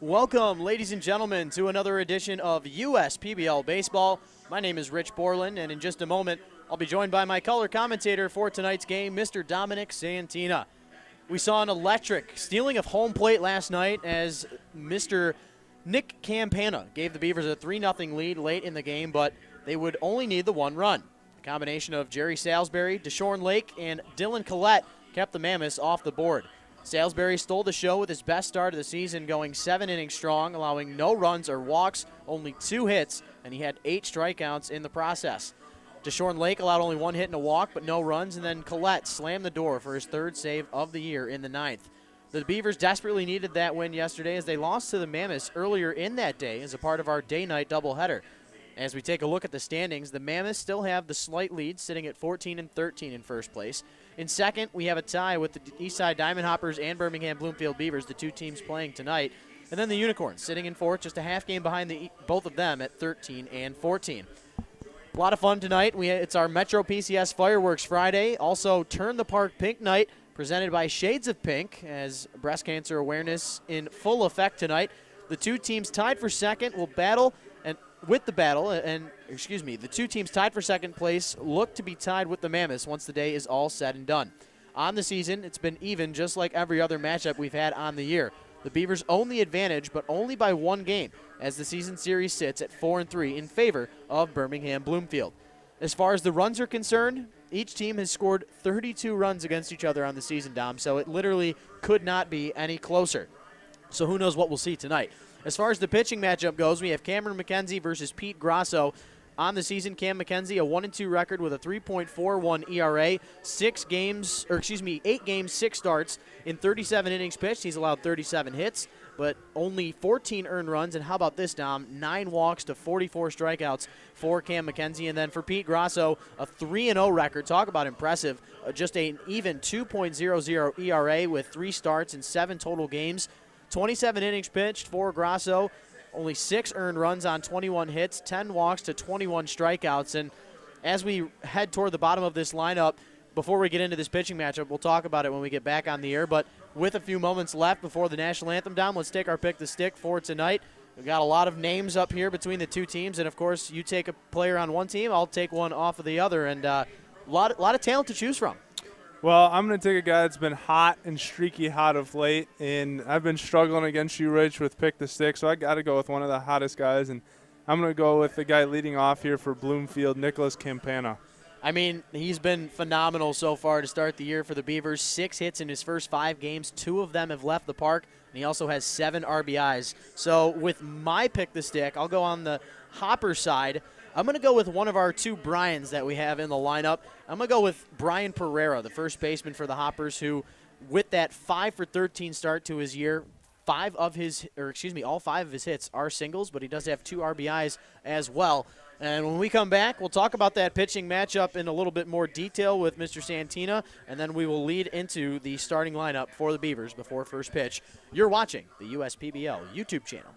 Welcome, ladies and gentlemen, to another edition of USPBL Baseball. My name is Rich Borland, and in just a moment, I'll be joined by my color commentator for tonight's game, Mr. Dominic Santina. We saw an electric stealing of home plate last night as Mr. Nick Campana gave the Beavers a 3-0 lead late in the game, but they would only need the one run. The combination of Jerry Salisbury, Deshaun Lake, and Dylan Collette kept the Mammoths off the board. Salisbury stole the show with his best start of the season, going 7 innings strong, allowing no runs or walks, only 2 hits, and he had 8 strikeouts in the process. Deshaun Lake allowed only 1 hit and a walk, but no runs, and then Collette slammed the door for his 3rd save of the year in the 9th. The Beavers desperately needed that win yesterday as they lost to the Mammoths earlier in that day as a part of our day-night doubleheader. As we take a look at the standings, the Mammoths still have the slight lead, sitting at 14 and 13 in first place. In second, we have a tie with the Eastside Diamond Hoppers and Birmingham Bloomfield Beavers, the 2 teams playing tonight. And then the Unicorns sitting in fourth, just a half game behind both of them at 13 and 14. A lot of fun tonight. It's our Metro PCS Fireworks Friday. Also, Turn the Park Pink Night, presented by Shades of Pink, as breast cancer awareness in full effect tonight. The 2 teams tied for second will battle. The 2 teams tied for second place look to be tied with the Mammoths once the day is all said and done. On the season, it's been even, just like every other matchup we've had on the year. The Beavers own the advantage, but only by 1 game, as the season series sits at 4-3 in favor of Birmingham Bloomfield. As far as the runs are concerned, each team has scored 32 runs against each other on the season, Dom, so it literally could not be any closer. So who knows what we'll see tonight. As far as the pitching matchup goes, we have Cameron Mckenzie versus Pete Grasso. On the season, Cam Mackenzie, a 1-2 record with a 3.41 ERA, 8 games, 6 starts. In 37 innings pitched, he's allowed 37 hits, but only 14 earned runs. And how about this, Dom? 9 walks to 44 strikeouts for Cam Mackenzie. And then for Pete Grasso, a 3-0 record. Talk about impressive. Just an even 2.00 ERA with 3 starts and 7 total games. 27 innings pitched for Grasso, only 6 earned runs on 21 hits, 10 walks to 21 strikeouts. And as we head toward the bottom of this lineup, before we get into this pitching matchup, we'll talk about it when we get back on the air. But with a few moments left before the national anthem, Dom, let's take our pick the stick for tonight. We've got a lot of names up here between the 2 teams. And, of course, you take a player on one team, I'll take one off of the other. And a lot of talent to choose from. Well, I'm going to take a guy that's been hot and streaky hot of late, and I've been struggling against you, Rich, with pick the stick, so I got to go with one of the hottest guys, and I'm going to go with the guy leading off here for Bloomfield, Nicholas Campana. I mean, he's been phenomenal so far to start the year for the Beavers. 6 hits in his first 5 games. 2 of them have left the park, and he also has 7 RBIs. So with my pick the stick, I'll go on the Hopper side. I'm going to go with one of our 2 Bryans that we have in the lineup. I'm going to go with Brian Pereira, the first baseman for the Hoppers, who, with that 5-for-13 start to his year, all 5 of his hits are singles, but he does have 2 RBIs as well. And when we come back, we'll talk about that pitching matchup in a little bit more detail with Mr. Santina, and then we will lead into the starting lineup for the Beavers before first pitch. You're watching the USPBL YouTube channel.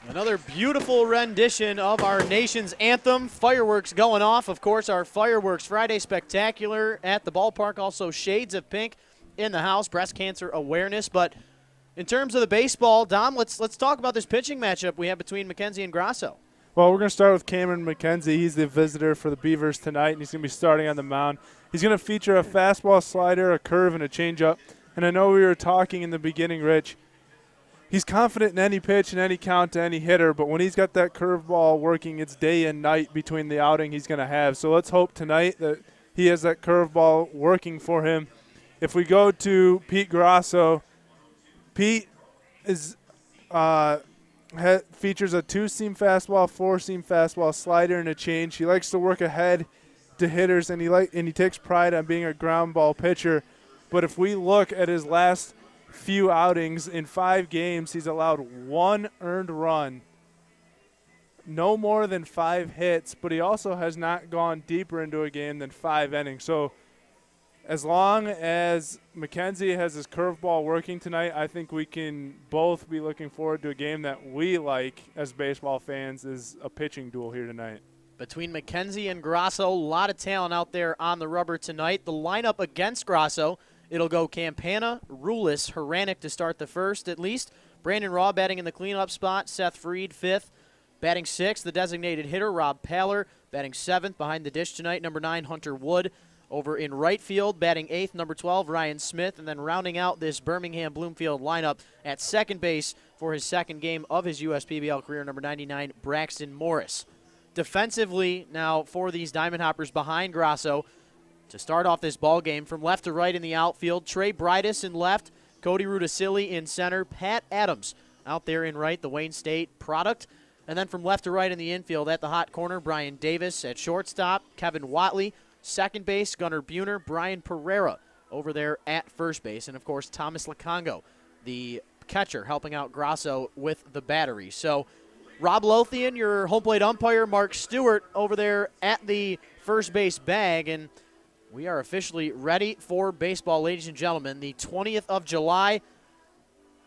Another beautiful rendition of our nation's anthem. Fireworks going off. Of course, our Fireworks Friday Spectacular at the ballpark. Also, Shades of Pink in the house. Breast cancer awareness. But in terms of the baseball, Dom, let's talk about this pitching matchup we have between Mckenzie and Grasso. Well, we're going to start with Cameron Mckenzie. He's the visitor for the Beavers tonight, and he's going to be starting on the mound. He's going to feature a fastball, slider, a curve, and a changeup. And I know we were talking in the beginning, Rich. He's confident in any pitch and any count to any hitter, but when he's got that curveball working, it's day and night between the outing he's going to have. So let's hope tonight that he has that curveball working for him. If we go to Pete Grasso, Pete is features a two-seam fastball, four-seam fastball, slider, and a change. He likes to work ahead to hitters, and he takes pride on being a ground ball pitcher. But if we look at his last few outings, in 5 games, he's allowed 1 earned run, no more than 5 hits, but he also has not gone deeper into a game than 5 innings. So as long as Mackenzie has his curveball working tonight, I think we can both be looking forward to a game that we like as baseball fans, is a pitching duel here tonight. Between Mckenzie and Grasso, a lot of talent out there on the rubber tonight. The lineup against Grasso, it'll go Campana, Rulis, Haranek to start the first at least. Brandon Rawe batting in the cleanup spot. Seth Freed 5th. Batting 6th, the designated hitter, Rob Paller. Batting 7th behind the dish tonight, number 9, Hunter Wood. Over in right field, batting 8th, number 12, Ryan Smith. And then rounding out this Birmingham Bloomfield lineup at second base for his second game of his USPBL career, number 99, Braxton Morris. Defensively now for these Diamond Hoppers behind Grasso, to start off this ball game, from left to right in the outfield, Trey Bridus in left, Cody Rudicilli in center, Pat Adams out there in right, the Wayne State product. And then from left to right in the infield at the hot corner, Brian Davis at shortstop, Kevin Watley, second base, Gunnar Buhner, Brian Pereira over there at first base, and of course Thomas Lacongo, the catcher, helping out Grasso with the battery. So Rob Lothian, your home plate umpire, Mark Stewart over there at the first base bag, and we are officially ready for baseball, ladies and gentlemen. The 20th of July,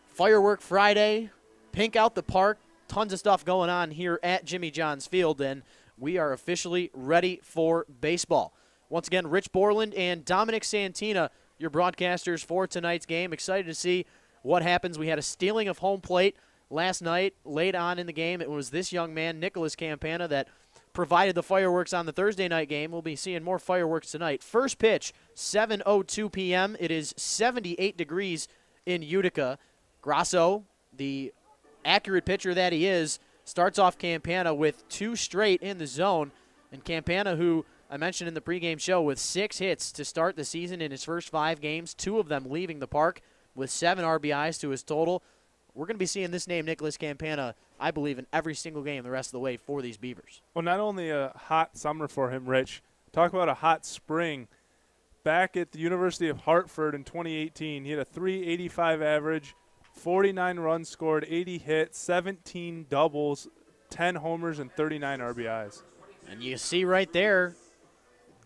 Firework Friday, pink out the park, tons of stuff going on here at Jimmy John's Field, and we are officially ready for baseball. Once again, Rich Borland and Dominic Santina, your broadcasters for tonight's game. Excited to see what happens. We had a stealing of home plate last night, late on in the game. It was this young man, Nicholas Campana, that provided the fireworks on the Thursday night game. We'll be seeing more fireworks tonight. First pitch, 7:02 p.m. It is 78 degrees in Utica. Grasso, the accurate pitcher that he is, starts off Campana with 2 straight in the zone. And Campana, who I mentioned in the pregame show, with 6 hits to start the season in his first 5 games, 2 of them leaving the park with 7 RBIs to his total. We're going to be seeing this name, Nicholas Campana, I believe, in every single game the rest of the way for these Beavers. Well, not only a hot summer for him, Rich, talk about a hot spring. Back at the University of Hartford in 2018, he had a .385 average, 49 runs scored, 80 hits, 17 doubles, 10 homers, and 39 RBIs. And you see right there,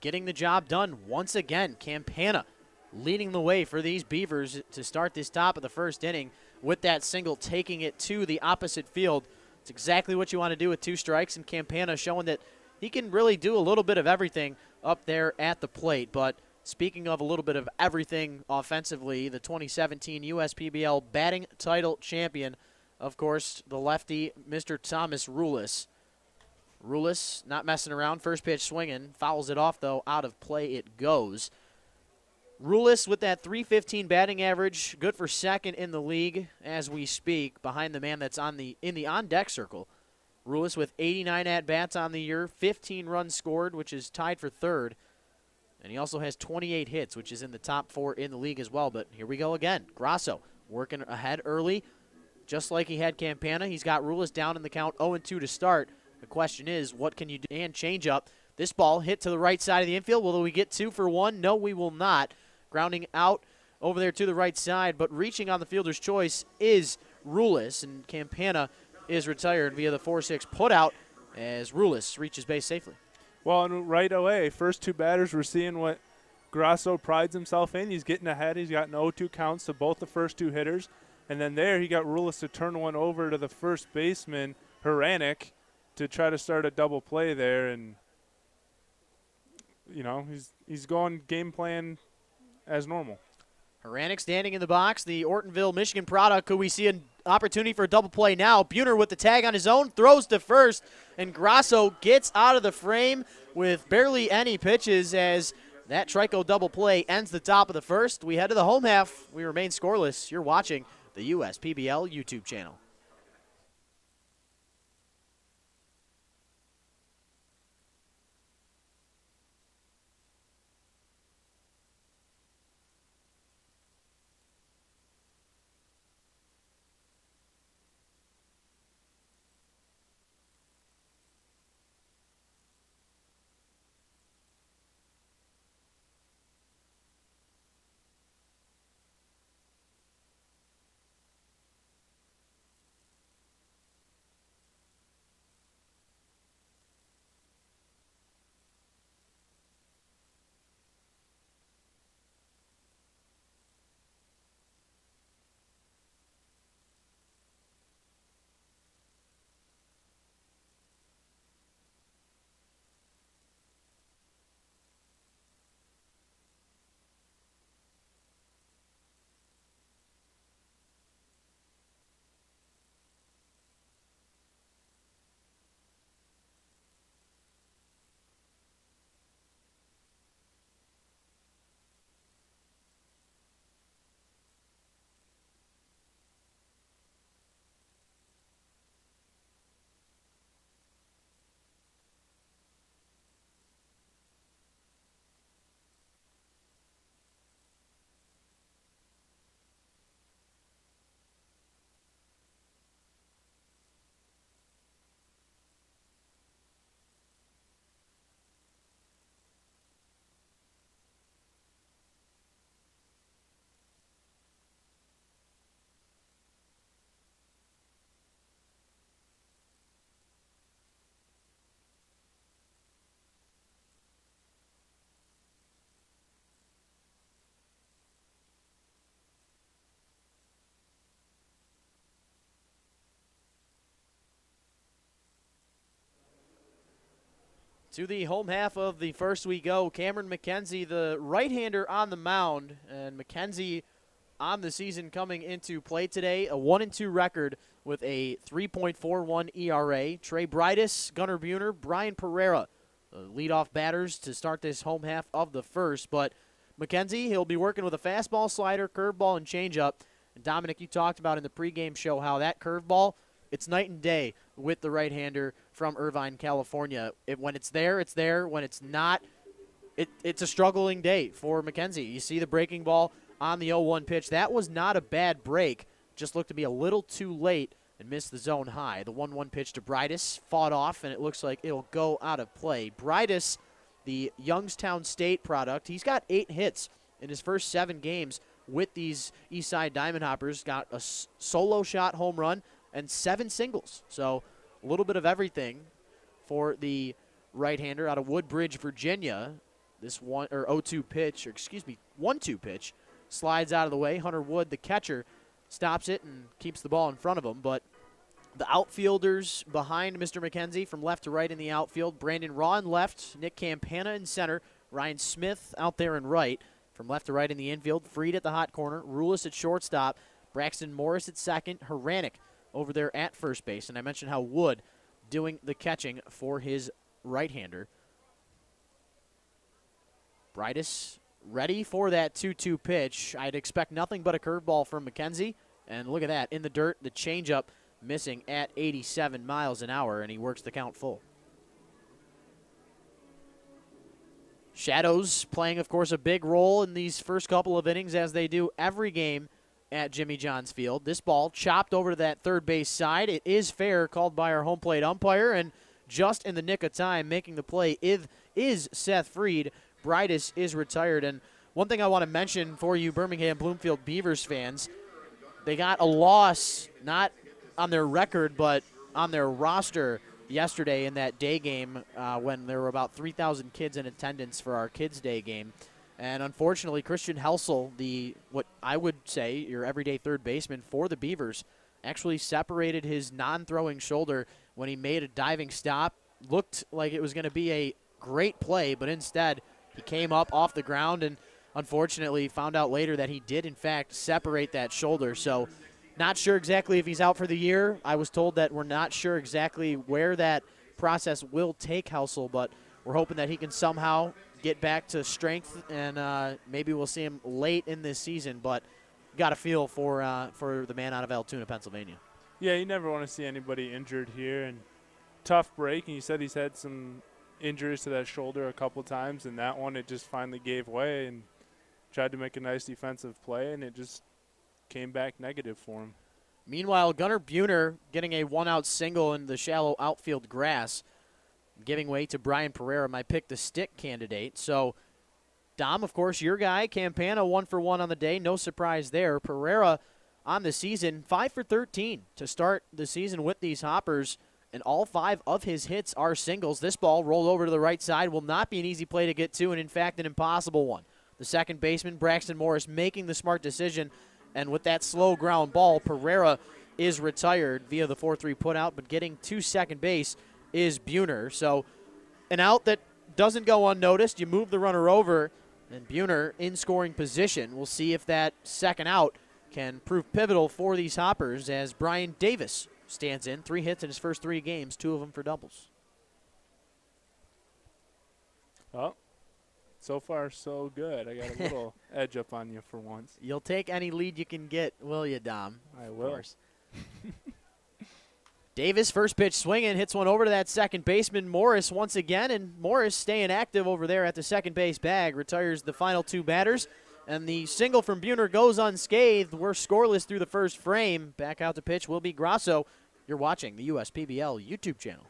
getting the job done once again. Campana leading the way for these Beavers to start this top of the first inning with that single, taking it to the opposite field. It's exactly what you want to do with 2 strikes, and Campana showing that he can really do a little bit of everything up there at the plate. But speaking of a little bit of everything offensively, the 2017 USPBL batting title champion, of course, the lefty, Mr. Thomas Rulis. Rulis not messing around, first pitch swinging, fouls it off, though, out of play it goes. Rulis with that .315 batting average, good for second in the league as we speak, behind the man that's in the on-deck circle. Rulis with 89 at-bats on the year, 15 runs scored, which is tied for third. And he also has 28 hits, which is in the top 4 in the league as well. But here we go again. Grasso working ahead early, just like he had Campana. He's got Rulis down in the count 0-2 to start. The question is, what can you do? And change up. This ball hit to the right side of the infield. Will we get 2 for 1? No, we will not. Grounding out over there to the right side, but reaching on the fielder's choice is Rulis, and Campana is retired via the 4-6 putout as Rulis reaches base safely. Well, and right away, first 2 batters, we're seeing what Grasso prides himself in. He's getting ahead. He's got an 0-2 counts to both the first 2 hitters. And then there he got Rulis to turn one over to the first baseman, Hranek, to try to start a double play there. And, you know, he's going game plan as normal. Hranek standing in the box, the Ortonville, Michigan product. Could we see an opportunity for a double play now? Buhner with the tag on his own, throws to first, and Grasso gets out of the frame with barely any pitches as that Trico double play ends the top of the first. We head to the home half. We remain scoreless. You're watching the USPBL YouTube channel. To the home half of the first we go. Cameron Mckenzie, the right-hander on the mound, and Mackenzie on the season coming into play today. A 1-2 record with a 3.41 ERA. Trey Brightus, Gunnar Buhner, Brian Pereira, the leadoff batters to start this home half of the first. But Mackenzie, he'll be working with a fastball, slider, curveball, and changeup. And Dominic, you talked about in the pregame show how that curveball, it's night and day with the right-hander from Irvine, California. When it's there, it's there. When it's not, it's a struggling day for Mackenzie. You see the breaking ball on the 0-1 pitch. That was not a bad break. Just looked to be a little too late and missed the zone high. The 1-1 pitch to Brightus fought off, and it looks like it'll go out of play. Brightus, the Youngstown State product, he's got 8 hits in his first 7 games with these Eastside Diamond Hoppers. Got a solo shot home run and 7 singles. So a little bit of everything for the right-hander out of Woodbridge, Virginia. This 1-2 pitch slides out of the way. Hunter Wood, the catcher, stops it and keeps the ball in front of him. But the outfielders behind Mr. Mackenzie from left to right in the outfield, Brandon Rawe in left, Nick Campana in center, Ryan Smith out there in right. From left to right in the infield, Freed at the hot corner, Rulis at shortstop, Braxton Morris at second, Hranek over there at first base. And I mentioned how Wood doing the catching for his right-hander. Brightus ready for that 2-2 pitch. I'd expect nothing but a curveball from Mackenzie. And look at that, in the dirt, the changeup missing at 87 miles an hour, and he works the count full. Shadows playing, of course, a big role in these first couple of innings, as they do every game at Jimmy John's Field. This ball chopped over to that third base side. It is fair, called by our home plate umpire, and just in the nick of time making the play is Seth Freed. Brightus is retired. And one thing I want to mention for you Birmingham Bloomfield Beavers fans, they got a loss, not on their record, but on their roster yesterday in that day game when there were about 3,000 kids in attendance for our Kids Day game. And unfortunately, Christian Helsel, what I would say your everyday third baseman for the Beavers, actually separated his non-throwing shoulder when he made a diving stop. Looked like it was going to be a great play, but instead he came up off the ground and unfortunately found out later that he did, in fact, separate that shoulder. So not sure exactly if he's out for the year. I was told that we're not sure exactly where that process will take Helsel, but we're hoping that he can somehow get back to strength, and maybe we'll see him late in this season. But got a feel for the man out of Altoona, Pennsylvania. Yeah, you never want to see anybody injured here, and tough break. And you said he's had some injuries to that shoulder a couple times, and that one it just finally gave way and tried to make a nice defensive play, and it just came back negative for him. Meanwhile, Gunnar Buhner getting a one-out single in the shallow outfield grass, giving way to Brian Pereira, my pick-the-stick candidate. So, Dom, of course, your guy, Campana, 1 for 1 on the day. No surprise there. Pereira on the season, 5 for 13 to start the season with these Hoppers, and all 5 of his hits are singles. This ball rolled over to the right side will not be an easy play to get to, and in fact, an impossible one. The second baseman, Braxton Morris, making the smart decision, and with that slow ground ball, Pereira is retired via the 4-3 putout, but getting to second base is Buhner. So an out that doesn't go unnoticed. You move the runner over, and Buhner in scoring position. We'll see if that second out can prove pivotal for these Hoppers as Brian Davis stands in. 3 hits in his first 3 games, 2 of them for doubles. Oh, so far so good. I got a little edge up on you for once. You'll take any lead you can get, will you, Dom? I will. Of course. Davis, first pitch swinging, hits one over to that second baseman, Morris, once again, and Morris staying active over there at the second base bag, retires the final 2 batters, and the single from Buhner goes unscathed. We're scoreless through the first frame. Back out to pitch will be Grasso. You're watching the USPBL YouTube channel.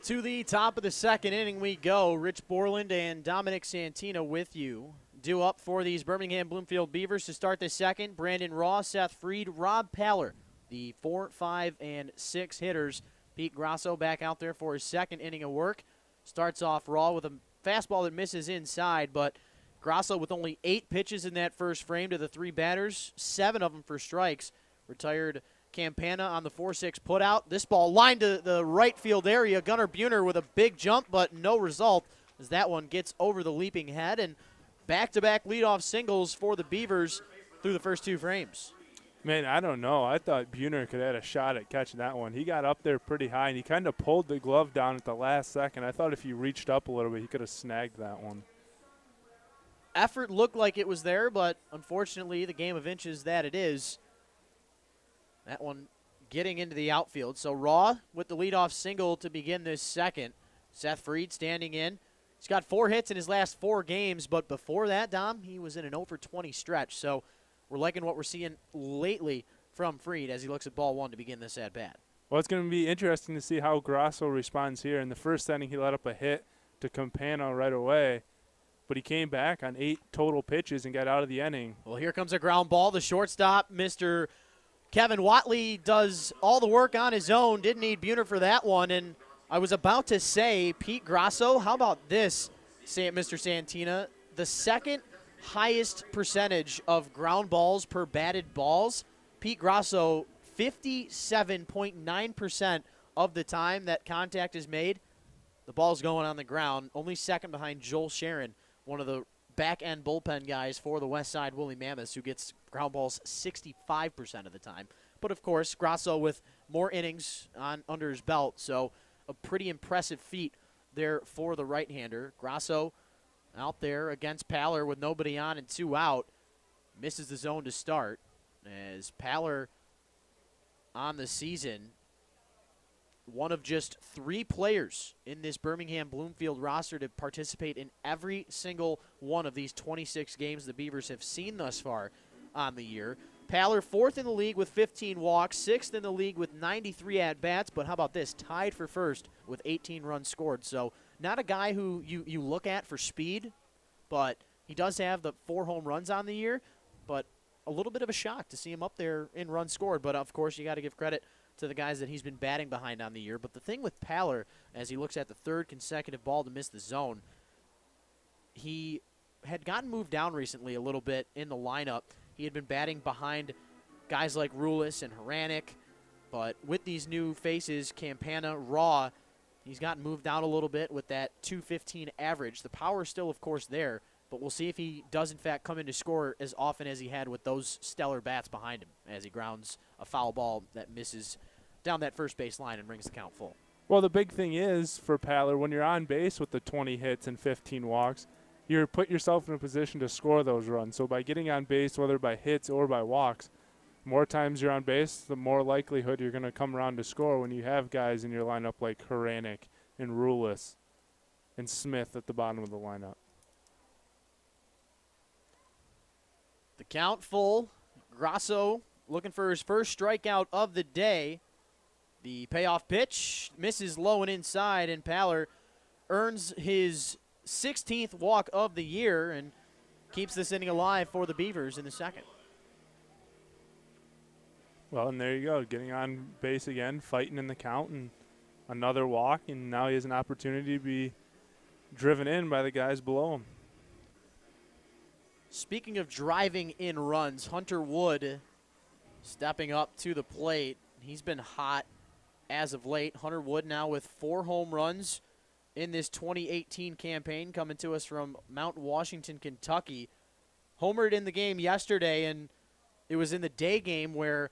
To the top of the second inning we go. Rich Borland and Dominic Santina with you. Due up for these Birmingham Bloomfield Beavers to start the second. Brandon Rawe, Seth Freed, Rob Paller, the 4, 5, and 6 hitters. Pete Grasso back out there for his second inning of work. Starts off Rawe with a fastball that misses inside, but Grasso with only 8 pitches in that first frame to the 3 batters, 7 of them for strikes. Retired Campana on the 4-6 putout. This ball lined to the right field area. Gunnar Buhner with a big jump, but no result as that one gets over the leaping head. And back-to-back leadoff singles for the Beavers through the first 2 frames. Man, I don't know. I thought Buhner could have had a shot at catching that one. He got up there pretty high, and he kind of pulled the glove down at the last second. I thought if he reached up a little bit, he could have snagged that one. effort looked like it was there, but unfortunately the game of inches that it is. That one getting into the outfield. So Rawe with the leadoff single to begin this second. Seth Freed standing in. He's got 4 hits in his last 4 games, but before that, Dom, he was in an 0-for-20 stretch. So we're liking what we're seeing lately from Freed as he looks at ball 1 to begin this at-bat. Well, it's going to be interesting to see how Grasso responds here. In the first inning, he let up a hit to Campana right away, but he came back on 8 total pitches and got out of the inning. Well, here comes a ground ball. The shortstop, Mr. Kevin Watley, does all the work on his own. Didn't need Buhner for that one. And I was about to say, Pete Grasso, how about this, Mr. Santina? The second highest percentage of ground balls per batted balls. Pete Grasso, 57.9% of the time that contact is made, the ball's going on the ground. Only second behind Joel Sharon, one of the back-end bullpen guys for the Westside Woolly Mammoths, who gets ground balls 65% of the time. But, of course, Grasso with more innings under his belt, so a pretty impressive feat there for the right-hander. Grasso out there against Paller with nobody on and 2 out. Misses the zone to start as Paller on the season, one of just 3 players in this Birmingham Bloomfield roster to participate in every single one of these 26 games the Beavers have seen thus far on the year. Paller 4th in the league with 15 walks, 6th in the league with 93 at-bats, but how about this? Tied for first with 18 runs scored. So not a guy who you look at for speed, but he does have the 4 home runs on the year, but a little bit of a shock to see him up there in runs scored. But, of course, you got to give credit to the guys that he's been batting behind on the year. But the thing with Paller, as he looks at the 3rd consecutive ball to miss the zone, he had gotten moved down recently a little bit in the lineup. He had been batting behind guys like Rulis and Haranek. But with these new faces, Campana, Rawe, he's gotten moved down a little bit with that .215 average. The power is still, of course, there. But we'll see if he does, in fact, come in to score as often as he had with those stellar bats behind him as he grounds a foul ball that misses down that first base line and rings the count full. Well, the big thing is for Paller, when you're on base with the 20 hits and 15 walks, you put yourself in a position to score those runs. So by getting on base, whether by hits or by walks, more times you're on base, the more likelihood you're going to come around to score when you have guys in your lineup like Haranek and Rulis and Smith at the bottom of the lineup. The count full. Grasso looking for his first strikeout of the day. The payoff pitch misses low and inside, and Paller earns his 16th walk of the year and keeps this inning alive for the Beavers in the second. Well, and there you go, getting on base again, fighting in the count, and another walk, and now he has an opportunity to be driven in by the guys below him. Speaking of driving in runs, Hunter Wood stepping up to the plate. He's been hot as of late. Hunter Wood now with 4 home runs in this 2018 campaign, coming to us from Mount Washington, Kentucky. Homered in the game yesterday, and it was in the day game where,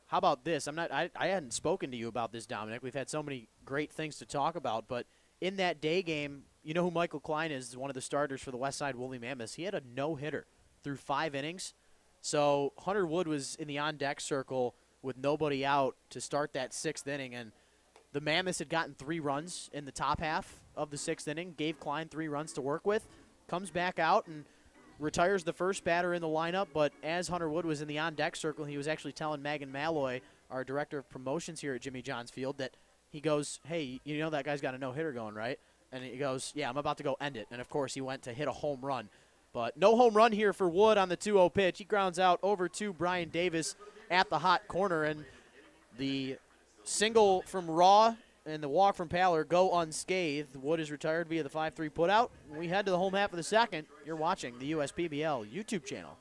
how about this? I hadn't spoken to you about this, Dominic. We've had so many great things to talk about, but in that day game, you know who Michael Klein is, one of the starters for the Westside Woolly Mammoths. He had a no-hitter through 5 innings. So Hunter Wood was in the on-deck circle with nobody out to start that 6th inning, and the Mammoths had gotten 3 runs in the top half of the 6th inning, gave Klein 3 runs to work with, comes back out and retires the first batter in the lineup. But as Hunter Wood was in the on-deck circle, he was actually telling Megan Malloy, our director of promotions here at Jimmy John's Field, that he goes, hey, you know that guy's got a no-hitter going, right? And he goes, yeah, I'm about to go end it. And, of course, he went to hit a home run. But no home run here for Wood on the 2-0 pitch. He grounds out over to Brian Davis at the hot corner. And the single from Rawe and the walk from Paller go unscathed. Wood is retired via the 5-3 putout. We head to the home half of the second. You're watching the USPBL YouTube channel.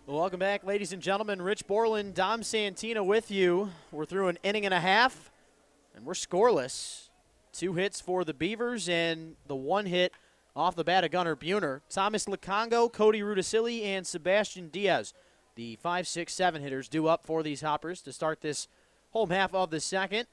Well, welcome back, ladies and gentlemen. Rich Borland, Dom Santina with you. We're through an inning and a half, and we're scoreless. 2 hits for the Beavers and the 1 hit off the bat of Gunnar Buhner. Thomas Lukongo, Cody Rudisilli, and Sebastian Diaz, the 5, 6, 7 hitters, due up for these Hoppers to start this home half of the second.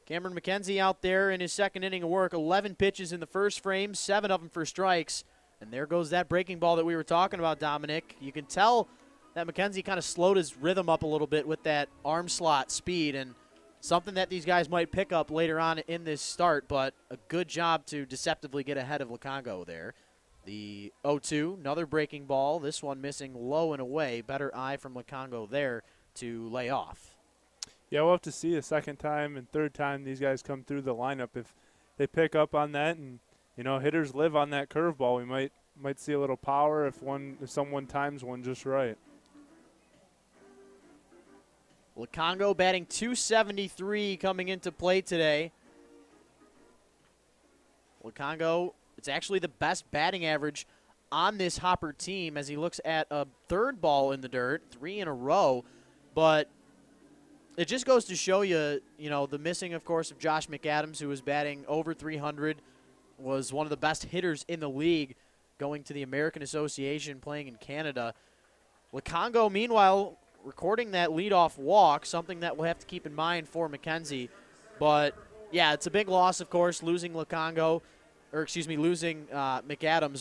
Cameron Mckenzie out there in his second inning of work, 11 pitches in the first frame, 7 of them for strikes. And there goes that breaking ball that we were talking about, Dominic. You can tell that Mackenzie kind of slowed his rhythm up a little bit with that arm slot speed, and something that these guys might pick up later on in this start, but a good job to deceptively get ahead of Lukongo there. The 0-2, another breaking ball, this one missing low and away. Better eye from Lukongo there to lay off. Yeah, we'll have to see the second time and third time these guys come through the lineup if they pick up on that. And you know, hitters live on that curveball. We might see a little power if someone times one just right. Lukongo batting .273 coming into play today. Lukongo, it's actually the best batting average on this Hopper team as he looks at a 3rd ball in the dirt, 3 in a row. But it just goes to show you, the missing, of course, of Josh McAdams, who was batting over 300. Was one of the best hitters in the league going to the American Association, playing in Canada. Lukongo, meanwhile, recording that leadoff walk, something that we'll have to keep in mind for Mackenzie. But, yeah, it's a big loss, of course, losing McAdams,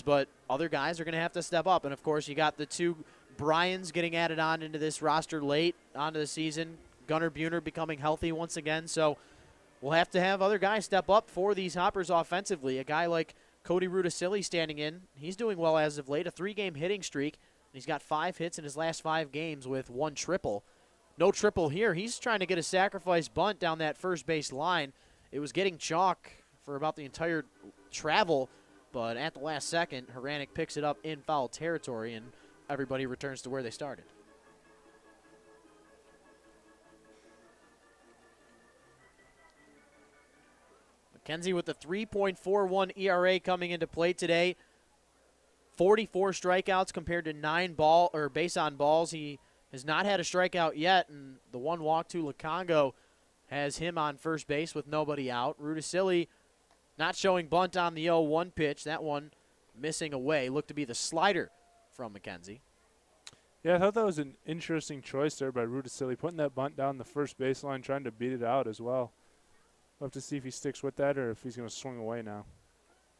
but other guys are going to have to step up. And, of course, you got the 2 Bryans getting added on into this roster late onto the season. Gunnar Buhner becoming healthy once again, so we'll have to have other guys step up for these Hoppers offensively. A guy like Cody Rudisilli standing in. He's doing well as of late, a 3-game hitting streak. He's got 5 hits in his last 5 games with 1 triple. No triple here. He's trying to get a sacrifice bunt down that first base line. It was getting chalk for about the entire travel, but at the last second, Haranek picks it up in foul territory, and everybody returns to where they started. Mackenzie with the 3.41 ERA coming into play today. 44 strikeouts compared to 9 base on balls. He has not had a strikeout yet, and the 1 walk to Lukongo has him on first base with nobody out. Rudisilli not showing bunt on the 0-1 pitch. That one missing away. Looked to be the slider from Mackenzie. Yeah, I thought that was an interesting choice there by Rudisilli, putting that bunt down the first baseline, trying to beat it out as well. We'll have to see if he sticks with that or if he's going to swing away now.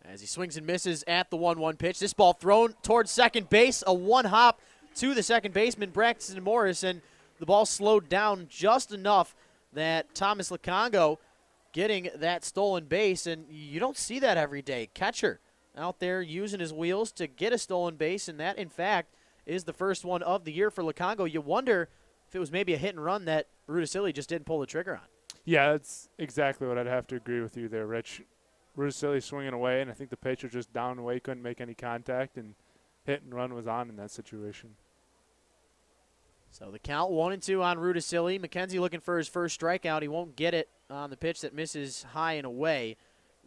As he swings and misses at the 1-1 pitch. This ball thrown towards second base. A 1-hop to the second baseman, Braxton Morris, and the ball slowed down just enough that Thomas Lukongo getting that stolen base, and you don't see that every day. Catcher out there using his wheels to get a stolen base, and that, in fact, is the first one of the year for Lukongo. You wonder if it was maybe a hit and run that Rudisilli just didn't pull the trigger on. Yeah, that's exactly what I'd have to agree with you there, Rich. Rudisilli swinging away, and I think the pitcher just down and away, couldn't make any contact, and hit and run was on in that situation. So the count 1-2 on Rudisilli. Mackenzie looking for his first strikeout. He won't get it on the pitch that misses high and away.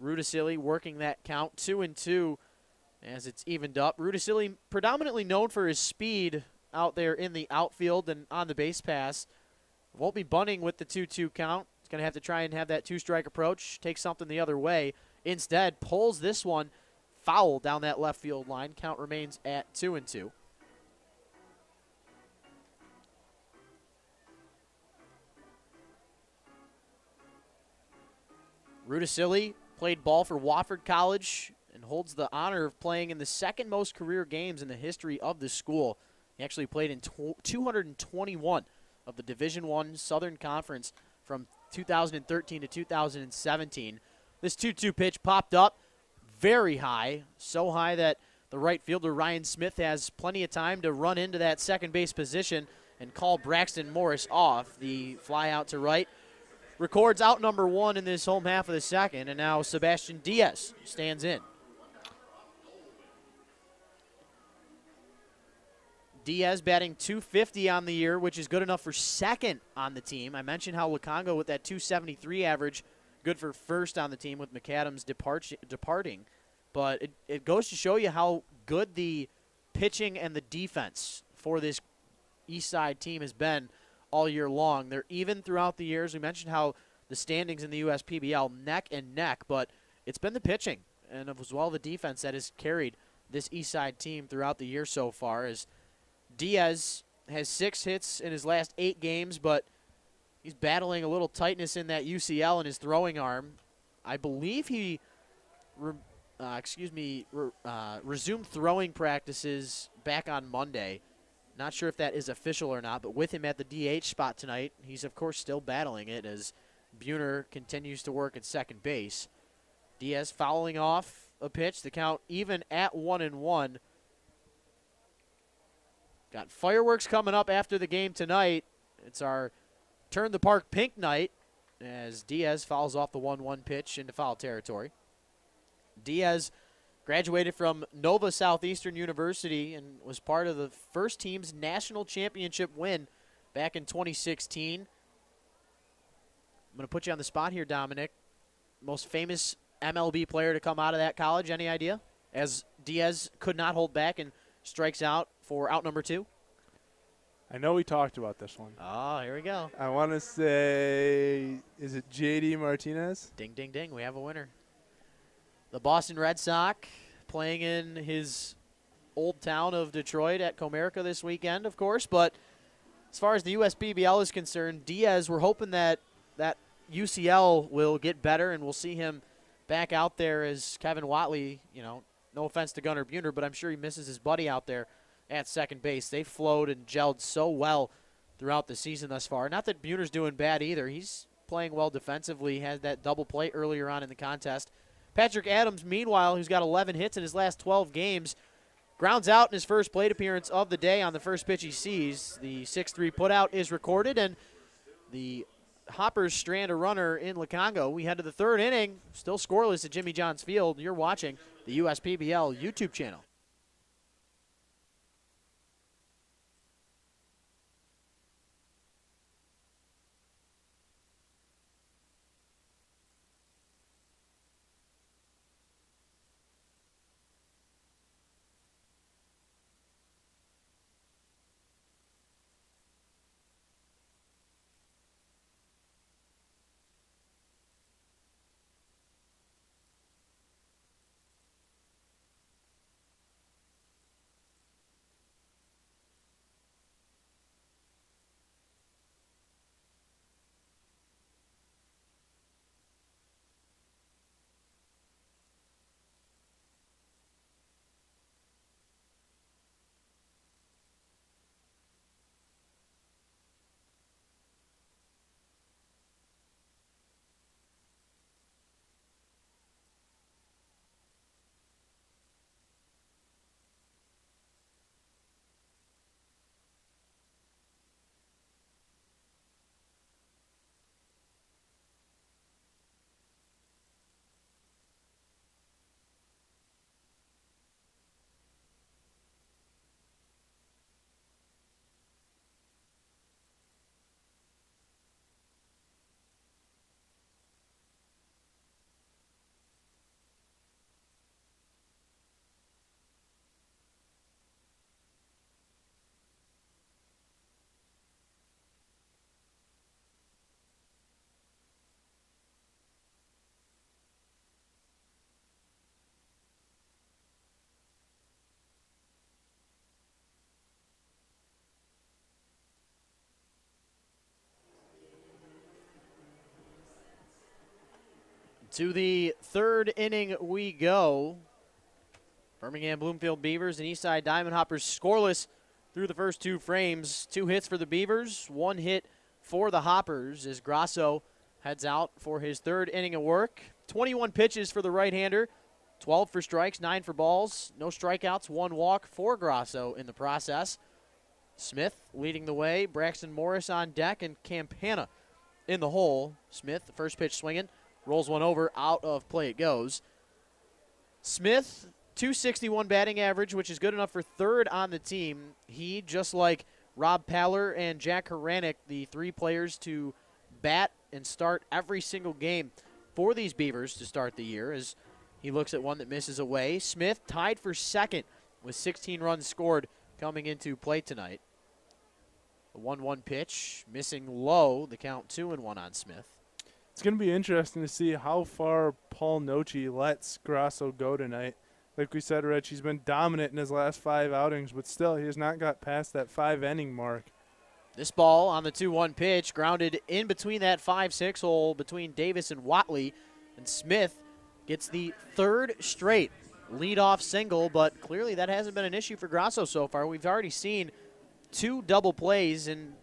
Rudisilli working that count 2-2 as it's evened up. Rudisilli predominantly known for his speed out there in the outfield and on the base pass. Won't be bunting with the 2-2 count. He's going to have to try and have that 2-strike approach, take something the other way. Instead, pulls this one foul down that left field line. Count remains at 2-2. Rudisilli played ball for Wofford College and holds the honor of playing in the second most career games in the history of the school. He actually played in 221 of the Division I Southern Conference from 2013 to 2017. This 2-2 pitch popped up very high, so high that the right fielder Ryan Smith has plenty of time to run into that second base position and call Braxton Morris off. The fly out to right records out number 1 in this home half of the second, and now Sebastian Diaz stands in. Diaz batting .250 on the year, which is good enough for second on the team. I mentioned how Lukongo with that .273 average, good for first on the team with McAdams departing. But it goes to show you how good the pitching and the defense for this Eastside team has been all year long. They're even throughout the years. We mentioned how the standings in the USPBL neck and neck, but it's been the pitching and as well the defense that has carried this Eastside team throughout the year so far. As Diaz has 6 hits in his last 8 games, but he's battling a little tightness in that UCL in his throwing arm. I believe he resumed throwing practices back on Monday. Not sure if that is official or not, but with him at the DH spot tonight, he's of course still battling it as Buhner continues to work at second base. Diaz fouling off a pitch, the count even at 1-1. Got fireworks coming up after the game tonight. It's our Turn the Park Pink night as Diaz fouls off the 1-1 pitch into foul territory. Diaz graduated from Nova Southeastern University and was part of the first team's national championship win back in 2016. I'm going to put you on the spot here, Dominic. Most famous MLB player to come out of that college, any idea? As Diaz could not hold back and strikes out for out number 2. I know we talked about this one. Oh, here we go. I want to say, is it J.D. Martinez? Ding, ding, ding. We have a winner. The Boston Red Sox playing in his old town of Detroit at Comerica this weekend, of course. But as far as the USPBL is concerned, Diaz, we're hoping that that UCL will get better and we'll see him back out there as Kevin Watley, you know, no offense to Gunnar Buhner, but I'm sure he misses his buddy out there at second base. They flowed and gelled so well throughout the season thus far. Not that Buhner's doing bad either. He's playing well defensively, had that double play earlier on in the contest. Patrick Adams, meanwhile, who's got 11 hits in his last 12 games, grounds out in his first plate appearance of the day on the first pitch he sees. The 6-3 putout is recorded, and the Hoppers strand a runner in Lukongo. We head to the 3rd inning, still scoreless at Jimmy John's Field. You're watching the USPBL YouTube channel. To the 3rd inning we go. Birmingham Bloomfield Beavers and Eastside Diamond Hoppers scoreless through the first 2 frames. 2 hits for the Beavers, 1 hit for the Hoppers as Grasso heads out for his 3rd inning of work. 21 pitches for the right-hander, 12 for strikes, 9 for balls. No strikeouts, 1 walk for Grasso in the process. Smith leading the way, Braxton Morris on deck, and Campana in the hole. Smith, the first pitch swinging. Rolls one over, out of play it goes. Smith, .261 batting average, which is good enough for 3rd on the team. He, just like Rob Paller and Jack Haranek, the 3 players to bat and start every single game for these Beavers to start the year, as he looks at one that misses away. Smith tied for 2nd with 16 runs scored coming into play tonight. The 1-1 pitch, missing low, the count 2-1 on Smith. It's going to be interesting to see how far Paul Noce lets Grasso go tonight. Like we said, Rich, he's been dominant in his last 5 outings, but still he has not got past that 5-inning mark. This ball on the 2-1 pitch, grounded in between that 5-6 hole between Davis and Whatley, and Smith gets the 3rd straight leadoff single, but clearly that hasn't been an issue for Grasso so far. We've already seen 2 double plays, and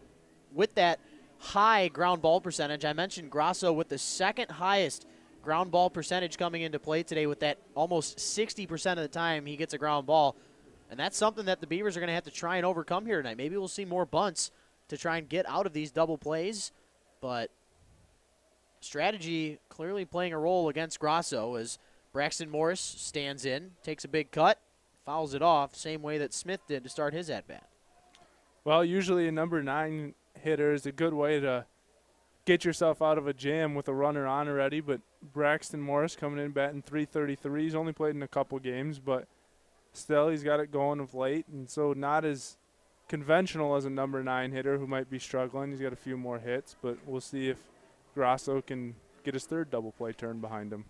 with that high ground ball percentage, I mentioned Grasso with the 2nd highest ground ball percentage coming into play today, with that almost 60% of the time he gets a ground ball. And that's something that the Beavers are going to have to try and overcome here tonight. Maybe we'll see more bunts to try and get out of these double plays, but strategy clearly playing a role against Grasso as Braxton Morris stands in, takes a big cut, fouls it off, same way that Smith did to start his at-bat. Well, usually a number 9 hitter is a good way to get yourself out of a jam with a runner on already, but Braxton Morris coming in batting .333. He's only played in a couple games, but still he's got it going of late, and so not as conventional as a number 9 hitter who might be struggling. He's got a few more hits, but we'll see if Grasso can get his 3rd double play turn behind him.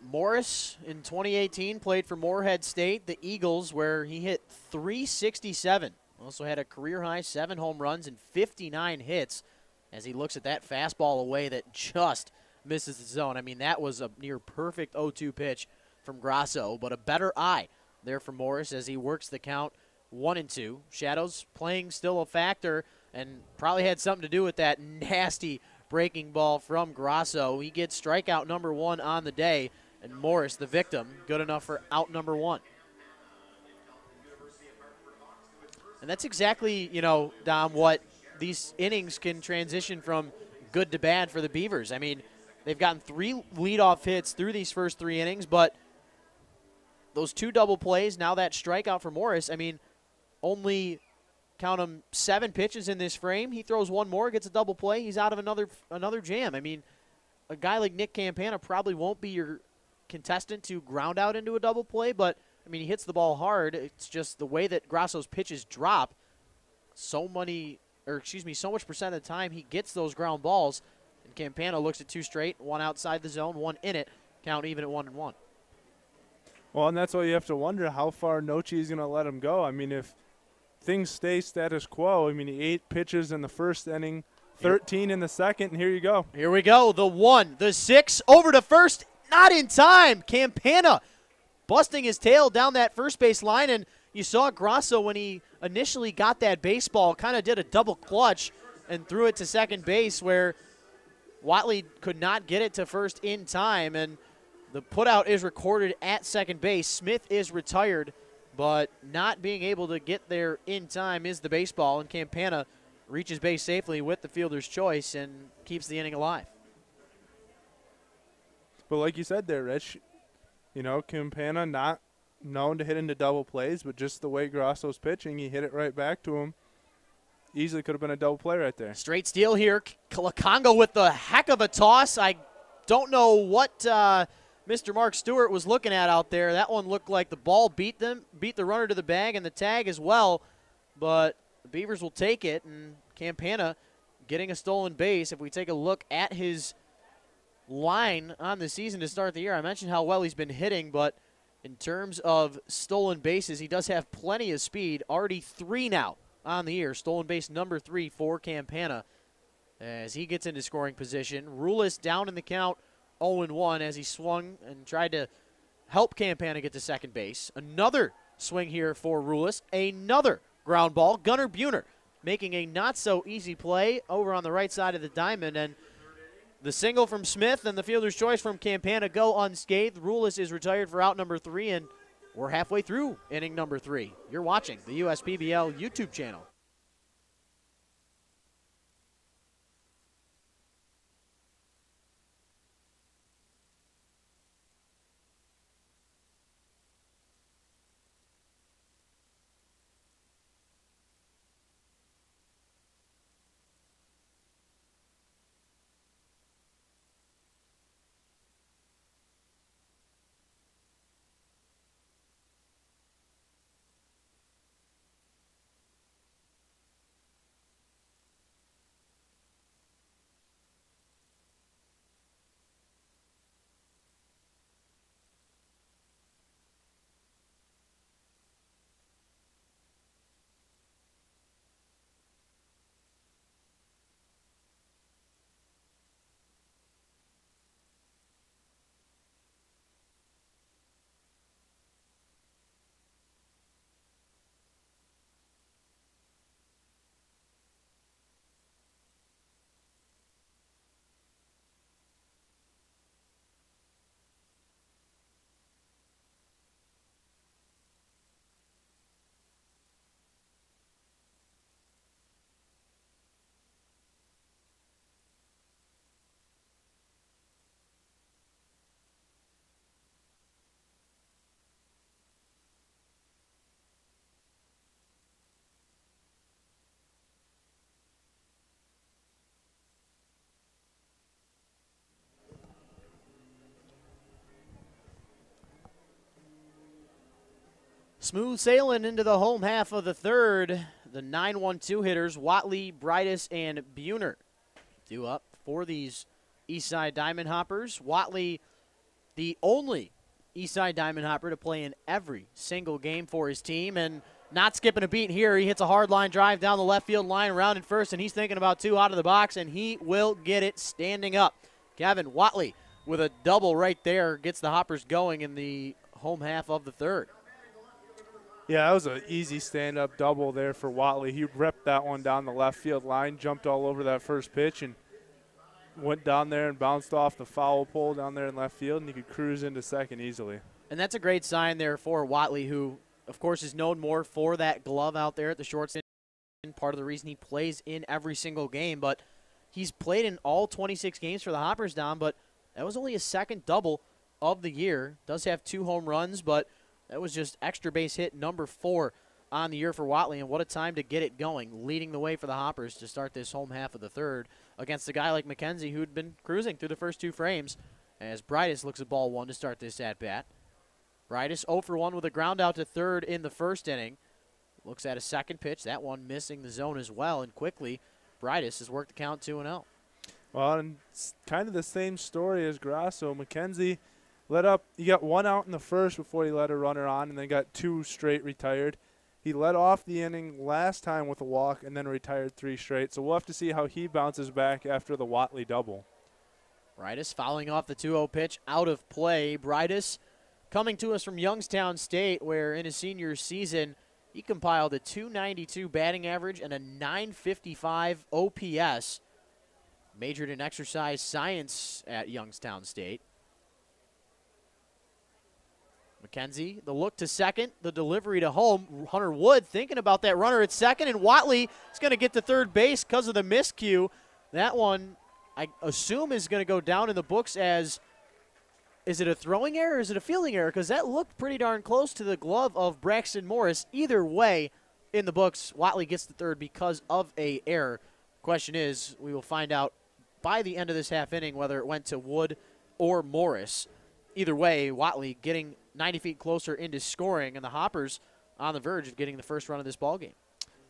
Morris in 2018 played for Moorhead State, the Eagles, where he hit .367. Also had a career-high 7 home runs and 59 hits as he looks at that fastball away that just misses the zone. I mean, that was a near-perfect 0-2 pitch from Grasso, but a better eye there for Morris as he works the count 1-2. Shadows playing still a factor and probably had something to do with that nasty breaking ball from Grasso. He gets strikeout number 1 on the day, and Morris, the victim, good enough for out number 1. And that's exactly, you know, Dom, what these innings can transition from good to bad for the Beavers. I mean, they've gotten 3 leadoff hits through these first 3 innings, but those 2 double plays, now that strikeout for Morris, I mean, only count them 7 pitches in this frame. He throws 1 more, gets a double play. He's out of another jam. I mean, a guy like Nick Campana probably won't be your contestant to ground out into a double play, but I mean, he hits the ball hard. It's just the way that Grasso's pitches drop. So much percent of the time he gets those ground balls, and Campana looks at 2 straight, 1 outside the zone, 1 in it, count even at 1-1. Well, and that's why you have to wonder how far Noce is going to let him go. I mean, if things stay status quo, I mean, he 8 pitches in the first inning, 13 in the second, and here you go. Here we go. The 1, the 6, over to first, not in time. Campana busting his tail down that first base line, and you saw Grasso when he initially got that baseball, kind of did a double clutch and threw it to second base where Whatley could not get it to first in time, and the putout is recorded at second base. Smith is retired, but not being able to get there in time is the baseball, and Campana reaches base safely with the fielder's choice and keeps the inning alive. But like you said there, Rich, you know, Campana not known to hit into double plays, but just the way Grasso's pitching, he hit it right back to him. Easily could have been a double play right there. Straight steal here. Lakonga with the heck of a toss. I don't know what Mr. Mark Stewart was looking at out there. That one looked like the ball beat the runner to the bag and the tag as well, but the Beavers will take it, and Campana getting a stolen base. If we take a look at his line on the season to start the year, I mentioned how well he's been hitting, but in terms of stolen bases, he does have plenty of speed. Already 3 now on the year. Stolen base number 3 for Campana as he gets into scoring position. Rulis down in the count 0-1 as he swung and tried to help Campana get to second base. Another swing here for Rulis. Another ground ball. Gunnar Buhner making a not-so-easy play over on the right side of the diamond, and the single from Smith and the fielder's choice from Campana go unscathed. Rulis is retired for out number 3, and we're halfway through inning number 3. You're watching the USPBL YouTube channel. Smooth sailing into the home half of the third. The 9-1-2 hitters, Watley, Brightus, and Buhner, due up for these Eastside Diamond Hoppers. Watley, the only Eastside Diamond Hopper to play in every single game for his team, and not skipping a beat here. He hits a hard line drive down the left field line, rounded first, and he's thinking about 2 out of the box, and he will get it standing up. Kevin Watley with a double right there gets the Hoppers going in the home half of the third. Yeah, that was an easy stand-up double there for Watley. He ripped that one down the left field line, jumped all over that first pitch, and went down there and bounced off the foul pole down there in left field, and he could cruise into second easily. And that's a great sign there for Watley, who, of course, is known more for that glove out there at the shortstop. Part of the reason he plays in every single game, but he's played in all 26 games for the Hoppers, Dom, but that was only his second double of the year. Does have 2 home runs, but that was just extra base hit number 4 on the year for Watley, and what a time to get it going, leading the way for the Hoppers to start this home half of the third against a guy like Mackenzie who'd been cruising through the first 2 frames as Brightus looks at ball 1 to start this at-bat. Brightus 0 for 1 with a ground out to third in the first inning. Looks at a second pitch, that one missing the zone as well, and quickly Brightus has worked the count 2-0. Well, and it's kind of the same story as Grasso. Mckenzie let up. He got 1 out in the first before he let a runner on, and then got 2 straight retired. He led off the inning last time with a walk and then retired 3 straight. So we'll have to see how he bounces back after the Watley double. Brightus fouling off the 2-0 pitch out of play. Brightus coming to us from Youngstown State, where in his senior season he compiled a .292 batting average and a .955 OPS. Majored in exercise science at Youngstown State. Mackenzie, the look to second, the delivery to home. Hunter Wood thinking about that runner at second, and Watley is going to get to third base because of the miscue. That one, I assume, is going to go down in the books as, is it a throwing error or is it a fielding error? Because that looked pretty darn close to the glove of Braxton Morris. Either way, in the books, Watley gets to third because of a error. Question is, we will find out by the end of this half inning whether it went to Wood or Morris. Either way, Watley getting 90 feet closer into scoring, and the Hoppers on the verge of getting the first run of this ballgame.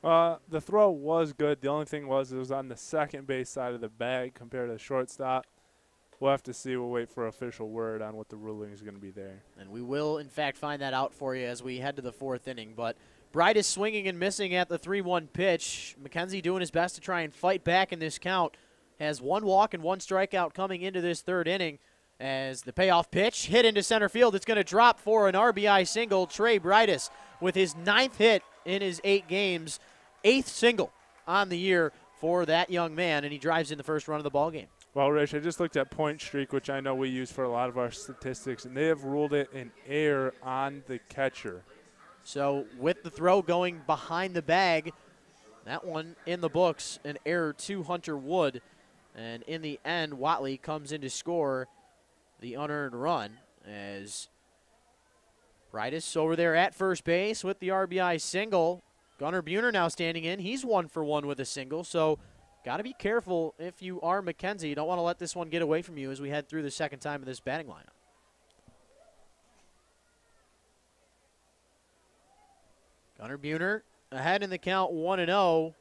The throw was good. The only thing was it was on the second base side of the bag compared to the shortstop. We'll have to see. We'll wait for official word on what the ruling is going to be there. And we will, in fact, find that out for you as we head to the 4th inning. But Brightus swinging and missing at the 3-1 pitch. Mackenzie doing his best to try and fight back in this count. Has 1 walk and 1 strikeout coming into this 3rd inning. As the payoff pitch hit into center field, it's going to drop for an RBI single. Trey Brightus with his 9th hit in his 8 games, 8th single on the year for that young man, and he drives in the first run of the ballgame. Well, Rich, I just looked at point streak, which I know we use for a lot of our statistics, and they have ruled it an error on the catcher. So with the throw going behind the bag, that one in the books, an error to Hunter Wood. And in the end, Watley comes in to score the unearned run as Brightus over there at first base with the RBI single. Gunnar Buhner now standing in. He's 1 for 1 with a single, so got to be careful if you are Mackenzie. You don't want to let this one get away from you as we head through the second time of this batting lineup. Gunnar Buhner ahead in the count 1-0.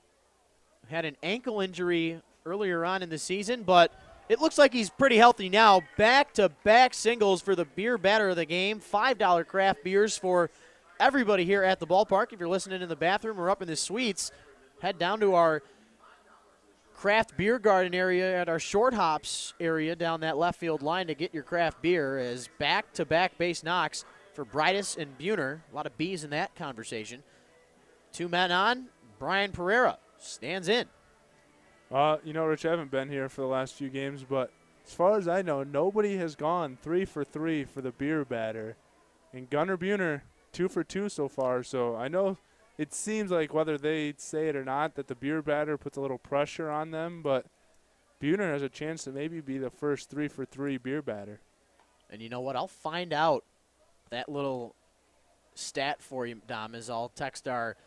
Had an ankle injury earlier on in the season, but it looks like he's pretty healthy now. Back-to-back singles for the beer batter of the game. $5 craft beers for everybody here at the ballpark. If you're listening in the bathroom or up in the suites, head down to our craft beer garden area at our short hops area down that left field line to get your craft beer, as back-to-back base knocks for Brightus and Buhner. A lot of B's in that conversation. 2 men on. Brian Pereira stands in. You know, Rich, I haven't been here for the last few games, but as far as I know, nobody has gone 3 for 3 for the beer batter. And Gunnar Buhner, 2 for 2 so far. So I know it seems like, whether they say it or not, that the beer batter puts a little pressure on them, but Buhner has a chance to maybe be the first 3 for 3 beer batter. And you know what? I'll find out that little stat for you, Dom, as I'll text our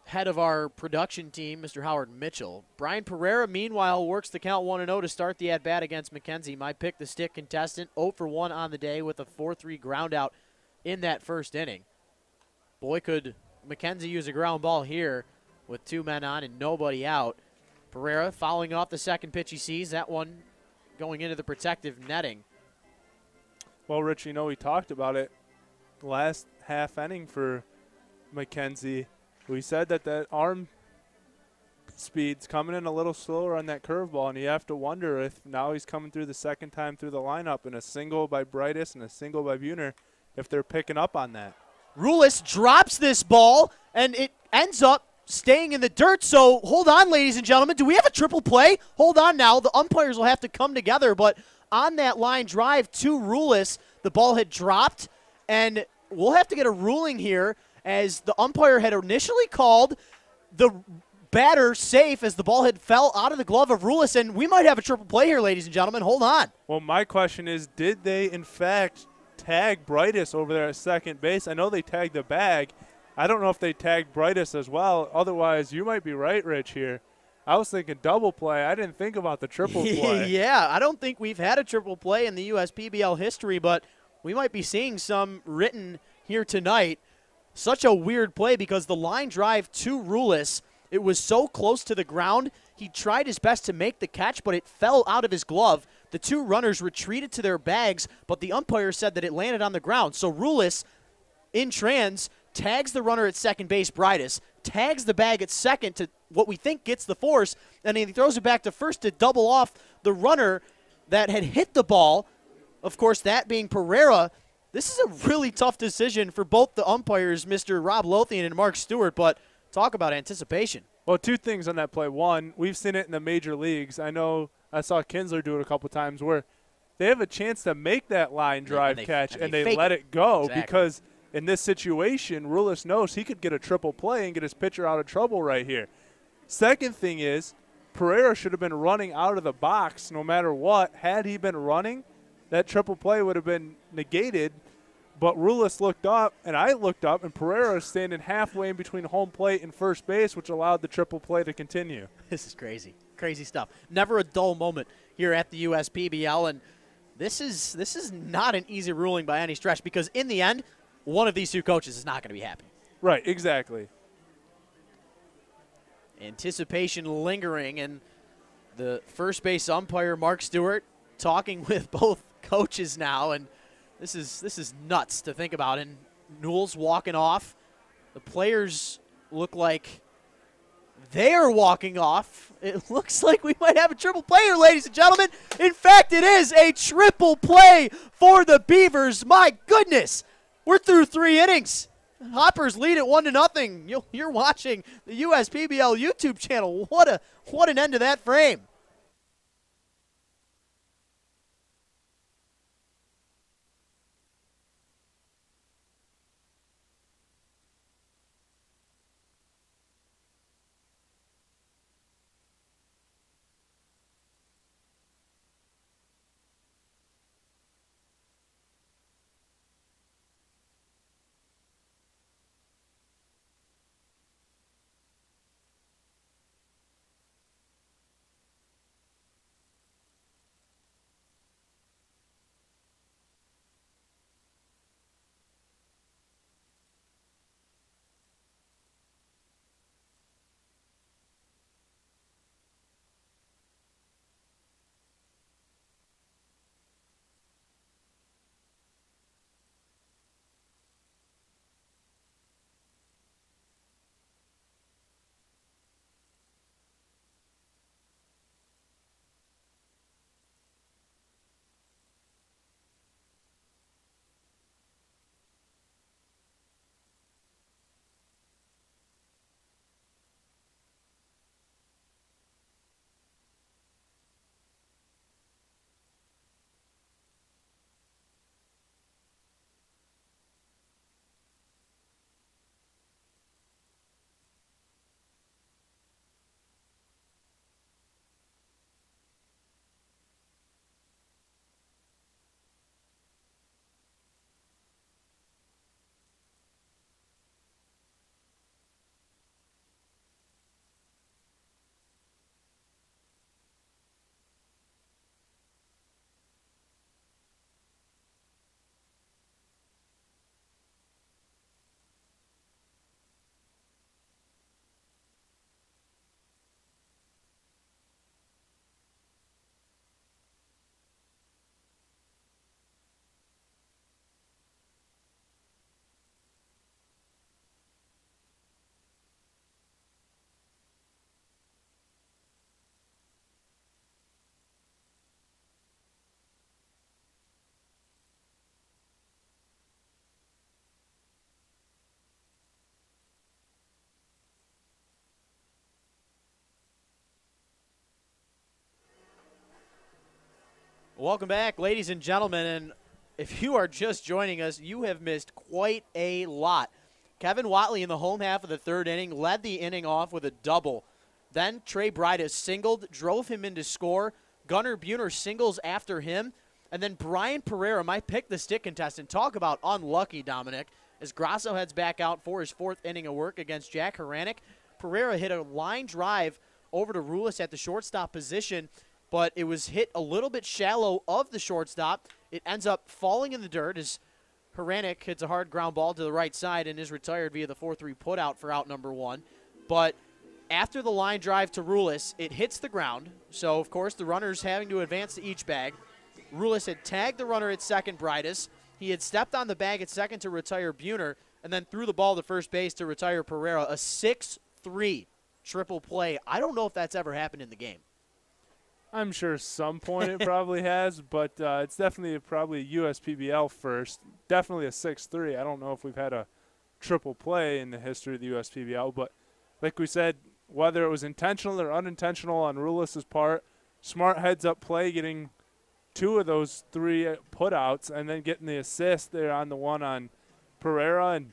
head of our production team, Mr. Howard Mitchell. Brian Pereira, meanwhile, works the count 1-0 to start the at-bat against Mackenzie. My pick, the stick contestant, 0 for 1 on the day with a 4-3 ground out in that first inning. Boy, could Mackenzie use a ground ball here with 2 men on and nobody out. Pereira following off the second pitch he sees, that one going into the protective netting. Well, Rich, we talked about it last half inning for Mackenzie. We said that arm speed's coming in a little slower on that curveball, and you have to wonder if now he's coming through the second time through the lineup in a single by Brightus and a single by Buhner, if they're picking up on that. Rulis drops this ball, and it ends up staying in the dirt. So hold on, ladies and gentlemen. Do we have a triple play? Hold on now. The umpires will have to come together, but on that line drive to Rulis, the ball had dropped, and we'll have to get a ruling here as the umpire had initially called the batter safe as the ball had fell out of the glove of Rulis, and we might have a triple play here, ladies and gentlemen. Hold on. Well, my question is, did they, in fact, tag Brightus over there at second base? I know they tagged the bag. I don't know if they tagged Brightus as well. Otherwise, you might be right, Rich, here. I was thinking double play. I didn't think about the triple play. Yeah, I don't think we've had a triple play in the USPBL history, but we might be seeing some written here tonight. Such a weird play because the line drive to Rulis, it was so close to the ground. He tried his best to make the catch, but it fell out of his glove. The 2 runners retreated to their bags, but the umpire said that it landed on the ground. So Rulis, in trans, tags the runner at second base, Brightus, tags the bag at second to what we think gets the force, and he throws it back to first to double off the runner that had hit the ball. Of course, that being Pereira. This is a really tough decision for both the umpires, Mr. Rob Lothian and Mark Stewart, but talk about anticipation. Well, 2 things on that play. One, we've seen it in the major leagues. I know I saw Kinsler do it a couple times where they have a chance to make that line drive catch, and they let it go. Exactly. Because in this situation, Rulis knows he could get a triple play and get his pitcher out of trouble right here. Second thing is, Pereira should have been running out of the box no matter what. Had he been running, that triple play would have been negated. But Rulis looked up, and I looked up, and Pereira is standing halfway in between home plate and first base, which allowed the triple play to continue. This is crazy. Crazy stuff. Never a dull moment here at the USPBL, and this is not an easy ruling by any stretch because in the end, one of these 2 coaches is not going to be happy. Right, exactly. Anticipation lingering, and the first base umpire, Mark Stewart, talking with both coaches now, and this is nuts to think about. And Newell's walking off. The players look like they're walking off. It looks like we might have a triple play here, ladies and gentlemen. In fact, it is a triple play for the Beavers. My goodness, we're through 3 innings. Hoppers lead it 1-0. You're watching the USPBL YouTube channel. What an end to that frame. Welcome back, ladies and gentlemen, and if you are just joining us, you have missed quite a lot. Kevin Watley in the home half of the third inning led the inning off with a double. Then Trey Breides singled, drove him into score. Gunnar Buhner singles after him. And then Brian Pereira, my pick-the-stick contestant, talk about unlucky, Dominic, as Grasso heads back out for his fourth inning of work against Jack Haranek. Pereira hit a line drive over to Rulis at the shortstop position, but it was hit a little bit shallow of the shortstop. It ends up falling in the dirt as Haranek hits a hard ground ball to the right side and is retired via the 4-3 putout for out number one. But after the line drive to Rulis, it hits the ground. So, of course, the runner's having to advance to each bag. Rulis had tagged the runner at second, Breides. He had stepped on the bag at second to retire Buhner, and then threw the ball to first base to retire Pereira. A 6-3 triple play. I don't know if that's ever happened in the game. I'm sure some point it probably has, but it's definitely probably a USPBL first. Definitely a 6-3. I don't know if we've had a triple play in the history of the USPBL, but like we said, whether it was intentional or unintentional on Rulis' part, smart heads-up play, getting two of those three putouts and then getting the assist there on the one on Pereira. And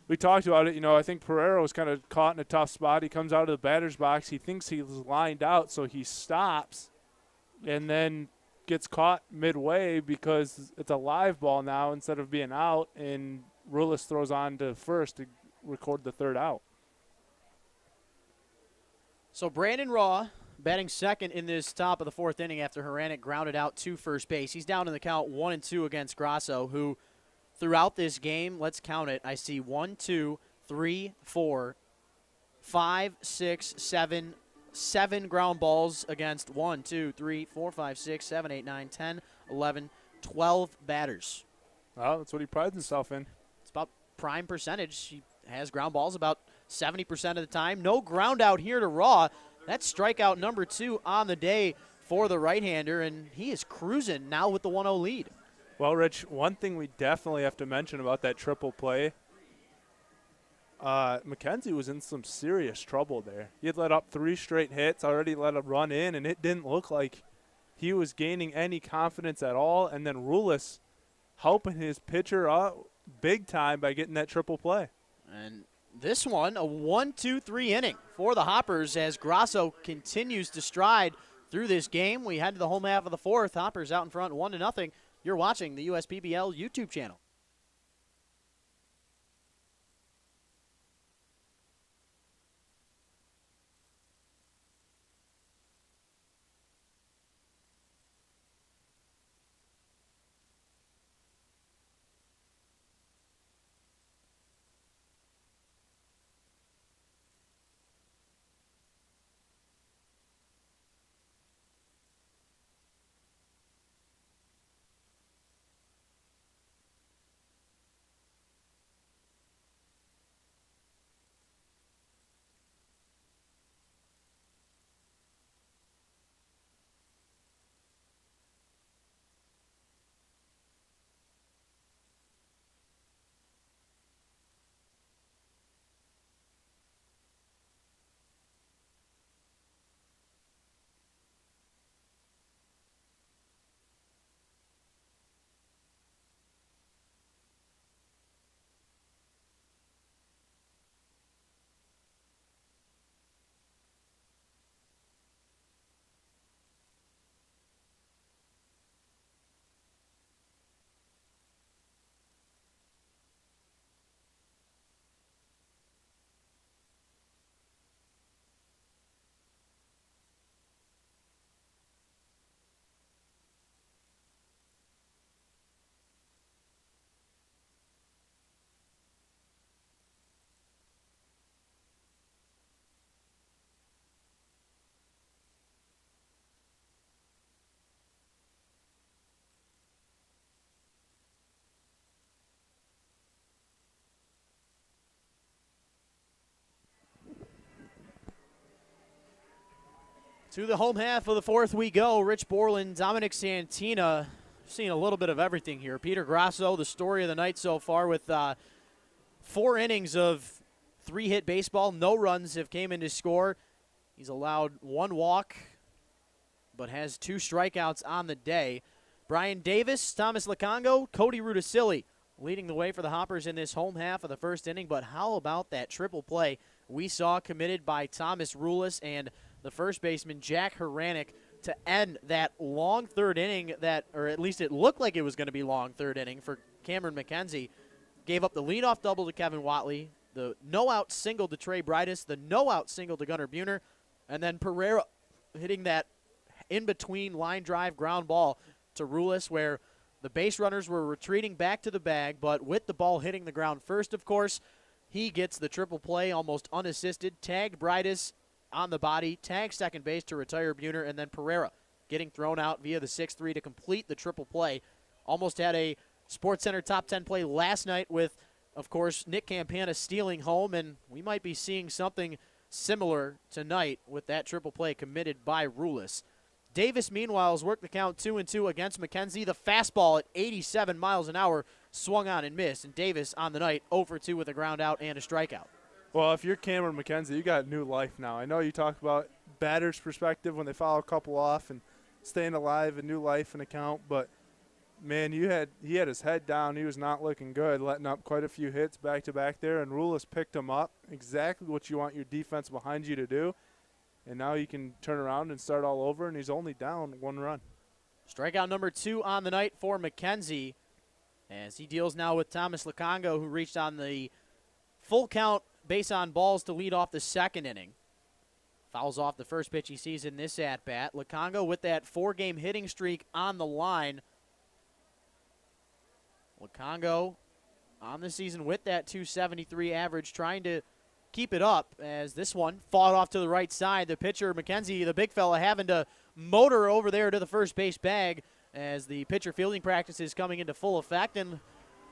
we talked about it, I think Pereira was kind of caught in a tough spot. He comes out of the batter's box. He thinks he's lined out, so he stops and then gets caught midway because it's a live ball now instead of being out, and Rulis throws on to first to record the third out. So Brandon Rawe batting second in this top of the fourth inning after Haranek grounded out to first base. He's down in the count 1-2 against Grasso, who throughout this game, let's count it, I see 1, 2, 3, 4, 5, 6, 7 ground balls against 1, 2, 3, 4, 5, 6, 7, 8, 9, 10, 11, 12 batters. Well, that's what he prides himself in. It's about prime percentage. He has ground balls about 70% of the time. No ground out here to Rawe. That's strikeout number 2 on the day for the right-hander, and he is cruising now with the 1-0 lead. Well, Rich, one thing we definitely have to mention about that triple play, Mackenzie was in some serious trouble there. He had let up 3 straight hits, already let a run in, and it didn't look like he was gaining any confidence at all. And then Rulis helping his pitcher up big time by getting that triple play. And this one, a 1-2-3 inning for the Hoppers as Grasso continues to stride through this game. We head to the home half of the fourth. Hoppers out in front 1-0. You're watching the USPBL YouTube channel. To the home half of the fourth we go. Rich Borland, Dominic Santina, seeing a little bit of everything here. Peter Grasso, the story of the night so far with 4 innings of 3-hit baseball. No runs have came in to score. He's allowed 1 walk, but has 2 strikeouts on the day. Brian Davis, Thomas Lukango, Cody Rudisilli leading the way for the Hoppers in this home half of the first inning. But how about that triple play we saw committed by Thomas Rulis and the first baseman Jack Haranek to end that long third inning, that, or at least it looked like it was going to be long third inning for Cameron Mckenzie. Gave up the leadoff double to Kevin Watley, the no-out single to Trey Brightus, the no-out single to Gunnar Buhner, and then Pereira hitting that in-between line drive ground ball to Rulis, where the base runners were retreating back to the bag, but with the ball hitting the ground first, of course, he gets the triple play almost unassisted, tagged Brightus on the body, tagged second base to retire Buhner, and then Pereira getting thrown out via the 6-3 to complete the triple play. Almost had a SportsCenter top 10 play last night with, of course, Nick Campana stealing home, and we might be seeing something similar tonight with that triple play committed by Rulis. Davis, meanwhile, has worked the count 2-2 against Mackenzie. The fastball at 87 miles an hour swung on and missed, and Davis on the night 0 for 2 with a ground out and a strikeout. Well, if you're Cameron Mackenzie, you got new life now. I know you talk about batter's perspective when they foul a couple off and staying alive and new life in the count, but man, he had his head down. He was not looking good, letting up quite a few hits back-to-back there, and Rulis picked him up, exactly what you want your defense behind you to do. And now you can turn around and start all over, and he's only down 1 run. Strikeout number 2 on the night for Mackenzie, as he deals now with Thomas Lukango, who reached on the full count base on balls to lead off the second inning. Fouls off the first pitch he sees in this at-bat. Lukango with that 4-game hitting streak on the line. Lukango on the season with that .273 average, trying to keep it up, as this one fought off to the right side. The pitcher, Mckenzie, the big fella, having to motor over there to the first base bag as the pitcher fielding practice is coming into full effect. And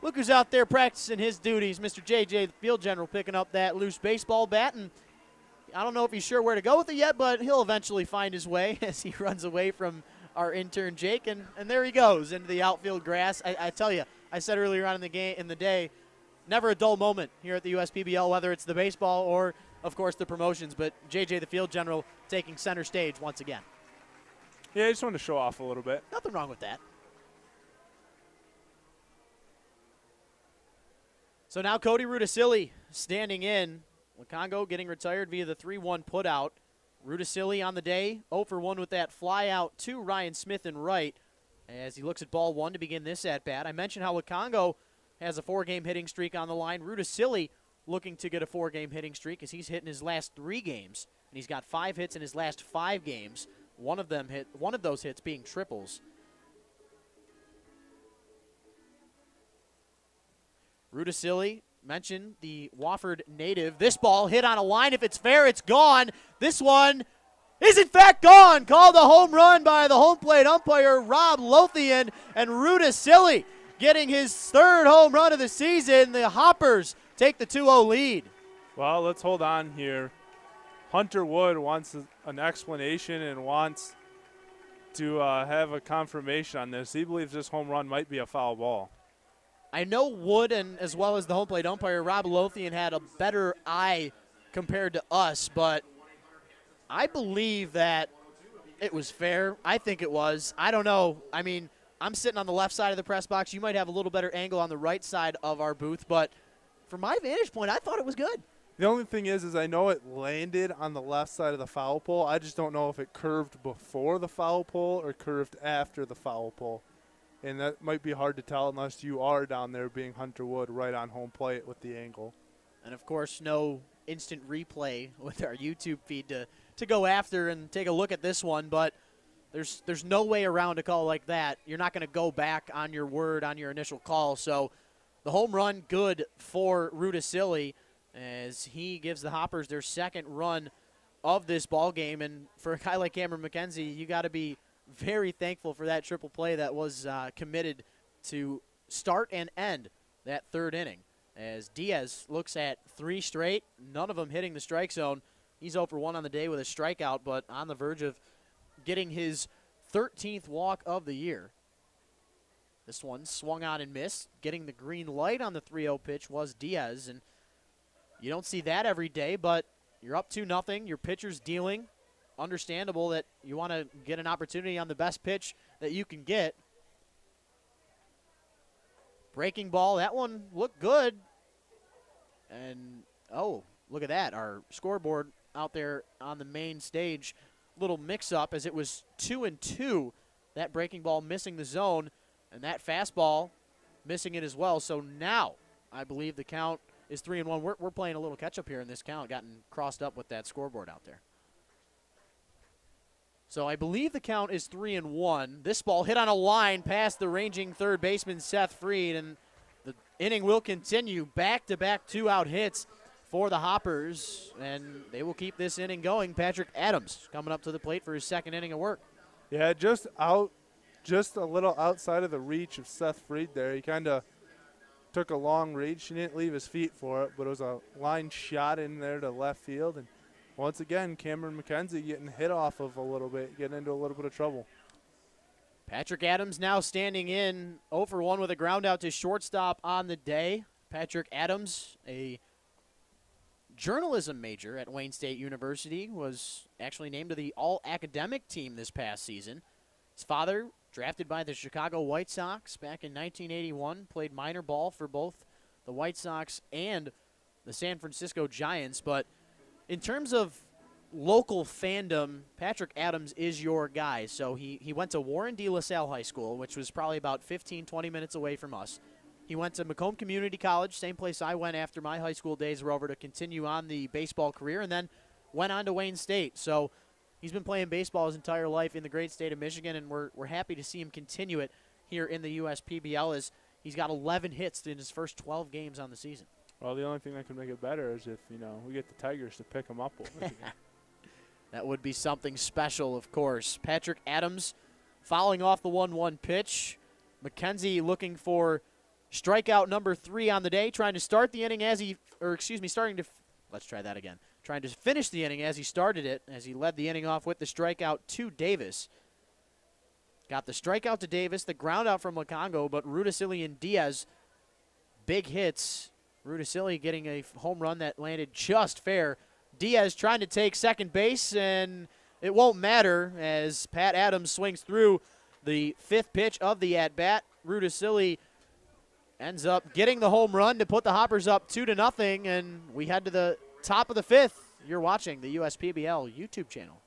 look who's out there practicing his duties, Mr. JJ, the field general, picking up that loose baseball bat. And I don't know if he's sure where to go with it yet, but he'll eventually find his way as he runs away from our intern Jake. And there he goes into the outfield grass. I tell you, I said earlier on in the day, never a dull moment here at the USPBL, whether it's the baseball or, of course, the promotions. But JJ, the field general, taking center stage once again. Yeah, I just wanted to show off a little bit. Nothing wrong with that. So now Cody Rudisilli standing in. Lukango getting retired via the 3-1 putout. Rudisilli on the day, 0 for 1 with that fly out to Ryan Smith in right as he looks at ball 1 to begin this at-bat. I mentioned how Lukango has a 4-game hitting streak on the line. Rudisilli looking to get a 4-game hitting streak as he's hit in his last 3 games, and he's got 5 hits in his last 5 games. One of those hits being triples. Rudisilli, mentioned the Wofford native. This ball hit on a line. If it's fair, it's gone. This one is in fact gone. Called a home run by the home plate umpire, Rob Lothian, and Rudisilli getting his 3rd home run of the season. The Hoppers take the 2-0 lead. Well, let's hold on here. Hunter Wood wants an explanation and wants to have a confirmation on this. He believes this home run might be a foul ball. I know Wood, and as well as the home plate umpire, Rob Lothian, had a better eye compared to us, but I believe that it was fair. I think it was. I don't know. I mean, I'm sitting on the left side of the press box. You might have a little better angle on the right side of our booth, but from my vantage point, I thought it was good. The only thing is I know it landed on the left side of the foul pole. I just don't know if it curved before the foul pole or curved after the foul pole. And that might be hard to tell unless you are down there being Hunter Wood right on home plate with the angle. And, of course, no instant replay with our YouTube feed to go after and take a look at this one. But there's no way around a call like that. You're not going to go back on your word on your initial call. So the home run good for Rudisilli as he gives the Hoppers their 2nd run of this ball game. And for a guy like Cameron Mckenzie, you got to be very thankful for that triple play that was committed to start and end that 3rd inning. As Diaz looks at 3 straight, none of them hitting the strike zone. He's 0 for 1 on the day with a strikeout, but on the verge of getting his 13th walk of the year. This one swung on and missed. Getting the green light on the 3-0 pitch was Diaz, and you don't see that every day, but you're up 2-0. Your pitcher's dealing understandable that you want to get an opportunity on the best pitch that you can get. Breaking ball, that one looked good. And, oh, look at that. Our scoreboard out there on the main stage, little mix-up as it was 2-2. That breaking ball missing the zone, and that fastball missing it as well. So now I believe the count is 3-1. We're playing a little catch-up here in this count, gotten crossed up with that scoreboard out there. So I believe the count is 3-1. This ball hit on a line past the ranging third baseman Seth Freed, and the inning will continue. Back-to-back two-out hits for the Hoppers, and they will keep this inning going. Patrick Adams coming up to the plate for his second inning of work. Yeah, just a little outside of the reach of Seth Freed there. He kind of took a long reach. He didn't leave his feet for it, but it was a line shot in there to left field. And once again, Cameron Mckenzie getting hit off of a little bit, getting into a little bit of trouble. Patrick Adams now standing in 0 for 1 with a ground out to shortstop on the day. Patrick Adams, a journalism major at Wayne State University, was actually named to the all-academic team this past season. His father, drafted by the Chicago White Sox back in 1981, played minor ball for both the White Sox and the San Francisco Giants. But in terms of local fandom, Patrick Adams is your guy. So he went to Warren D. LaSalle High School, which was probably about 15, 20 minutes away from us. He went to Macomb Community College, same place I went after my high school days were over, to continue on the baseball career, and then went on to Wayne State. So he's been playing baseball his entire life in the great state of Michigan, and we're happy to see him continue it here in the USPBL, as he's got 11 hits in his first 12 games on the season. Well, the only thing that can make it better is if, we get the Tigers to pick him up over. That would be something special, of course. Patrick Adams fouling off the 1-1 pitch. Mackenzie looking for strikeout number 3 on the day, trying to start the inning trying to finish the inning as he started it, as he led the inning off with the strikeout to Davis. Got the strikeout to Davis, the ground out from Lacongo, but Rudisili and Diaz, big hits. Rudisili getting a home run that landed just fair. Diaz trying to take second base, and it won't matter as Pat Adams swings through the 5th pitch of the at-bat. Rudisili ends up getting the home run to put the Hoppers up 2-0, and we head to the top of the 5th. You're watching the USPBL YouTube channel.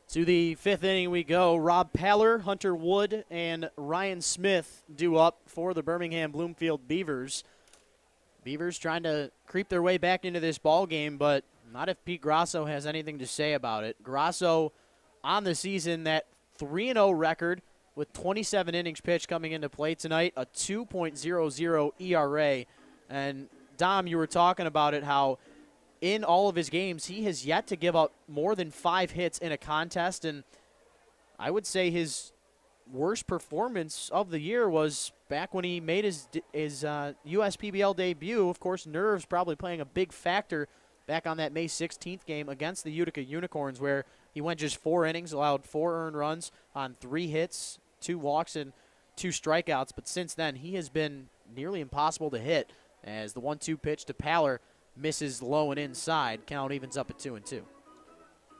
To the 5th inning we go. Rob Paller, Hunter Wood, and Ryan Smith due up for the Birmingham Bloomfield Beavers. Beavers trying to creep their way back into this ball game, but not if Pete Grasso has anything to say about it. Grasso on the season, that 3-0 record, with 27 innings pitched coming into play tonight, a 2.00 ERA. And, Dom, you were talking about it, how in all of his games, he has yet to give up more than 5 hits in a contest. And I would say his worst performance of the year was back when he made his USPBL debut. Of course, nerves probably playing a big factor back on that May 16th game against the Utica Unicorns, where he went just 4 innings, allowed 4 earned runs on 3 hits, 2 walks, and 2 strikeouts. But since then, he has been nearly impossible to hit as the 1-2 pitch to Paller misses low and inside. Count evens up at 2-2.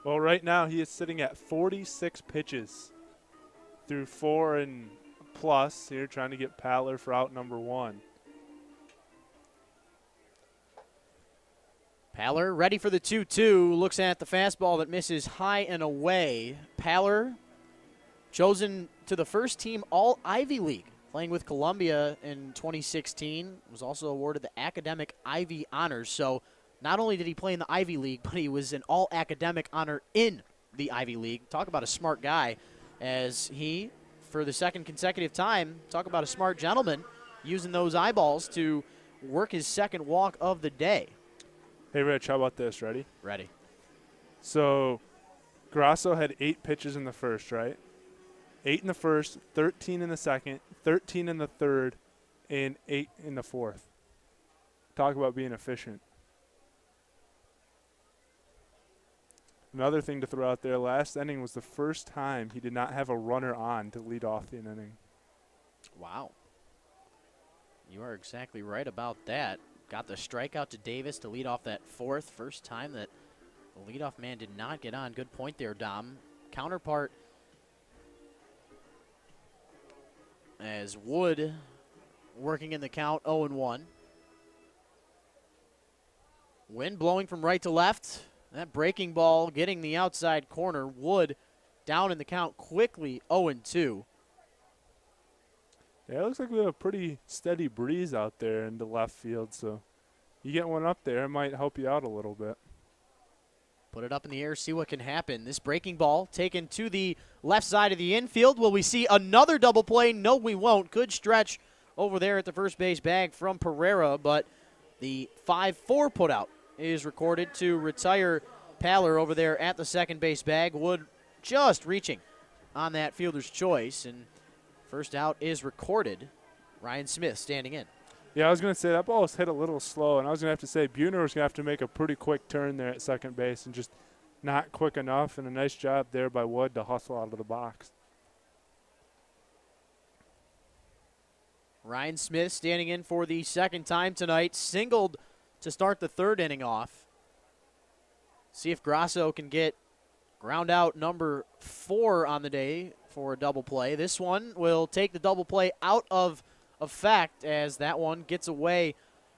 Well, right now he is sitting at 46 pitches through 4 and plus here, trying to get Paller for out number 1. Paller ready for the 2-2, looks at the fastball that misses high and away. Paller chosen to the first team All-Ivy League, playing with Columbia in 2016, was also awarded the Academic Ivy Honors. So not only did he play in the Ivy League, but he was an All-Academic honor in the Ivy League. Talk about a smart guy, as he, for the second consecutive time, talk about a smart gentleman, using those eyeballs to work his second walk of the day. Hey, Rich, how about this? Ready? Ready. So Grasso had 8 pitches in the first, right? 8 in the first, 13 in the second, 13 in the third, and 8 in the fourth. Talk about being efficient. Another thing to throw out there, last inning was the first time he did not have a runner on to lead off the inning. Wow. You are exactly right about that. Got the strikeout to Davis to lead off that fourth. First time that the leadoff man did not get on. Good point there, Dom. Counterpart as Wood working in the count, 0-1. Wind blowing from right to left. That breaking ball getting the outside corner. Wood down in the count quickly, 0-2. Yeah, it looks like we have a pretty steady breeze out there in the left field, so you get one up there, it might help you out a little bit. Put it up in the air, see what can happen. This breaking ball taken to the left side of the infield. Will we see another double play? No, we won't. Good stretch over there at the first base bag from Pereira, but the 5-4 putout is recorded to retire Paller over there at the second base bag. Wood just reaching on that fielder's choice, and first out is recorded. Ryan Smith standing in. Yeah, I was going to say that ball was hit a little slow, and I was going to have to say Buhner was going to have to make a pretty quick turn there at second base and just not quick enough, and a nice job there by Wood to hustle out of the box. Ryan Smith standing in for the second time tonight, singled to start the third inning off. See if Grasso can get ground out number 4 on the day for a double play. This one will take the double play out of effect, as that one gets away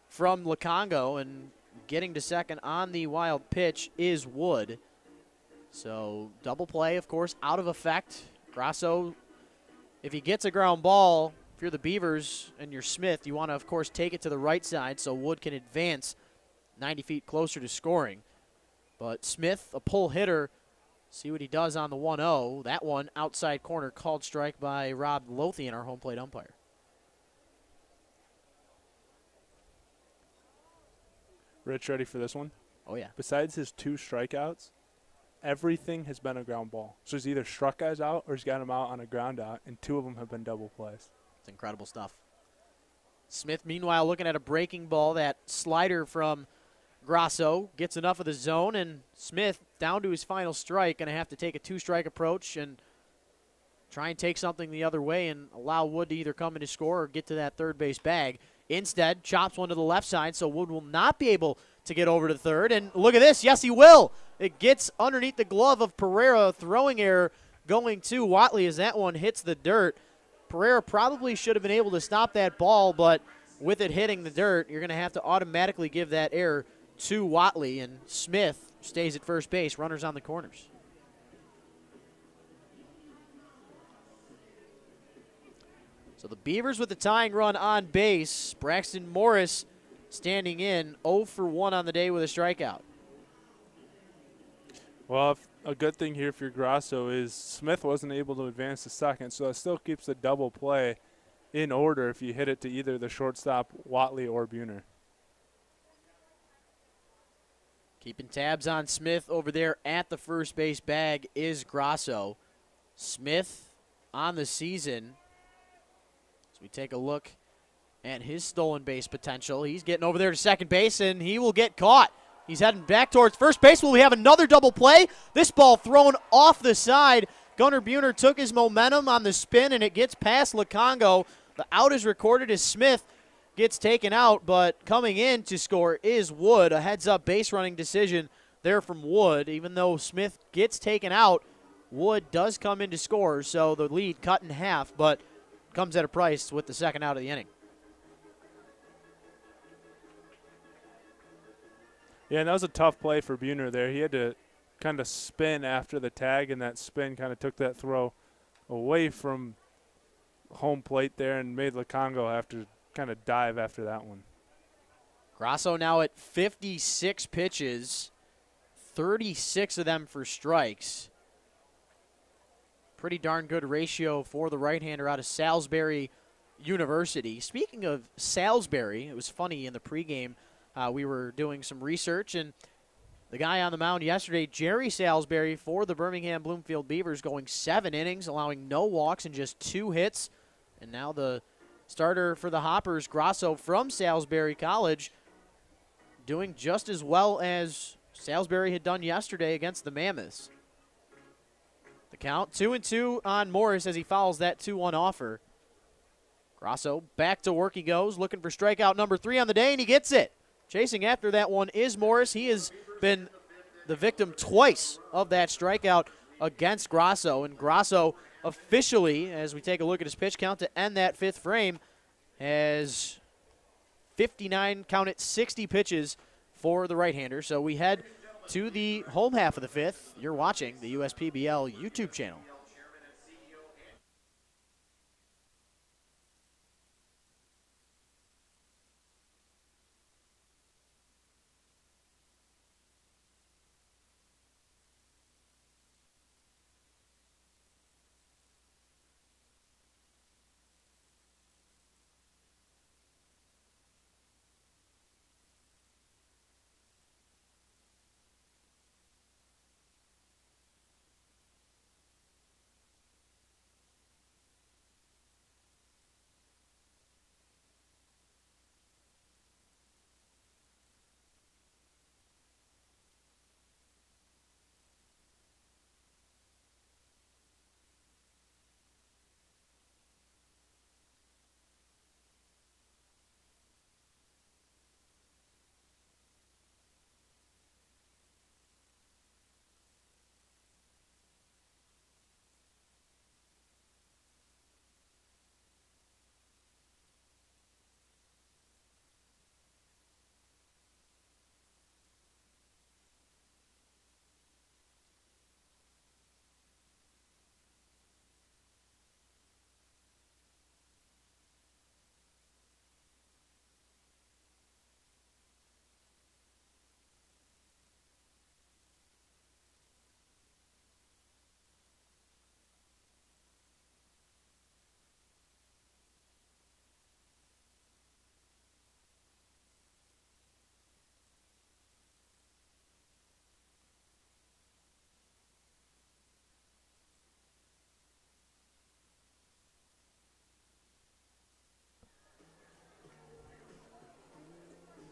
from Lukongo, and getting to second on the wild pitch is Wood. So double play, of course, out of effect. Grasso, if he gets a ground ball, if you're the Beavers and you're Smith, you want to, of course, take it to the right side so Wood can advance 90 feet closer to scoring. But Smith, a pull hitter, see what he does on the 1-0. That one outside corner, called strike by Rob Lothian, our home plate umpire. Rich, ready for this one? Oh, yeah. Besides his 2 strikeouts, everything has been a ground ball. So he's either struck guys out or he's got them out on a ground out, and 2 of them have been double plays. It's incredible stuff. Smith, meanwhile, looking at a breaking ball. That slider from Grasso gets enough of the zone, and Smith, down to his final strike, going to have to take a 2-strike approach and try and take something the other way and allow Wood to either come in to score or get to that third base bag. Instead, chops one to the left side, so Wood will not be able to get over to third. And look at this. Yes, he will. It gets underneath the glove of Pereira. Throwing error going to Watley as that one hits the dirt. Pereira probably should have been able to stop that ball, but with it hitting the dirt, you're going to have to automatically give that error to Watley. And Smith stays at first base. Runners on the corners. So the Beavers with the tying run on base. Braxton Morris standing in, 0 for 1 on the day with a strikeout. Well, a good thing here for Grasso is Smith wasn't able to advance to second, so it still keeps the double play in order if you hit it to either the shortstop, Watley, or Buhner. Keeping tabs on Smith over there at the first base bag is Grasso. Smith on the season. As we take a look at his stolen base potential, he's getting over there to second base, and he will get caught. He's heading back towards first base. Will we have another double play? This ball thrown off the side. Gunnar Buhner took his momentum on the spin, and it gets past Lukongo. The out is recorded as Smith gets taken out, but coming in to score is Wood. A heads-up base running decision there from Wood. Even though Smith gets taken out, Wood does come in to score, so the lead cut in half, but comes at a price with the second out of the inning. Yeah, and that was a tough play for Buhner there. He had to kind of spin after the tag, and that spin kind of took that throw away from home plate there and made Lukongo have to kind of dive after that one. Grasso now at 56 pitches, 36 of them for strikes. Pretty darn good ratio for the right-hander out of Salisbury University. Speaking of Salisbury, it was funny in the pregame, we were doing some research, and the guy on the mound yesterday, Jerry Salisbury, for the Birmingham Bloomfield Beavers, going 7 innings, allowing no walks and just 2 hits. And now the starter for the Hoppers, Grasso from Salisbury College, doing just as well as Salisbury had done yesterday against the Mammoths. The count 2-2 on Morris as he fouls that 2-1 offer. Grasso back to work he goes, looking for strikeout number 3 on the day, and he gets it. Chasing after that one is Morris. He has been the victim twice of that strikeout against Grasso. And Grasso officially, as we take a look at his pitch count to end that 5th frame, has 59, count it, 60 pitches for the right-hander. So we head to the home half of the 5th. You're watching the USPBL YouTube channel.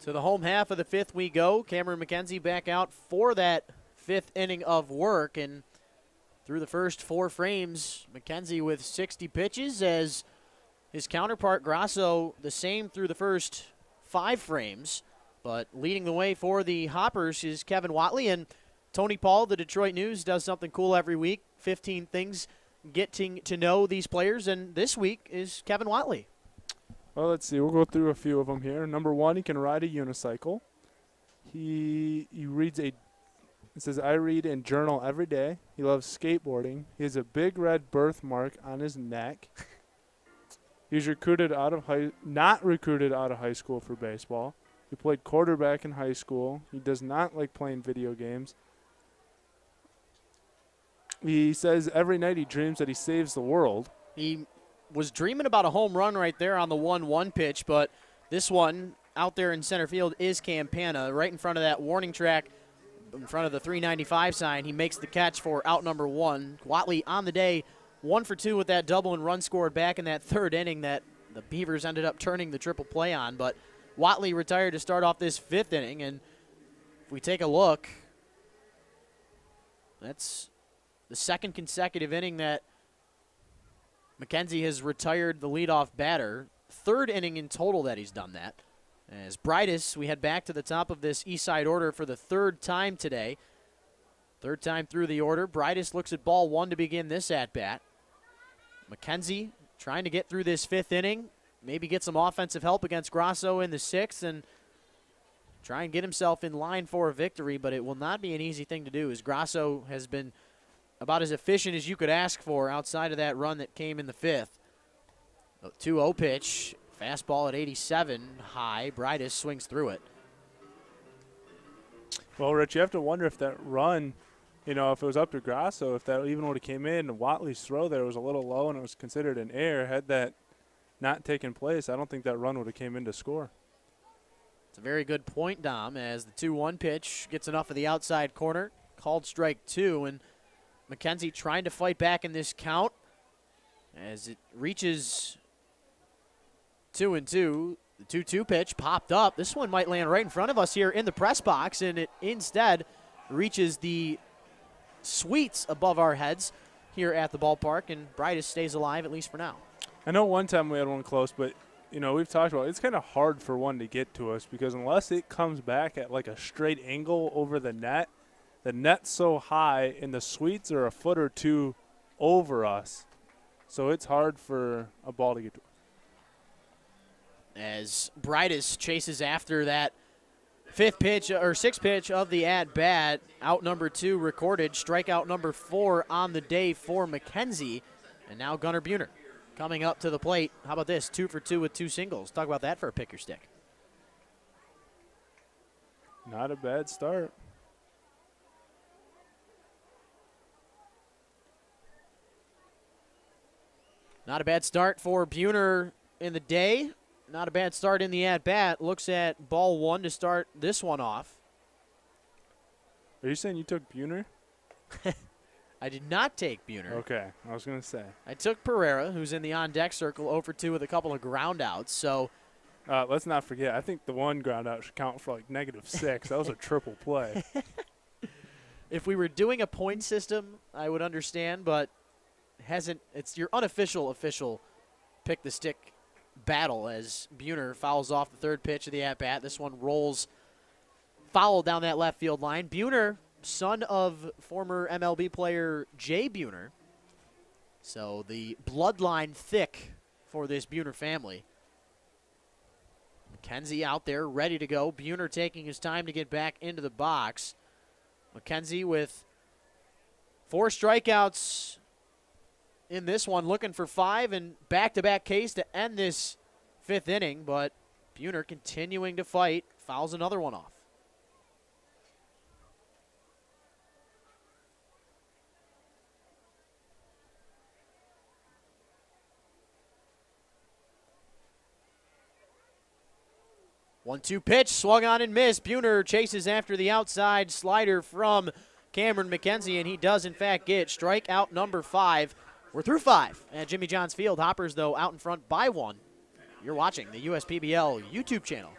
To the home half of the 5th we go. Cameron Mckenzie back out for that 5th inning of work. And through the first 4 frames, Mckenzie with 60 pitches as his counterpart Grasso the same through the first 5 frames. But leading the way for the Hoppers is Kevin Watley. And Tony Paul, the Detroit News, does something cool every week. 15 things getting to know these players. And this week is Kevin Watley. Well, let's see. We'll go through a few of them here. Number 1, he can ride a unicycle. He reads it says, I read and journal every day. He loves skateboarding. He has a big red birthmark on his neck. He's not recruited out of high school for baseball. He played quarterback in high school. He does not like playing video games. He says every night he dreams that he saves the world. He was dreaming about a home run right there on the 1-1 pitch, but this one out there in center field is Campana, right in front of that warning track, in front of the 395 sign. He makes the catch for out number 1. Whatley on the day, 1 for 2 with that double and run scored back in that third inning that the Beavers ended up turning the triple play on. But Whatley retired to start off this 5th inning, and if we take a look, that's the 2nd consecutive inning that Mackenzie has retired the leadoff batter. 3rd inning in total that he's done that. As Breitis, we head back to the top of this Eastside order for the 3rd time today. 3rd time through the order. Breitis looks at ball 1 to begin this at-bat. Mackenzie trying to get through this 5th inning, maybe get some offensive help against Grasso in the 6th, and try and get himself in line for a victory, but it will not be an easy thing to do, as Grasso has been about as efficient as you could ask for outside of that run that came in the 5th. 2-0 pitch. Fastball at 87, high. Breitis swings through it. Well, Rich, you have to wonder if that run, if it was up to Grasso, if that even would have came in, and Whatley's throw there was a little low and it was considered an error. Had that not taken place, I don't think that run would have came in to score. It's a very good point, Dom, as the 2-1 pitch gets enough of the outside corner. Called strike 2, and Mackenzie trying to fight back in this count as it reaches 2-2. The 2-2 pitch popped up. This one might land right in front of us here in the press box, and it instead reaches the suites above our heads here at the ballpark, and Breitis stays alive, at least for now. I know one time we had one close, but, we've talked about it. It's kind of hard for one to get to us because unless it comes back at like a straight angle over the net's so high, and the suites are a foot or two over us, so it's hard for a ball to get to us. As Breitis chases after that 6th pitch of the at-bat. Out number 2 recorded, strikeout number 4 on the day for Mackenzie. And now Gunnar Buhner coming up to the plate. How about this, 2 for 2 with 2 singles? Talk about that for a pick your stick. Not a bad start. Not a bad start for Buhner in the day. Not a bad start in the at-bat. Looks at ball 1 to start this one off. Are you saying you took Buhner? I did not take Buhner. Okay, I was going to say. I took Pereira, who's in the on-deck circle, 0 for 2 with a couple of groundouts. So let's not forget, I think the one groundout should count for like -6. That was a triple play. If we were doing a point system, I would understand, but it's your unofficial official pick the stick battle as Buhner fouls off the 3rd pitch of the at-bat. This one rolls foul down that left field line. Buhner, son of former MLB player Jay Buhner. So the bloodline thick for this Buhner family. Mackenzie out there ready to go. Buhner taking his time to get back into the box. Mackenzie with 4 strikeouts in this one, looking for 5 and back-to-back case to end this 5th inning, but Buhner continuing to fight, fouls another one off. One-two pitch, swung on and missed. Buhner chases after the outside slider from Cameron Mckenzie, and he does, in fact, get strikeout number 5. We're through 5 at Jimmy John's Field. Hoppers, though, out in front by 1. You're watching the USPBL YouTube channel.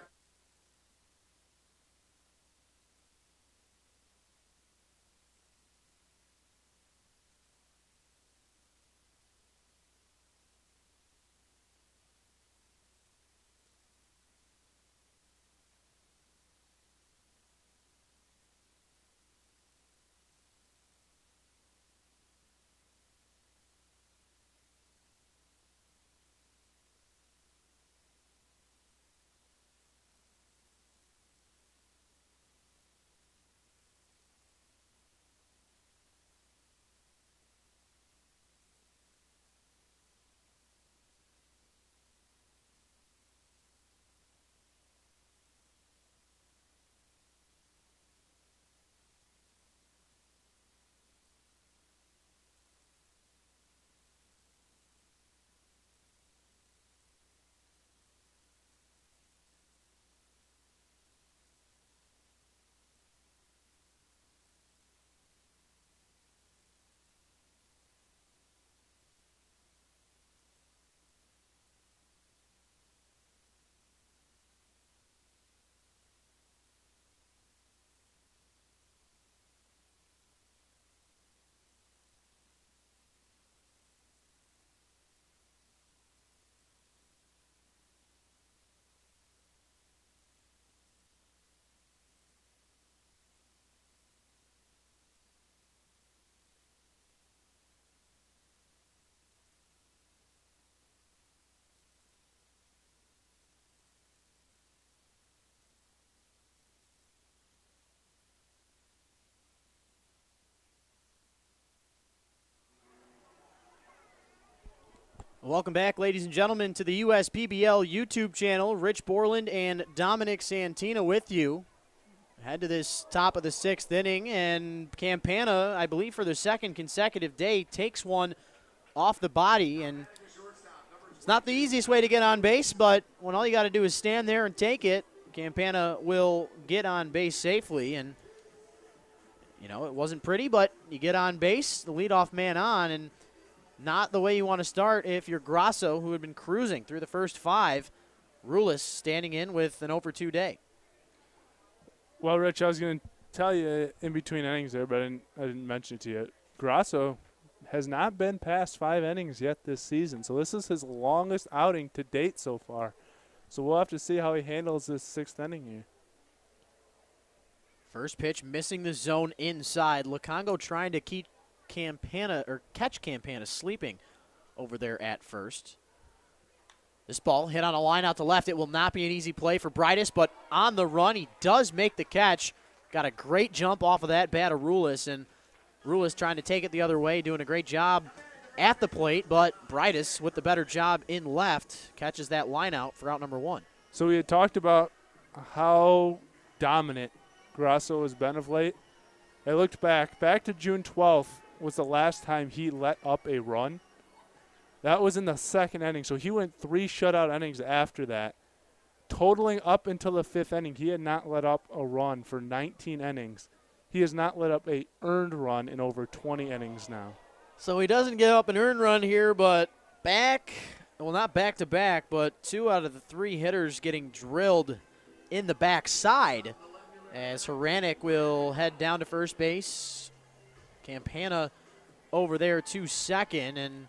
Welcome back, ladies and gentlemen, to the USPBL YouTube channel. Rich Borland and Dominic Santina with you. Head to this top of the 6th inning, and Campana, I believe for the second consecutive day, takes one off the body. And it's not the easiest way to get on base, but when all you got to do is stand there and take it, Campana will get on base safely. And, you know, it wasn't pretty, but you get on base, the leadoff man on, and not the way you want to start if you're Grasso, who had been cruising through the first 5. Rawe standing in with an over 2 day. Well, Rich, I was going to tell you in between innings there, but I didn't mention it to you. Grasso has not been past 5 innings yet this season, so this is his longest outing to date so far. So we'll have to see how he handles this 6th inning here. First pitch missing the zone inside. Lukongo trying to keep Campana, or catch Campana sleeping over there at first. This ball hit on a line out to left. It will not be an easy play for Brightus, but on the run, he does make the catch. Got a great jump off of that bat of Rawe, and Rawe trying to take it the other way, doing a great job at the plate, but Brightus with the better job in left catches that line out for out number 1. So we had talked about how dominant Grasso has been of late. I looked back to June 12th was the last time he let up a run. That was in the 2nd inning, so he went 3 shutout innings after that. Totaling up until the 5th inning, he had not let up a run for 19 innings. He has not let up a earned run in over 20 innings now. So he doesn't give up an earned run here, but not back to back, but 2 out of the 3 hitters getting drilled in the backside as Haranek will head down to first base. Campana over there to second, and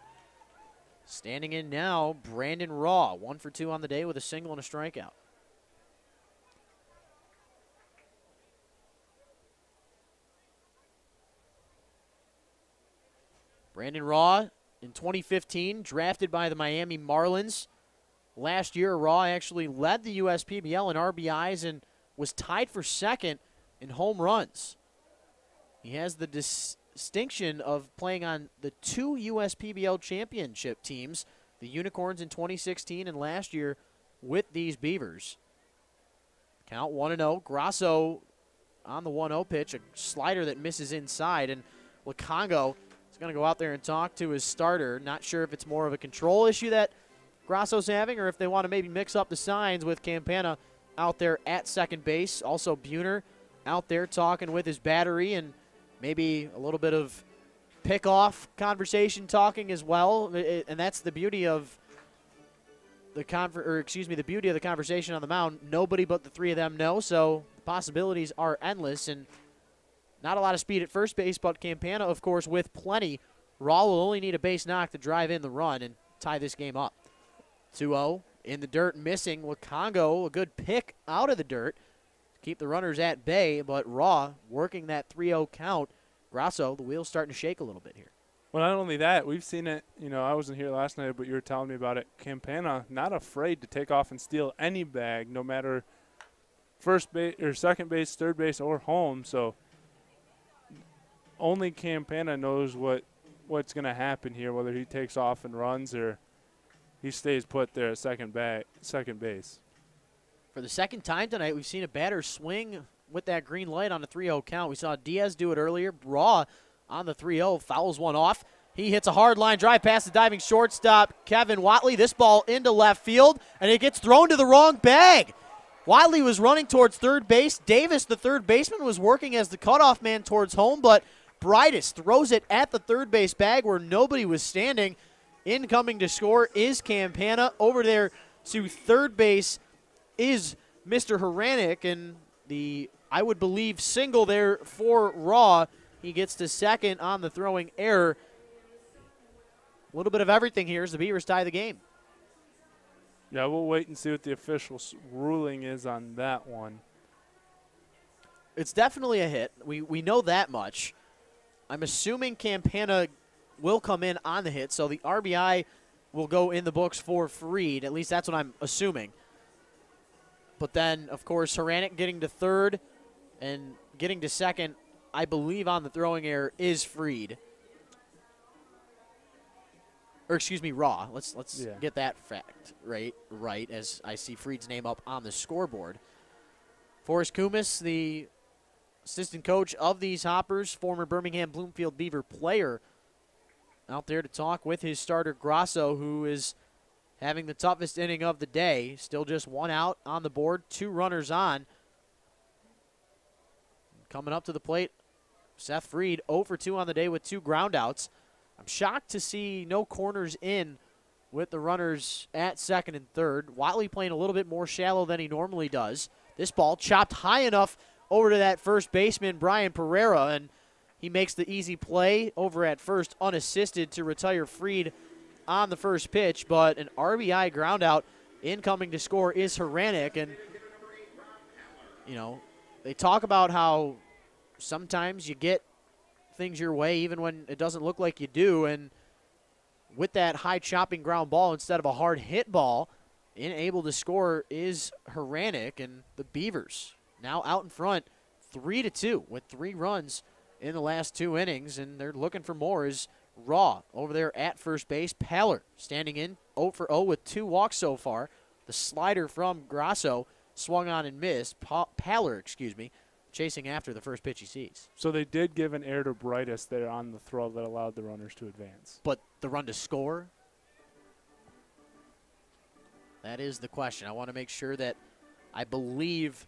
standing in now, Brandon Rawe, 1 for 2 on the day with a single and a strikeout. Brandon Rawe in 2015, drafted by the Miami Marlins. Last year, Rawe actually led the USPBL in RBIs and was tied for 2nd in home runs. He has the distinction of playing on the 2 USPBL championship teams, the Unicorns in 2016 and last year with these Beavers. Count 1-0. Grasso on the 1-0 pitch, a slider that misses inside, and Lukongo is going to go out there and talk to his starter. Not sure if it's more of a control issue that Grasso's having or if they want to maybe mix up the signs with Campana out there at second base. Also Buhner out there talking with his battery, and maybe a little bit of pick-off conversation talking as well, and that's the beauty of the beauty of the conversation on the mound. Nobody but the 3 of them know, so the possibilities are endless, and not a lot of speed at first base, but Campana, of course, with plenty. Rawe will only need a base knock to drive in the run and tie this game up. 2-0 in the dirt, missing. Lukongo, a good pick out of the dirt. Keep the runners at bay, but Rawe working that 3-0 count. Grasso, the wheel's starting to shake a little bit here. Well, not only that, we've seen it. You know, I wasn't here last night, but you were telling me about it. Campana not afraid to take off and steal any bag, no matter first base or second base, third base, or home. So only Campana knows what's going to happen here, whether he takes off and runs or he stays put there at second base. For the 2nd time tonight, we've seen a batter swing with that green light on a 3-0 count. We saw Diaz do it earlier. Rawe on the 3-0, fouls one off. He hits a hard line drive past the diving shortstop, Kevin Watley. This ball into left field, and it gets thrown to the wrong bag. Watley was running towards third base. Davis, the third baseman, was working as the cutoff man towards home, but Brightus throws it at the third base bag where nobody was standing. Incoming to score is Campana. Over there to third base is Mr. Haranek, and the, I would believe, single there for Rawe. He gets to second on the throwing error. A little bit of everything here as the Beavers tie the game. Yeah, we'll wait and see what the official ruling is on that one. It's definitely a hit. We know that much. I'm assuming Campana will come in on the hit, so the RBI will go in the books for Freed. At least that's what I'm assuming. But then, of course, Haranek getting to third and getting to second, I believe on the throwing error, is Freed. or excuse me, Rawe. Let's get that fact right as I see Freed's name up on the scoreboard. Forrest Kumis, the assistant coach of these Hoppers, former Birmingham Bloomfield Beaver player, out there to talk with his starter Grasso, who is having the toughest inning of the day. Still just 1 out on the board, 2 runners on. Coming up to the plate, Seth Freed 0 for 2 on the day with 2 groundouts. I'm shocked to see no corners in with the runners at second and third. Watley playing a little bit more shallow than he normally does. This ball chopped high enough over to that first baseman, Brian Pereira, and he makes the easy play over at first, unassisted, to retire Freed on the first pitch. But an RBI groundout incoming to score is Haranek. And, you know, they talk about how sometimes you get things your way even when it doesn't look like you do. And with that high chopping ground ball instead of a hard hit ball, able to score is Haranek, and the Beavers now out in front 3-2 with 3 runs in the last 2 innings, and they're looking for more. Is Rawe over there at first base. Paller standing in 0 for 0 with 2 walks so far. The slider from Grasso swung on and missed. Paller, chasing after the first pitch he sees. So they did give an air to Brightus there on the throw that allowed the runners to advance. But the run to score? That is the question. I want to make sure that I believe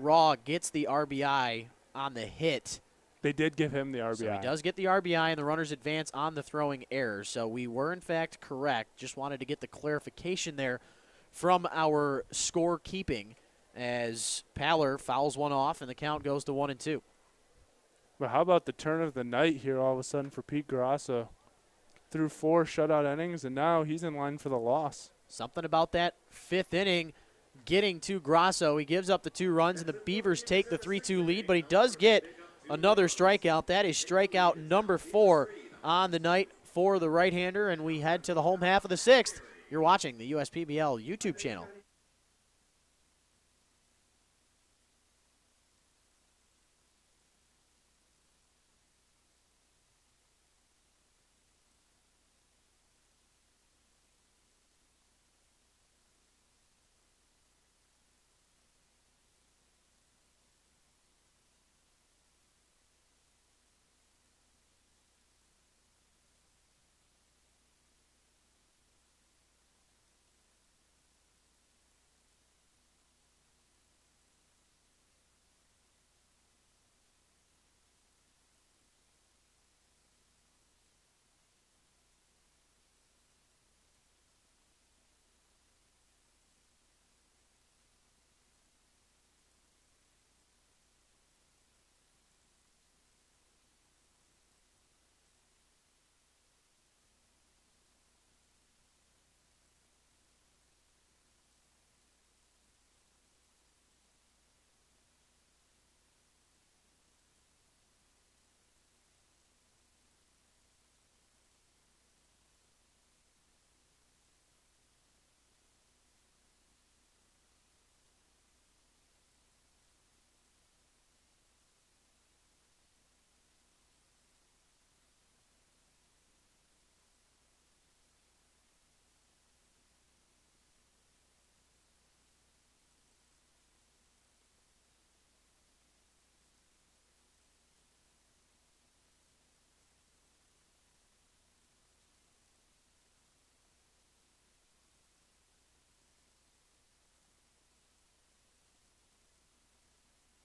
Rawe gets the RBI on the hit. They did give him the RBI. So he does get the RBI, and the runners advance on the throwing error. So we were, in fact, correct. Just wanted to get the clarification there from our scorekeeping as Paller fouls one off, and the count goes to 1-2. But how about the turn of the night here all of a sudden for Pete Grasso? Through 4 shutout innings, and now he's in line for the loss. Something about that 5th inning getting to Grasso. He gives up the 2 runs, and the Beavers take the 3-2 lead, but he does get another strikeout. That is strikeout number 4 on the night for the right-hander, and we head to the home half of the 6th. You're watching the USPBL YouTube channel.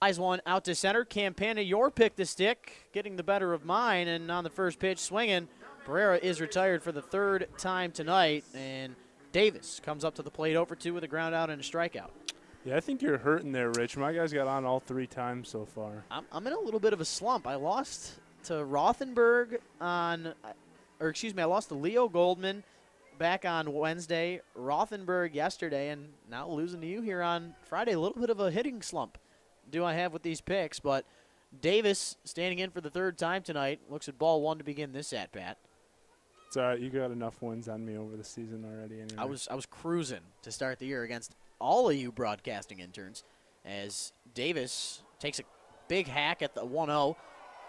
Eyes one out to center. Campana, your pick to stick, getting the better of mine, and on the first pitch, swinging. Pereira is retired for the 3rd time tonight, and Davis comes up to the plate 0 for 2 with a ground out and a strikeout. Yeah, I think you're hurting there, Rich. My guys got on all 3 times so far. I'm in a little bit of a slump. I lost to Rothenberg I lost to Leo Goldman back on Wednesday, Rothenberg yesterday, and now losing to you here on Friday. A little bit of a hitting slump do I have with these picks, but Davis standing in for the 3rd time tonight. Looks at ball 1 to begin this at-bat. It's all right. You got enough wins on me over the season already anyway. I was cruising to start the year against all of you broadcasting interns as Davis takes a big hack at the 1-0,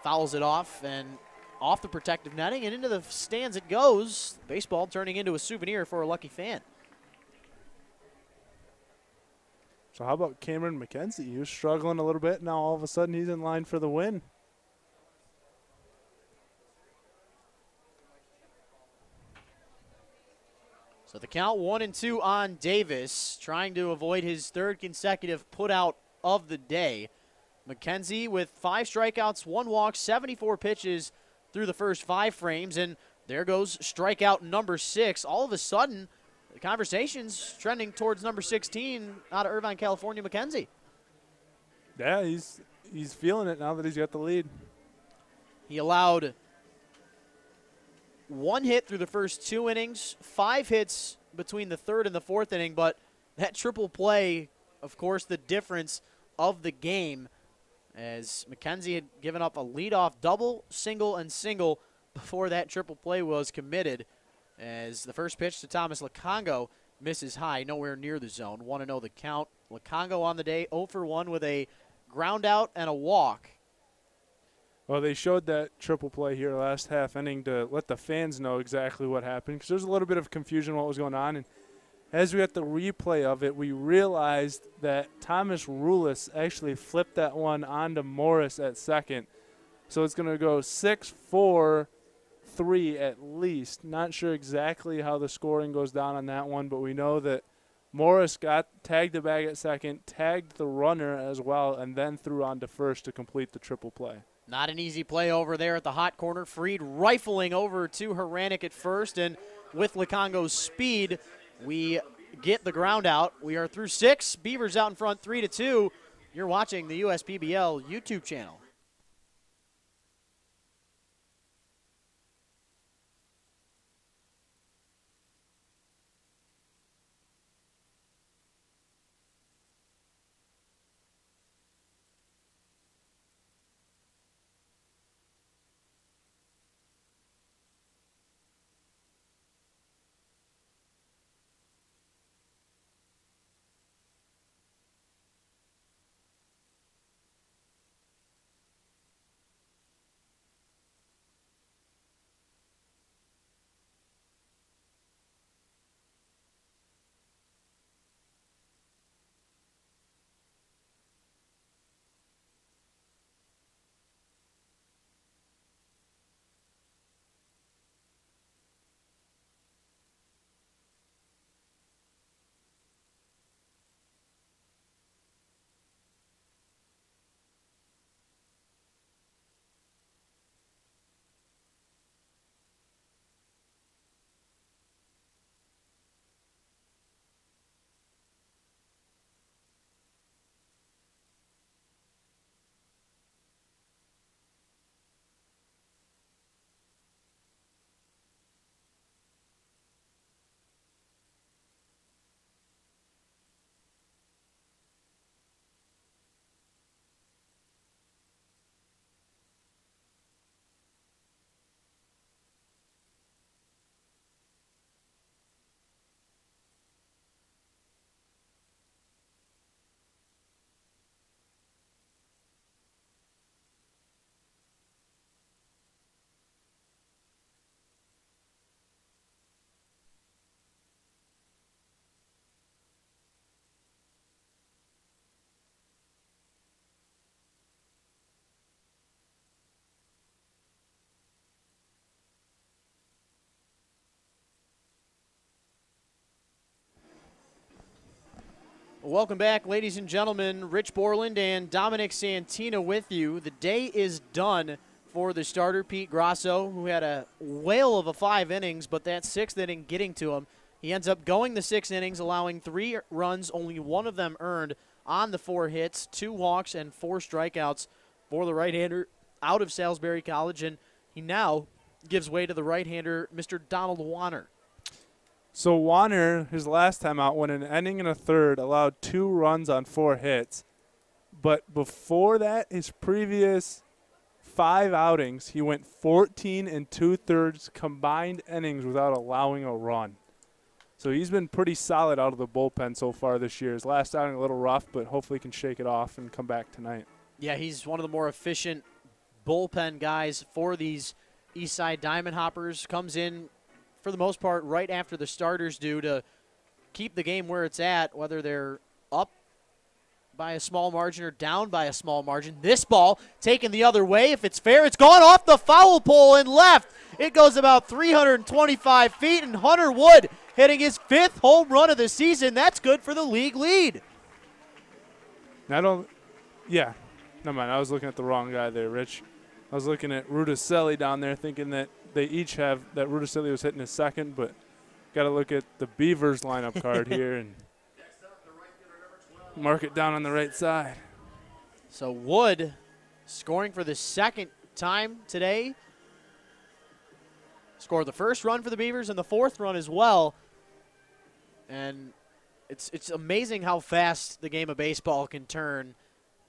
fouls it off, and off the protective netting and into the stands it goes. Baseball turning into a souvenir for a lucky fan. So how about Cameron Mckenzie? He was struggling a little bit. Now all of a sudden he's in line for the win. So the count 1-2 on Davis, trying to avoid his third consecutive putout of the day. Mackenzie with 5 strikeouts, 1 walk, 74 pitches through the first 5 frames, and there goes strikeout number 6. All of a sudden, the conversation's trending towards number 16 out of Irvine, California, Mackenzie. Yeah, he's feeling it now that he's got the lead. He allowed 1 hit through the first 2 innings, 5 hits between the 3rd and the 4th inning, but that triple play, of course, the difference of the game, as Mackenzie had given up a leadoff double, single, and single before that triple play was committed, as the first pitch to Thomas Lacongo misses high, nowhere near the zone. 1-0 the count. Lacongo on the day, 0 for 1 with a ground out and a walk. Well, they showed that triple play here last half inning to let the fans know exactly what happened, because there's a little bit of confusion what was going on. And as we got the replay of it, we realized that Thomas Rulis actually flipped that one onto Morris at second. So it's going to go 6-4-3 at least. Not sure exactly how the scoring goes down on that one, but we know that Morris tagged the bag at second, tagged the runner as well, and then threw on to first to complete the triple play. Not an easy play over there at the hot corner. Freed rifling over to Haranik at first, and with Lacongo's speed, we get the ground out. We are through 6. Beavers out in front 3-2. You're watching the USPBL YouTube channel. Welcome back, ladies and gentlemen. Rich Borland and Dominic Santina with you. The day is done for the starter, Pete Grasso, who had a whale of a 5 innings, but that 6th inning getting to him. He ends up going the 6 innings, allowing 3 runs, only 1 of them earned on the 4 hits, 2 walks, and 4 strikeouts for the right-hander out of Salisbury College, and he now gives way to the right-hander, Mr. Donald Buhner. So Buhner, his last time out, went an inning and a third, allowed 2 runs on 4 hits. But before that, his previous 5 outings, he went 14 2/3 combined innings without allowing a run. So he's been pretty solid out of the bullpen so far this year. His last outing a little rough, but hopefully can shake it off and come back tonight. Yeah, he's one of the more efficient bullpen guys for these Eastside Diamond Hoppers comes in, for the most part, right after the starters do to keep the game where it's at, whether they're up by a small margin or down by a small margin. This ball taken the other way. If it's fair, it's gone off the foul pole and left. It goes about 325 feet, and Hunter Wood hitting his 5th home run of the season. That's good for the league lead. Never mind. I was looking at the wrong guy there, Rich. I was looking at Rudicelli down there thinking that they each have, that Rudicelli was hitting his 2nd, but got to look at the Beavers lineup card here and mark it down on the right side. So Wood scoring for the 2nd time today. Scored the 1st run for the Beavers and the 4th run as well. And it's amazing how fast the game of baseball can turn.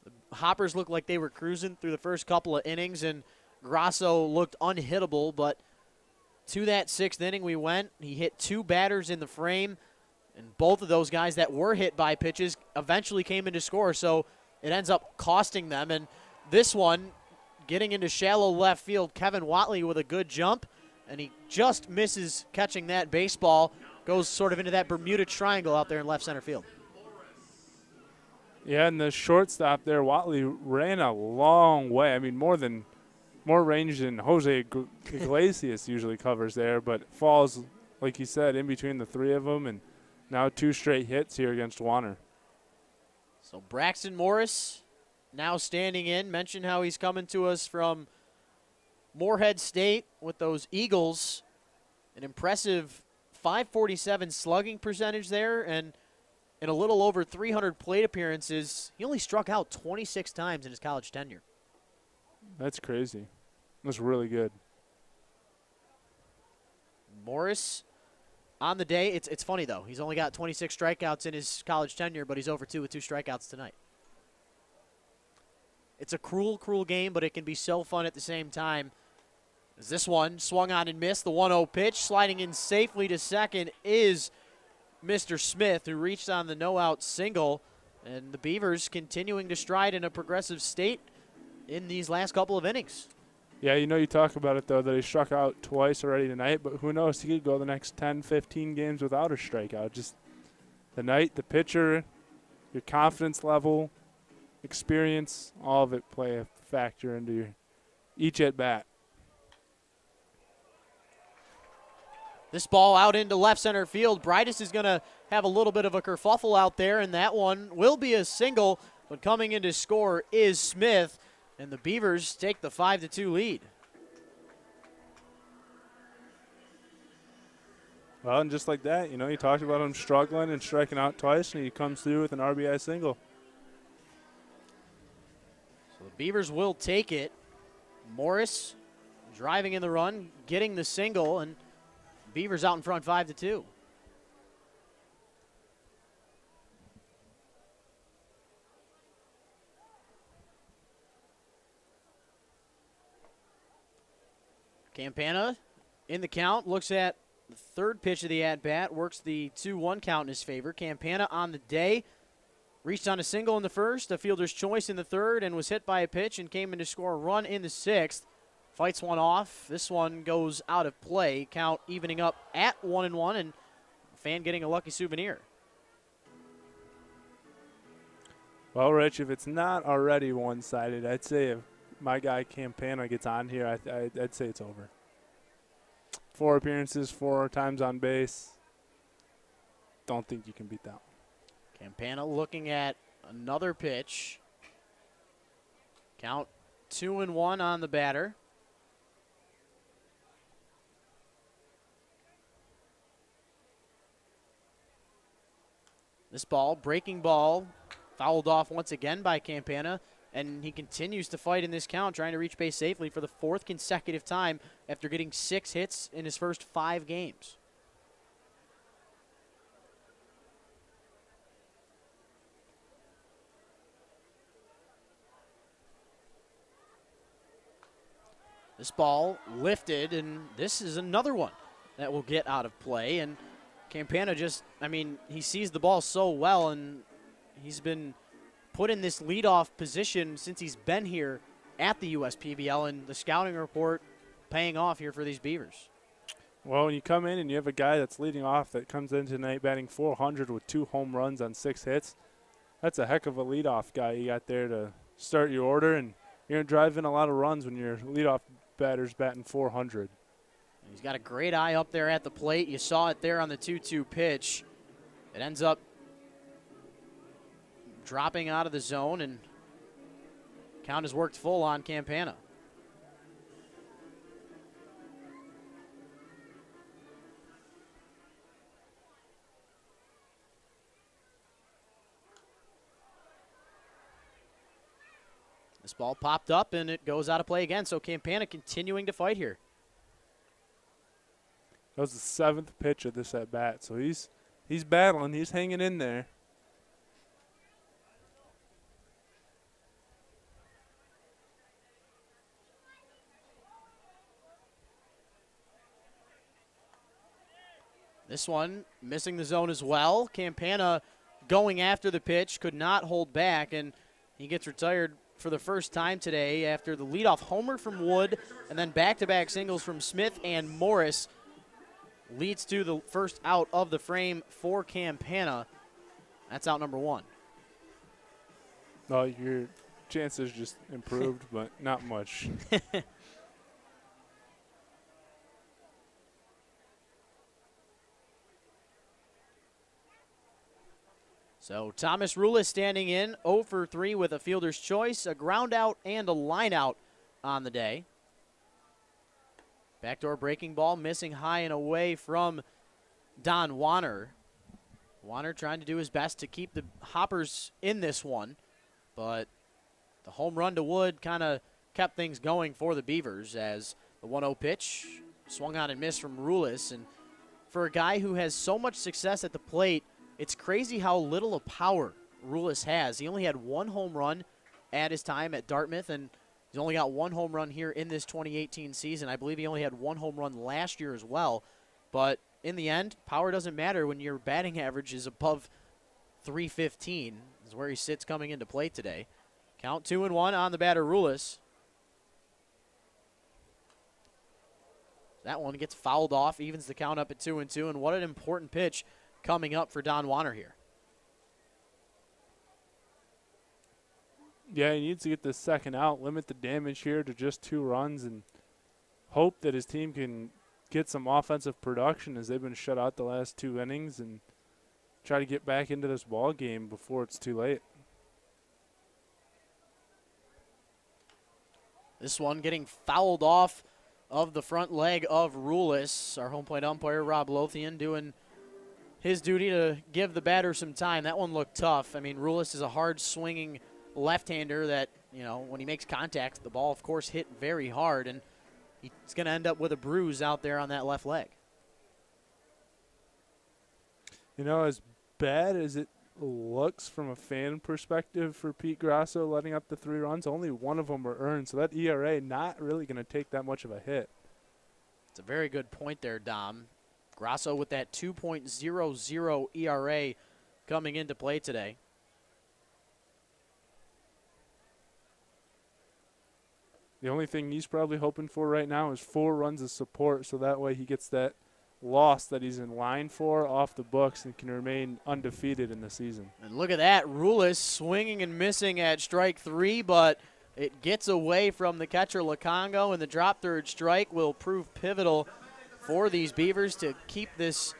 The Hoppers looked like they were cruising through the first couple of innings, and Grasso looked unhittable, but to that 6th inning we went. He hit 2 batters in the frame, and both of those guys that were hit by pitches eventually came in to score, so it ends up costing them. And this one, getting into shallow left field, Kevin Watley with a good jump, and he just misses catching that baseball, goes sort of into that Bermuda Triangle out there in left center field. Yeah, and the shortstop there, Watley, ran a long way. I mean, more range than Jose Iglesias usually covers there, but falls, like you said, in between the 3 of them, and now 2 straight hits here against Warner. So Braxton Morris now standing in. Mentioned how he's coming to us from Morehead State with those Eagles. An impressive .547 slugging percentage there, and in a little over 300 plate appearances. He only struck out 26 times in his college tenure. That's crazy. That's really good. Morris on the day. It's funny, though. He's only got 26 strikeouts in his college tenure, but he's over 2 with 2 strikeouts tonight. It's a cruel, cruel game, but it can be so fun at the same time. As this one swung on and missed, the 1-0 pitch. Sliding in safely to second is Mr. Smith, who reached on the no-out single. And the Beavers continuing to stride in a progressive state in these last couple of innings. Yeah, you know, you talk about it, though, that he struck out twice already tonight, but who knows? He could go the next 10, 15 games without a strikeout. Just the night, the pitcher, your confidence level, experience, all of it play a factor into your each at-bat. This ball out into left center field. Breitis is going to have a little bit of a kerfuffle out there, and that one will be a single, but coming in to score is Smith, and the Beavers take the 5-2 lead. Well, and just like that, you know, you talked about him struggling and striking out twice, and he comes through with an RBI single. So the Beavers will take it. Morris driving in the run, getting the single, and Beavers out in front 5-2. Campana in the count, looks at the 3rd pitch of the at-bat, works the 2-1 count in his favor. Campana on the day, reached on a single in the 1st, a fielder's choice in the 3rd, and was hit by a pitch and came in to score a run in the 6th. Fights one off. This one goes out of play. Count evening up at 1-1, and a fan getting a lucky souvenir. Well, Rich, if it's not already one-sided, I'd say if my guy Campana gets on here, I'd say it's over. 4 appearances, 4 times on base. Don't think you can beat that one. Campana looking at another pitch. Count 2-1 on the batter. This ball, breaking ball, fouled off once again by Campana, and he continues to fight in this count, trying to reach base safely for the 4th consecutive time after getting 6 hits in his first 5 games. This ball lifted, and this is another one that will get out of play, and Campana just, I mean, he sees the ball so well, and he's been put in this leadoff position since he's been here at the USPBL, and the scouting report paying off here for these Beavers. Well, when you come in and you have a guy that's leading off that comes in tonight batting .400 with 2 home runs on 6 hits, that's a heck of a leadoff guy you got there to start your order, and you're going to drive in a lot of runs when your leadoff batter's batting .400. He's got a great eye up there at the plate. You saw it there on the 2-2 pitch. It ends up dropping out of the zone, and count has worked full on Campana. This ball popped up, and it goes out of play again, so Campana continuing to fight here. That was the 7th pitch of this at-bat, so he's battling. He's hanging in there. This one missing the zone as well. Campana going after the pitch, could not hold back, and he gets retired for the first time today after the leadoff homer from Wood and then back-to-back singles from Smith and Morris leads to the first out of the frame for Campana. That's out number 1. Well, your chances just improved, but not much. So Thomas Rulis standing in 0 for 3 with a fielder's choice, a ground out, and a line out on the day. Backdoor breaking ball missing high and away from Don Warner. Warner trying to do his best to keep the Hoppers in this one, but the home run to Wood kind of kept things going for the Beavers as the 1-0 pitch swung on and missed from Rulis. And for a guy who has so much success at the plate, it's crazy how little of power Rulis has. He only had 1 home run at his time at Dartmouth, and he's only got 1 home run here in this 2018 season. I believe he only had 1 home run last year as well. But in the end, power doesn't matter when your batting average is above .315. Is where he sits coming into play today. Count 2-1 on the batter, Rulis. That one gets fouled off, evens the count up at 2-2, and what an important pitch coming up for Don Warner here. Yeah, he needs to get the second out, limit the damage here to just 2 runs, and hope that his team can get some offensive production as they've been shut out the last 2 innings, and try to get back into this ball game before it's too late. This one getting fouled off of the front leg of Rulis. Our home plate umpire, Rob Lothian, doing his duty to give the batter some time. That one looked tough. I mean, Rulis is a hard-swinging left-hander that, you know, when he makes contact, the ball, of course, hit very hard, and he's going to end up with a bruise out there on that left leg. You know, as bad as it looks from a fan perspective for Pete Grasso letting up the 3 runs, only 1 of them were earned, so that ERA not really going to take that much of a hit. It's a very good point there, Dom. Grasso with that 2.00 ERA coming into play today. The only thing he's probably hoping for right now is 4 runs of support, so that way he gets that loss that he's in line for off the books and can remain undefeated in the season. And look at that, Rulis swinging and missing at strike 3, but it gets away from the catcher Lacongo, and the drop third strike will prove pivotal for these Beavers to keep this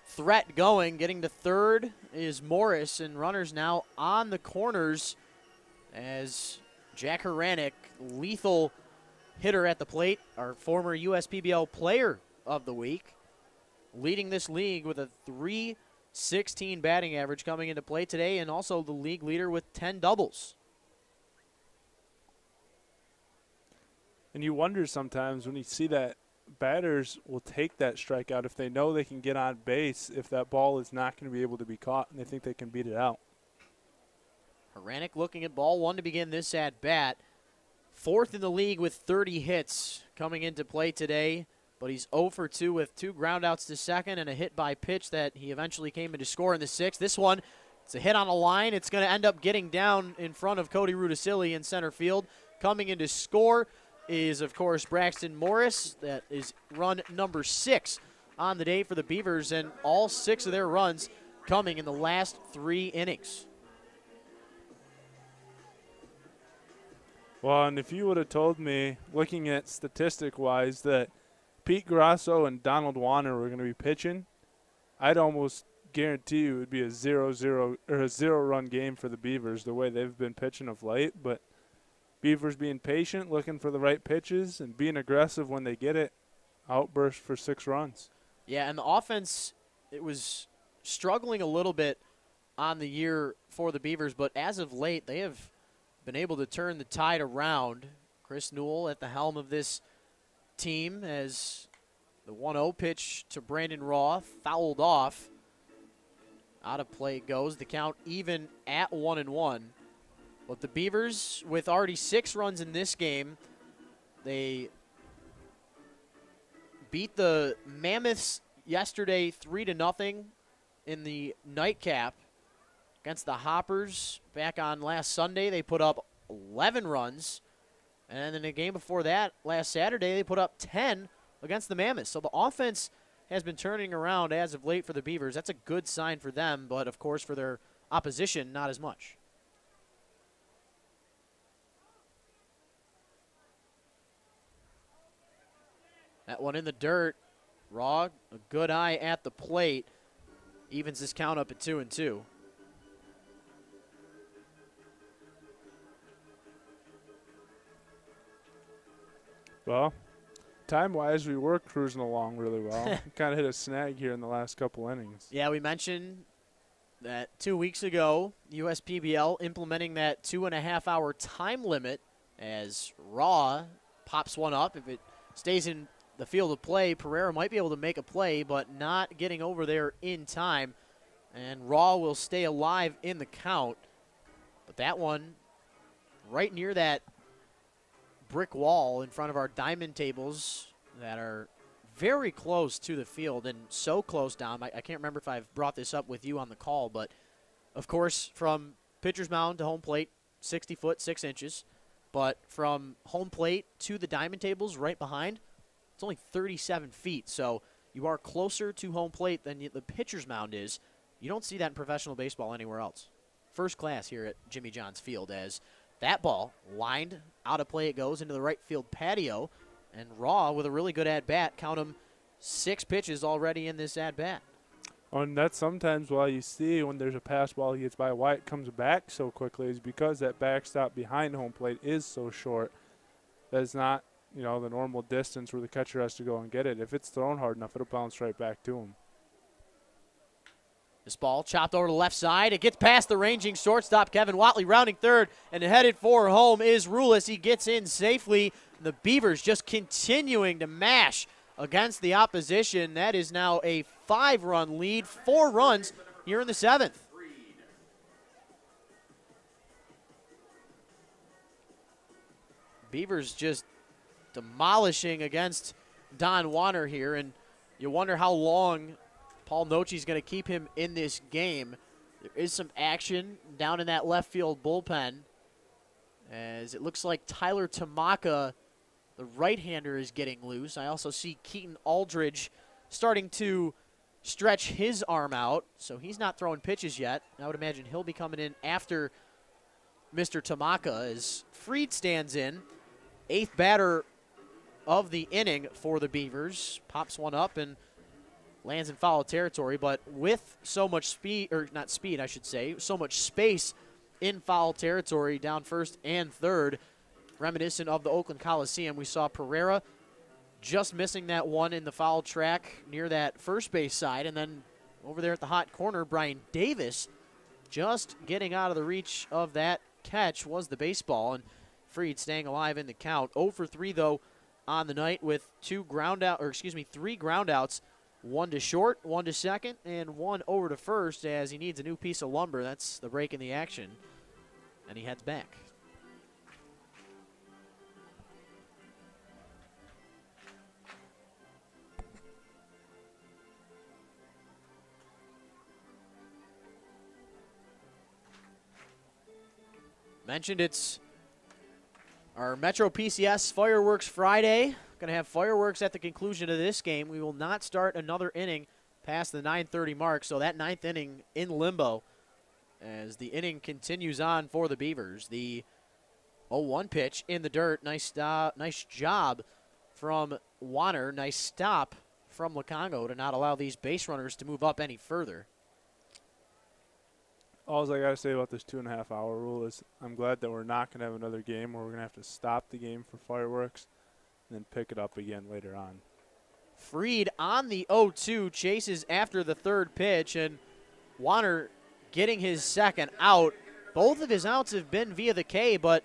threat going. Getting to third is Morris, and runners now on the corners as Jack Haranek, lethal hitter at the plate, our former USPBL player of the week, leading this league with a .316 batting average coming into play today, and also the league leader with 10 doubles. And you wonder sometimes when you see that batters will take that strikeout if they know they can get on base if that ball is not going to be able to be caught and they think they can beat it out. Haranek looking at ball 1 to begin this at bat. 4th in the league with 30 hits coming into play today, but he's 0 for 2 with 2 groundouts to second and a hit by pitch that he eventually came in to score in the 6th. This one, it's a hit on a line. It's going to end up getting down in front of Cody Rudisilli in center field. Coming in to score is, of course, Braxton Morris. That is run number 6 on the day for the Beavers, and all 6 of their runs coming in the last 3 innings. Well, and if you would have told me, looking at statistic-wise, that Pete Grasso and Donald Buhner were going to be pitching, I'd almost guarantee you it would be a 0-0 or a 0-run game for the Beavers the way they've been pitching of late. But Beavers being patient, looking for the right pitches, and being aggressive when they get it, outburst for 6 runs. Yeah, and the offense, it was struggling a little bit on the year for the Beavers, but as of late, they have been able to turn the tide around. Chris Newell at the helm of this team as the 1-0 pitch to Brandon Rawe fouled off. Out of play it goes. The count even at 1-1. But the Beavers, with already 6 runs in this game, they beat the Mammoths yesterday 3-0 in the nightcap. Against the Hoppers back on last Sunday, they put up 11 runs. And in the game before that, last Saturday, they put up 10 against the Mammoths. So the offense has been turning around as of late for the Beavers. That's a good sign for them, but of course for their opposition, not as much. That one in the dirt. Rawe, a good eye at the plate. Evens this count up at 2-2. Well, time-wise, we were cruising along really well. Kind of hit a snag here in the last couple innings. Yeah, we mentioned that 2 weeks ago, USPBL implementing that 2.5-hour time limit as Rawe pops one up. If it stays in the field of play, Pereira might be able to make a play, but not getting over there in time. And Rawe will stay alive in the count. But that one right near that brick wall in front of our diamond tables that are very close to the field, and so close, Dom. I can't remember if I've brought this up with you on the call, but of course from pitcher's mound to home plate, 60 foot, 6 inches. But from home plate to the diamond tables right behind, it's only 37 feet. So you are closer to home plate than the pitcher's mound is. You don't see that in professional baseball anywhere else. First class here at Jimmy John's Field, as that ball lined out of play, it goes into the right field patio, and Rawe with a really good at-bat. Count them 6 pitches already in this at-bat. And that's sometimes why you see when there's a pass ball he gets by, why it comes back so quickly is because that backstop behind home plate is so short. That it's not, the normal distance where the catcher has to go and get it. If it's thrown hard enough, it'll bounce right back to him. This ball chopped over to the left side. It gets past the ranging shortstop, Kevin Watley, rounding third, and headed for home is Rulis. He gets in safely. The Beavers just continuing to mash against the opposition. That is now a 5-run lead, 4 runs here in the 7th. Beavers just demolishing against Don Buhner here, and you wonder how long Paul Nochi's going to keep him in this game. There is some action down in that left field bullpen, as it looks like Tyler Tamaka, the right-hander, is getting loose. I also see Keaton Aldridge starting to stretch his arm out, so he's not throwing pitches yet. I would imagine he'll be coming in after Mr. Tamaka as Freed stands in. 8th batter of the inning for the Beavers. Pops one up and lands in foul territory, but with so much speed, or not speed, I should say, so much space in foul territory down first and third, reminiscent of the Oakland Coliseum. We saw Pereira just missing that one in the foul track near that first base side, and then over there at the hot corner, Brian Davis just getting out of the reach of that catch was the baseball, and Freed staying alive in the count. 0 for 3, though, on the night with 3 groundouts. 1 to short, 1 to second, and 1 over to first as he needs a new piece of lumber. That's the break in the action, and he heads back. Mentioned it's Our Metro PCS Fireworks Friday. Going to have fireworks at the conclusion of this game. We will not start another inning past the 9:30 mark, so that ninth inning in limbo as the inning continues on for the Beavers. The 0-1 pitch in the dirt. Nice job from Buhner. Nice stop from Lukongo to not allow these base runners to move up any further. All I got to say about this 2.5-hour rule is I'm glad that we're not going to have another game where we're going to have to stop the game for fireworks and then pick it up again later on. Freed on the 0-2 chases after the third pitch, and Buhner getting his second out. Both of his outs have been via the K, but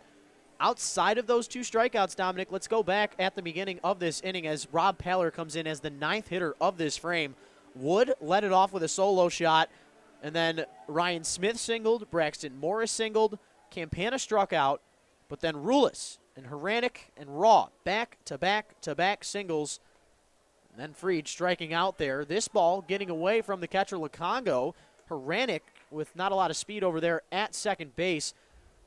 outside of those 2 strikeouts, Dominic, let's go back at the beginning of this inning as Rob Paller comes in as the 9th hitter of this frame. Wood led it off with a solo shot, and then Ryan Smith singled, Braxton Morris singled, Campana struck out, but then Rulis and Haranek and Rawe back-to-back singles, and then Freed striking out there. This ball getting away from the catcher Lukongo. Haranek with not a lot of speed over there at second base,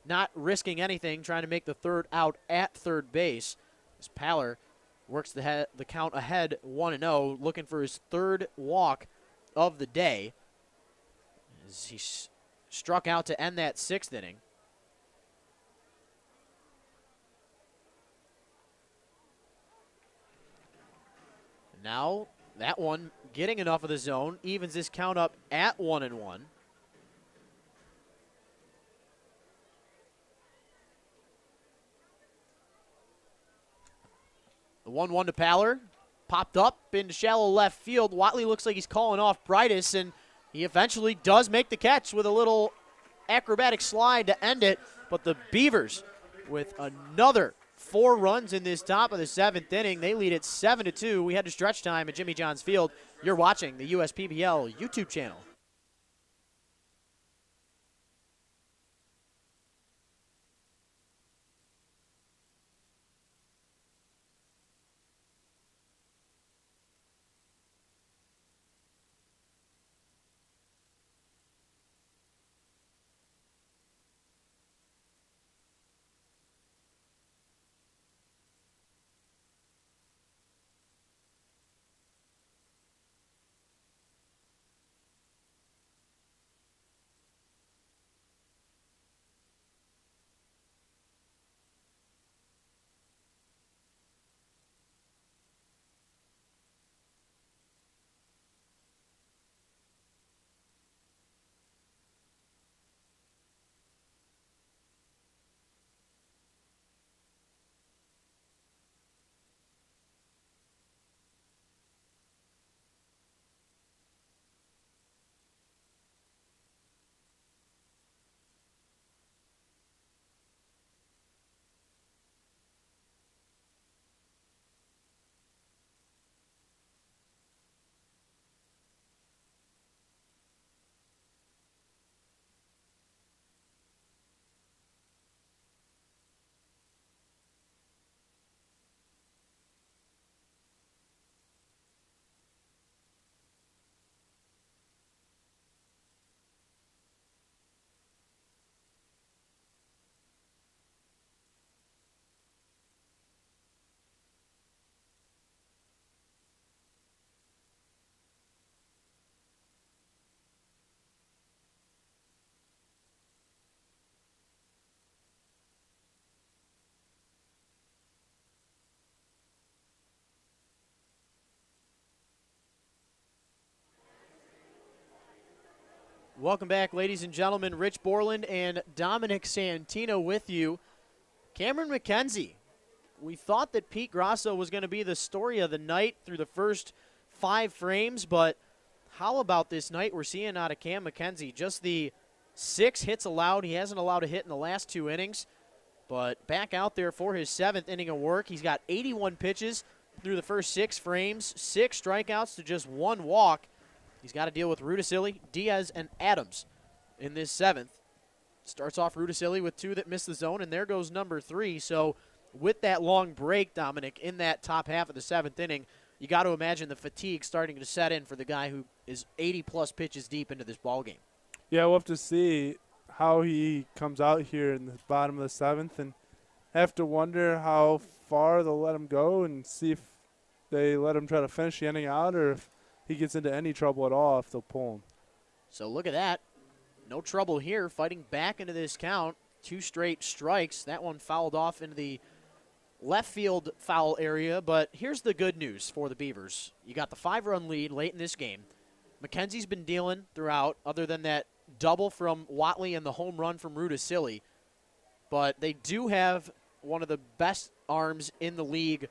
not risking anything, trying to make the third out at third base. As Paller works the count ahead 1-0, looking for his 3rd walk of the day. As he struck out to end that 6th inning. Now that one getting enough of the zone, evens this count up at 1-1. The 1-1 to Paller. Popped up into shallow left field. Watley looks like he's calling off Brightus, and he eventually does make the catch with a little acrobatic slide to end it. But the Beavers, with another 4 runs in this top of the 7th inning, they lead it 7-2. We head to stretch time at Jimmy John's Field. You're watching the USPBL YouTube channel. Welcome back, ladies and gentlemen. Rich Borland and Dominic Santino with you. Cameron Mckenzie. We thought that Pete Grasso was going to be the story of the night through the first 5 frames, but how about this night we're seeing out of Cam Mckenzie? Just the 6 hits allowed. He hasn't allowed a hit in the last 2 innings, but back out there for his 7th inning of work. He's got 81 pitches through the first 6 frames, 6 strikeouts to just 1 walk. He's got to deal with Rudisilli, Diaz, and Adams in this 7th. Starts off Rudisilli with 2 that miss the zone, and there goes number 3. So with that long break, Dominic, in that top half of the 7th inning, you got to imagine the fatigue starting to set in for the guy who is 80-plus pitches deep into this ballgame. Yeah, we'll have to see how he comes out here in the bottom of the 7th. And have to wonder how far they'll let him go and see if they let him try to finish the inning out or if he gets into any trouble at all if they'll pull him. So look at that. No trouble here, fighting back into this count. 2 straight strikes. That one fouled off into the left field foul area, but here's the good news for the Beavers. You got the 5-run lead late in this game. Mackenzie's been dealing throughout, other than that double from Whatley and the home run from Rudisilli. But they do have one of the best arms in the league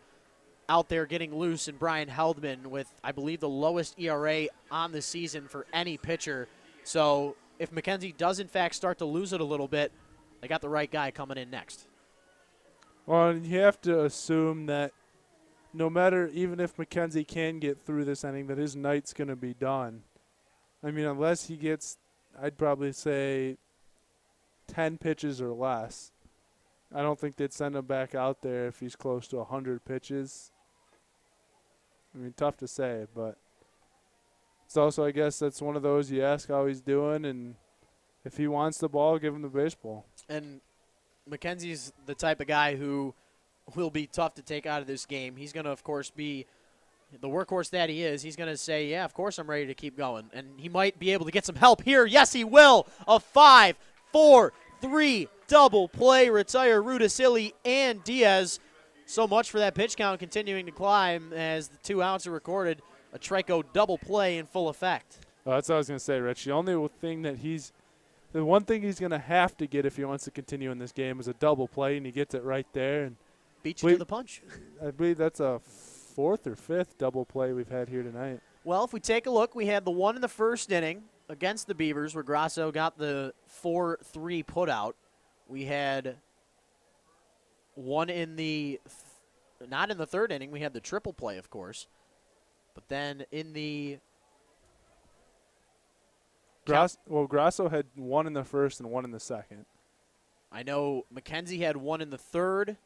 out there getting loose in Brian Heldman with, I believe, the lowest ERA on the season for any pitcher. So if Mackenzie does, in fact, start to lose it a little bit, they got the right guy coming in next. Well, you have to assume that no matter, even if Mackenzie can get through this inning, that his night's going to be done. I mean, unless he gets, I'd probably say 10 pitches or less. I don't think they'd send him back out there if he's close to 100 pitches. I mean, tough to say, but it's also, I guess, that's one of those you ask how he's doing, and if he wants the ball, give him the baseball. And Mackenzie's the type of guy who will be tough to take out of this game. He's going to, of course, be the workhorse that he is. He's going to say, yeah, of course I'm ready to keep going. And he might be able to get some help here. Yes, he will. A 5-4-3 double play. Retire Rudisilli and Diaz. So much for that pitch count continuing to climb as the 2 outs are recorded. A Trico double play in full effect. Oh, that's what I was going to say, Rich. The only thing that the one thing he's going to have to get if he wants to continue in this game is a double play, and he gets it right there. And beat you to the punch. I believe that's a 4th or 5th double play we've had here tonight. Well, if we take a look, we had the one in the first inning against the Beavers where Grasso got the 4-3 putout. We had one in the not in the third inning. We had the triple play, of course. But then in the Grasso had one in the first and one in the second. I know Mackenzie had one in the third,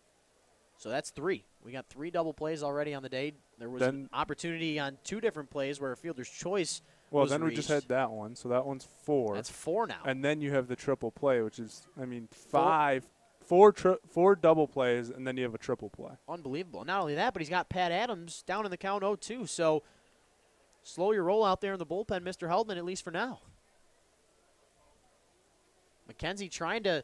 so that's 3. We got 3 double plays already on the day. There was an opportunity on 2 different plays where a fielder's choice was then reached. We just had that one, so that one's 4. That's 4 now. And then you have the triple play, which is, I mean, 4 double plays, and then you have a triple play. Unbelievable. Not only that, but he's got Pat Adams down in the count 0-2. So slow your roll out there in the bullpen, Mr. Heldman, at least for now. Mackenzie trying to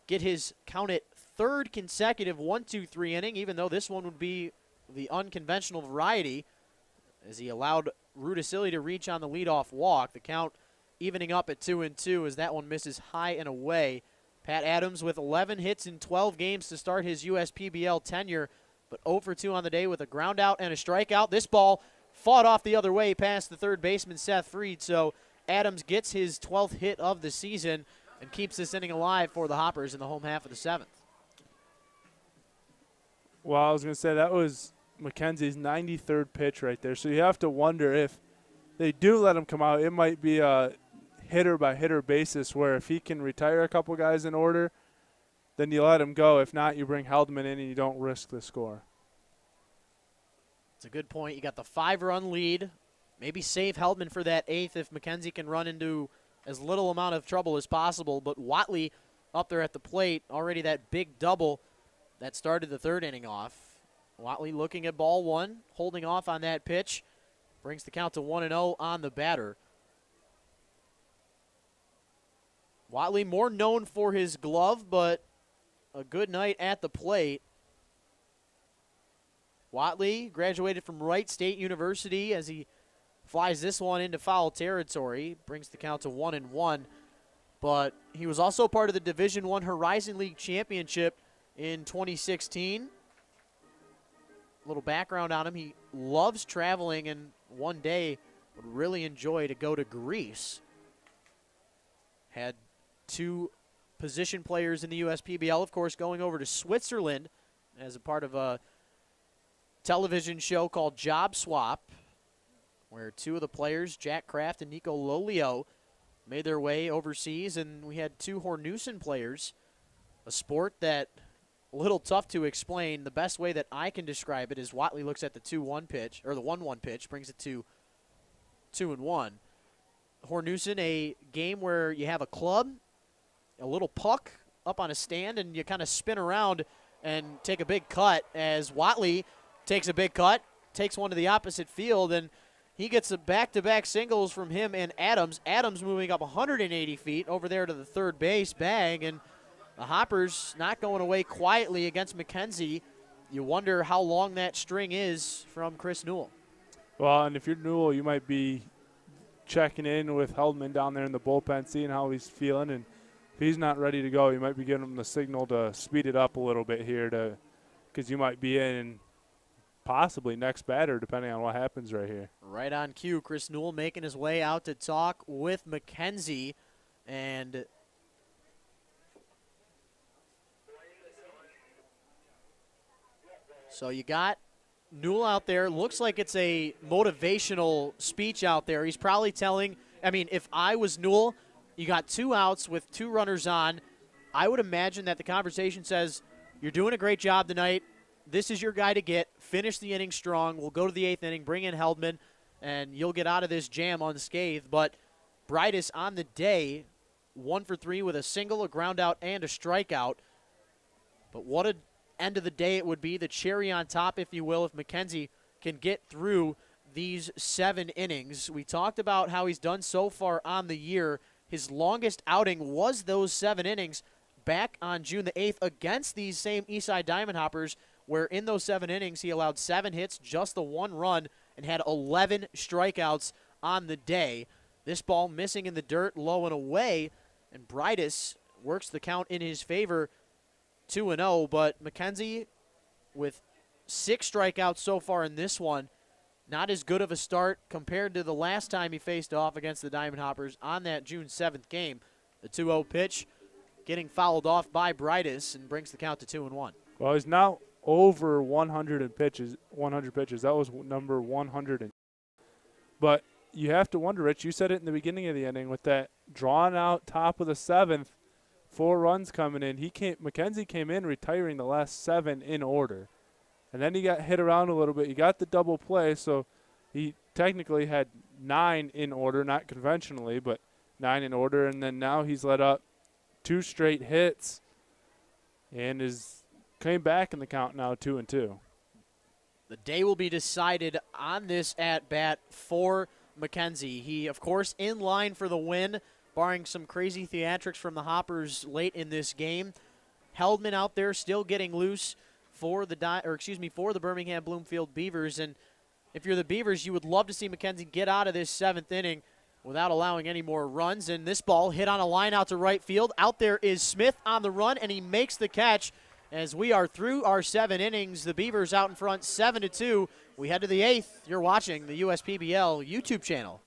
get his count at 3rd consecutive 1-2-3 inning, even though this one would be the unconventional variety, as he allowed Rudisilli to reach on the leadoff walk. The count evening up at 2-2 as that one misses high and away. Pat Adams with 11 hits in 12 games to start his USPBL tenure, but 0 for 2 on the day with a ground out and a strikeout. This ball fought off the other way past the third baseman, Seth Freed, so Adams gets his 12th hit of the season and keeps this inning alive for the Hoppers in the home half of the 7th. Well, I was going to say that was Mackenzie's 93rd pitch right there, so you have to wonder if they do let him come out, it might be a hitter-by-hitter basis where if he can retire a couple guys in order, then you let him go. If not, you bring Heldman in and you don't risk the score. It's a good point. You got the 5-run lead. Maybe save Heldman for that 8th if Mackenzie can run into as little amount of trouble as possible. But Whatley up there at the plate, already that big double that started the 3rd inning off. Whatley looking at ball 1, holding off on that pitch. Brings the count to 1-0 on the batter. Whatley more known for his glove, but a good night at the plate. Whatley graduated from Wright State University as he flies this one into foul territory. Brings the count to 1-1. But he was also part of the Division I Horizon League Championship in 2016. A little background on him. He loves traveling and one day would really enjoy to go to Greece. Had 2 position players in the USPBL, of course, going over to Switzerland as a part of a television show called Job Swap, where 2 of the players, Jack Kraft and Nico Lolio, made their way overseas, and we had 2 Hornusen players, a sport that a little tough to explain. The best way that I can describe it is Whatley looks at the 2-1 pitch, or the 1-1 pitch, brings it to 2-1. Hornusen, a game where you have a club, a little puck up on a stand, and you kind of spin around and take a big cut as Watley takes a big cut, takes one to the opposite field, and he gets a back-to-back singles from him and Adams. Adams moving up 180 feet over there to the third base bag, and the Hoppers not going away quietly against Mackenzie. You wonder how long that string is from Chris Newell. Well, and if you're Newell, you might be checking in with Heldman down there in the bullpen, seeing how he's feeling, and if he's not ready to go, you might be giving him the signal to speed it up a little bit here, because you might be in possibly next batter, depending on what happens right here. Right on cue, Chris Newell making his way out to talk with Mackenzie. And so you got Newell out there. Looks like it's a motivational speech out there. He's probably telling, I mean, if I was Newell, you got 2 outs with 2 runners on. I would imagine that the conversation says, you're doing a great job tonight. This is your guy to get. Finish the inning strong. We'll go to the 8th inning, bring in Heldman, and you'll get out of this jam unscathed. But Brightus on the day, 1 for 3 with a single, a ground out, and a strikeout. But what an end of the day it would be, the cherry on top, if you will, if Mackenzie can get through these 7 innings. We talked about how he's done so far on the year. His longest outing was those 7 innings back on June the 8th against these same Eastside Diamond Hoppers, where in those 7 innings he allowed 7 hits, just the 1 run, and had 11 strikeouts on the day. This ball missing in the dirt, low and away, and Brightus works the count in his favor, 2-0. But Mackenzie, with 6 strikeouts so far in this one, not as good of a start compared to the last time he faced off against the Diamond Hoppers on that June 7th game. The 2-0 pitch getting fouled off by Brightus and brings the count to 2-1. Well, he's now over 100 pitches. That was number 100. But you have to wonder, Rich, you said it in the beginning of the inning, with that drawn out top of the 7th, 4 runs coming in. Mackenzie came in retiring the last 7 in order. And then he got hit around a little bit. He got the double play, so he technically had 9 in order, not conventionally, but 9 in order. And then now he's let up 2 straight hits and came back in the count now, 2-2. The day will be decided on this at-bat for Mackenzie. He, of course, in line for the win, barring some crazy theatrics from the Hoppers late in this game. Heldman out there still getting loose for the Birmingham Bloomfield Beavers. And if you're the Beavers, you would love to see Mackenzie get out of this 7th inning without allowing any more runs. And this ball hit on a line out to right field. Out there is Smith on the run, and he makes the catch. As we are through our 7 innings, the Beavers out in front 7-2. We head to the 8th. You're watching the USPBL YouTube channel.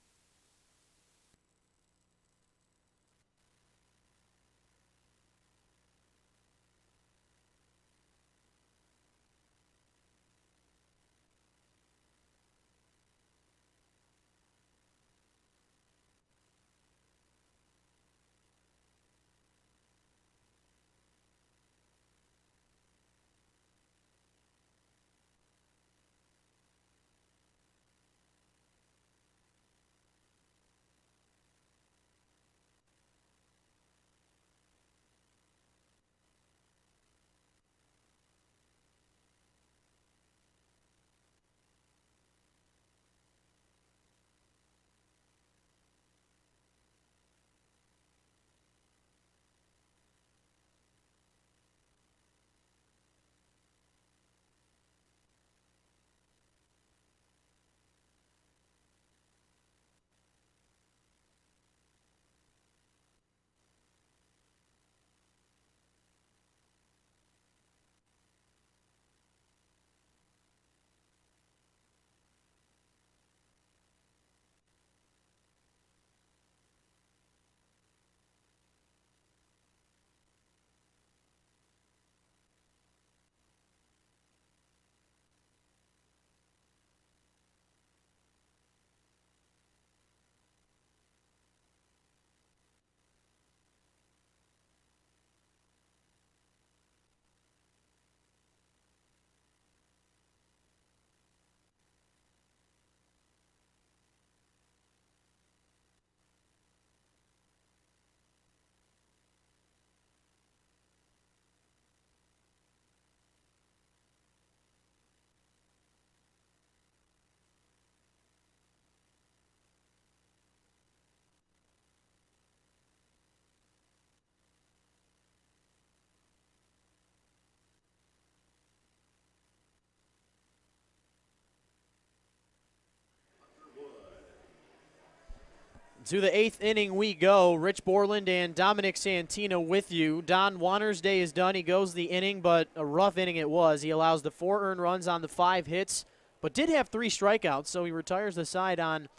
To the 8th inning we go. Rich Borland and Dominic Santina with you. Don Wanner's day is done. He goes the inning, but a rough inning it was. He allows the 4 earned runs on the 5 hits, but did have 3 strikeouts, so he retires the side on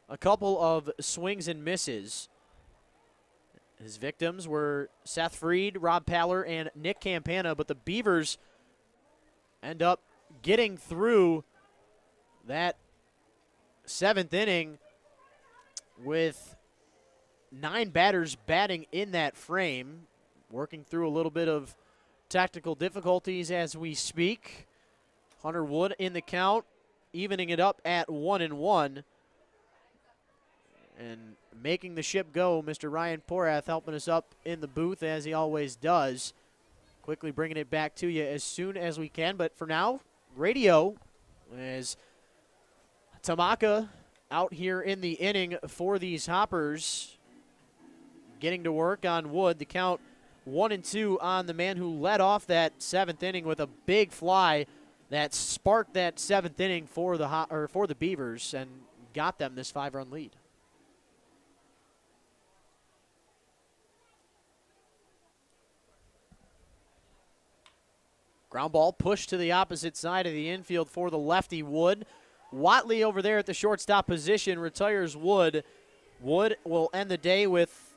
a couple of swings and misses. His victims were Seth Freed, Rob Paller, and Nick Campana, but the Beavers end up getting through that 7th inning with 9 batters batting in that frame, working through a little bit of technical difficulties as we speak. Hunter Wood in the count, evening it up at 1-1. And making the ship go, Mr. Ryan Porath helping us up in the booth as he always does. Quickly bringing it back to you as soon as we can. But for now, radio as Tamaka out here in the inning for these Hoppers. Getting to work on Wood. The count 1-2 on the man who led off that 7th inning with a big fly that sparked that 7th inning for the Beavers and got them this 5-run lead. Ground ball pushed to the opposite side of the infield for the lefty Wood. Watley over there at the shortstop position retires Wood. Wood will end the day with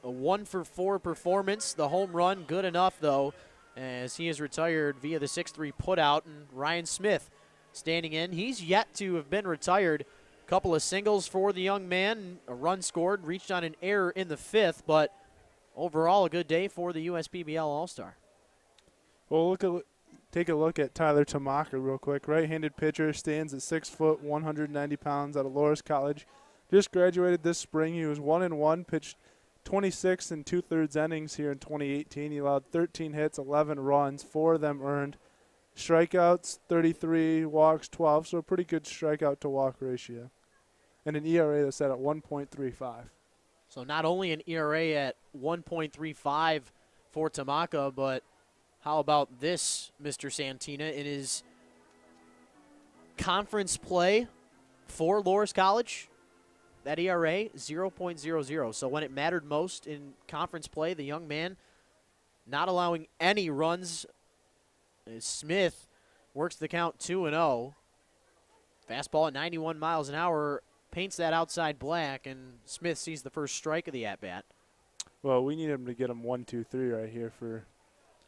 a 1-for-4 performance. The home run good enough, though, as he is retired via the 6-3 putout. And Ryan Smith standing in. He's yet to have been retired. A couple of singles for the young man. A run scored, reached on an error in the 5th, but overall a good day for the USPBL All-Star. Well, take a look at Tyler Tamaka real quick. Right-handed pitcher, stands at 6 foot, 190 pounds, out of Loras College. Just graduated this spring. He was 1-1, pitched 26 2/3 innings here in 2018. He allowed 13 hits, 11 runs, 4 of them earned. Strikeouts, 33, walks, 12, so a pretty good strikeout to walk ratio. And an ERA that's set at 1.35. So not only an ERA at 1.35 for Tamaka, but how about this, Mr. Santina, in his conference play for Loras College? That ERA, 0.00. So when it mattered most in conference play, the young man not allowing any runs. Smith works the count 2-0. Fastball at 91 miles an hour, paints that outside black, and Smith sees the first strike of the at-bat. Well, we need him to get him 1-2-3 right here for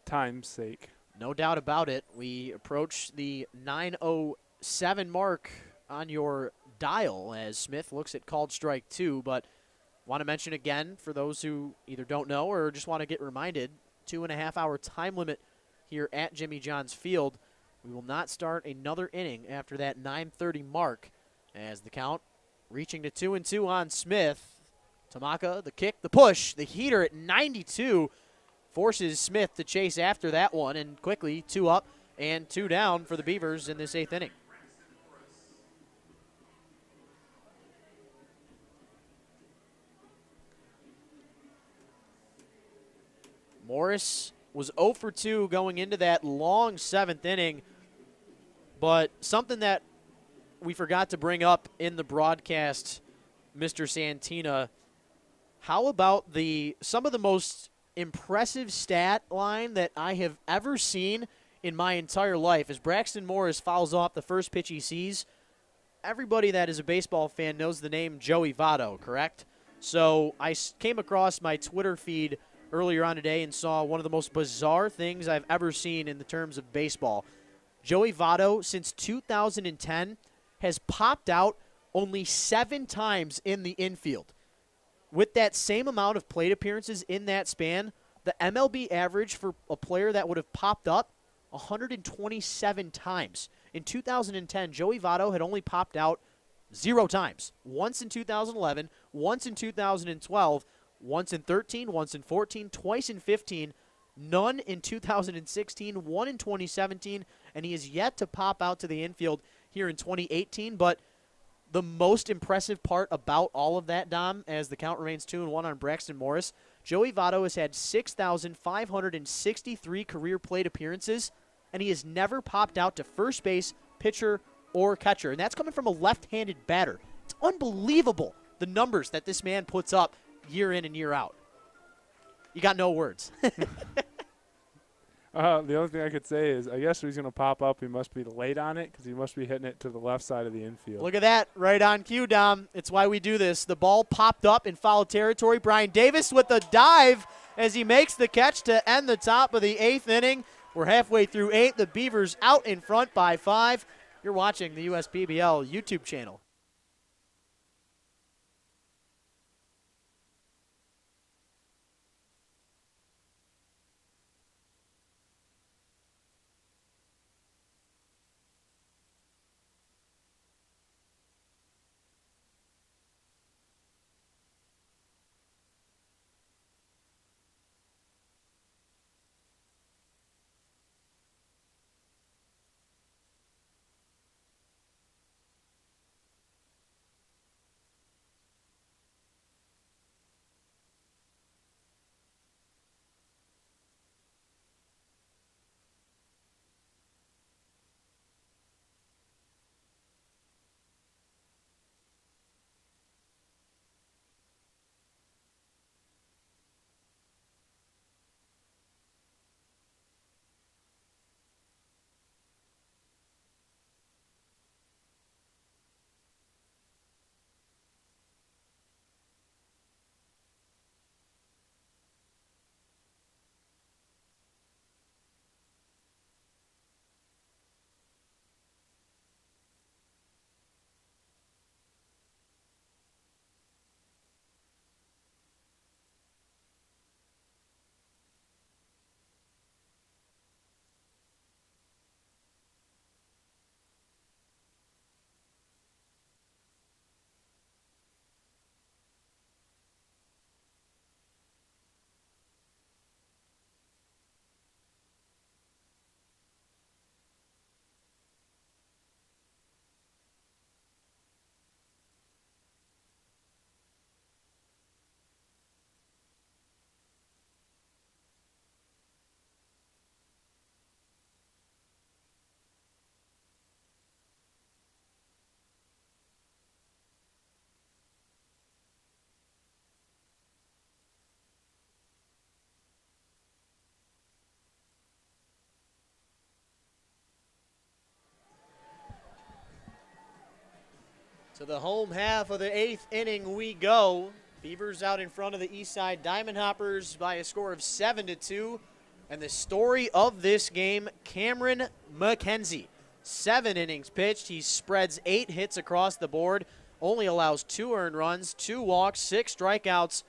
time's sake. No doubt about it. We approach the 9:07 mark on your dial as Smith looks at called strike 2, but want to mention again for those who either don't know or just want to get reminded, 2.5-hour time limit here at Jimmy John's Field. We will not start another inning after that 9:30 mark as the count reaching to 2-2 on Smith. Tamaka, the kick, the push, the heater at 92 forces Smith to chase after that one, and quickly 2 up and 2 down for the Beavers in this 8th inning. Morris was 0 for 2 going into that long 7th inning, but something that we forgot to bring up in the broadcast, Mr. Santina, how about some of the most impressive stat line that I have ever seen in my entire life as Braxton Morris fouls off the first pitch he sees. Everybody that is a baseball fan knows the name Joey Votto, correct? So I came across my Twitter feed earlier on today and saw one of the most bizarre things I've ever seen in the terms of baseball. Joey Votto, since 2010, has popped out only 7 times in the infield. With that same amount of plate appearances in that span, the MLB average for a player that would have popped up 127 times. In 2010, Joey Votto had only popped out 0 times. Once in 2011, once in 2012, once in 13, once in 14, twice in 15, none in 2016, 1 in 2017, and he is yet to pop out to the infield here in 2018. But the most impressive part about all of that, Dom, as the count remains 2-1 on Braxton Morris, Joey Votto has had 6,563 career plate appearances, and he has never popped out to first base, pitcher, or catcher. And that's coming from a left-handed batter. It's unbelievable the numbers that this man puts up year in and year out. You got no words. The only thing I could say is I guess if he's going to pop up, he must be late on it because he must be hitting it to the left side of the infield. Look at that, right on cue, Dom. It's why we do this. The ball popped up in foul territory. Brian Davis with the dive as he makes the catch to end the top of the 8th inning. We're halfway through 8. The Beavers out in front by 5. You're watching the USPBL YouTube channel. To the home half of the 8th inning we go. Beavers out in front of the Eastside Diamond Hoppers by a score of 7-2. And the story of this game, Cameron Mckenzie. 7 innings pitched. He spreads 8 hits across the board, only allows 2 earned runs, 2 walks, 6 strikeouts.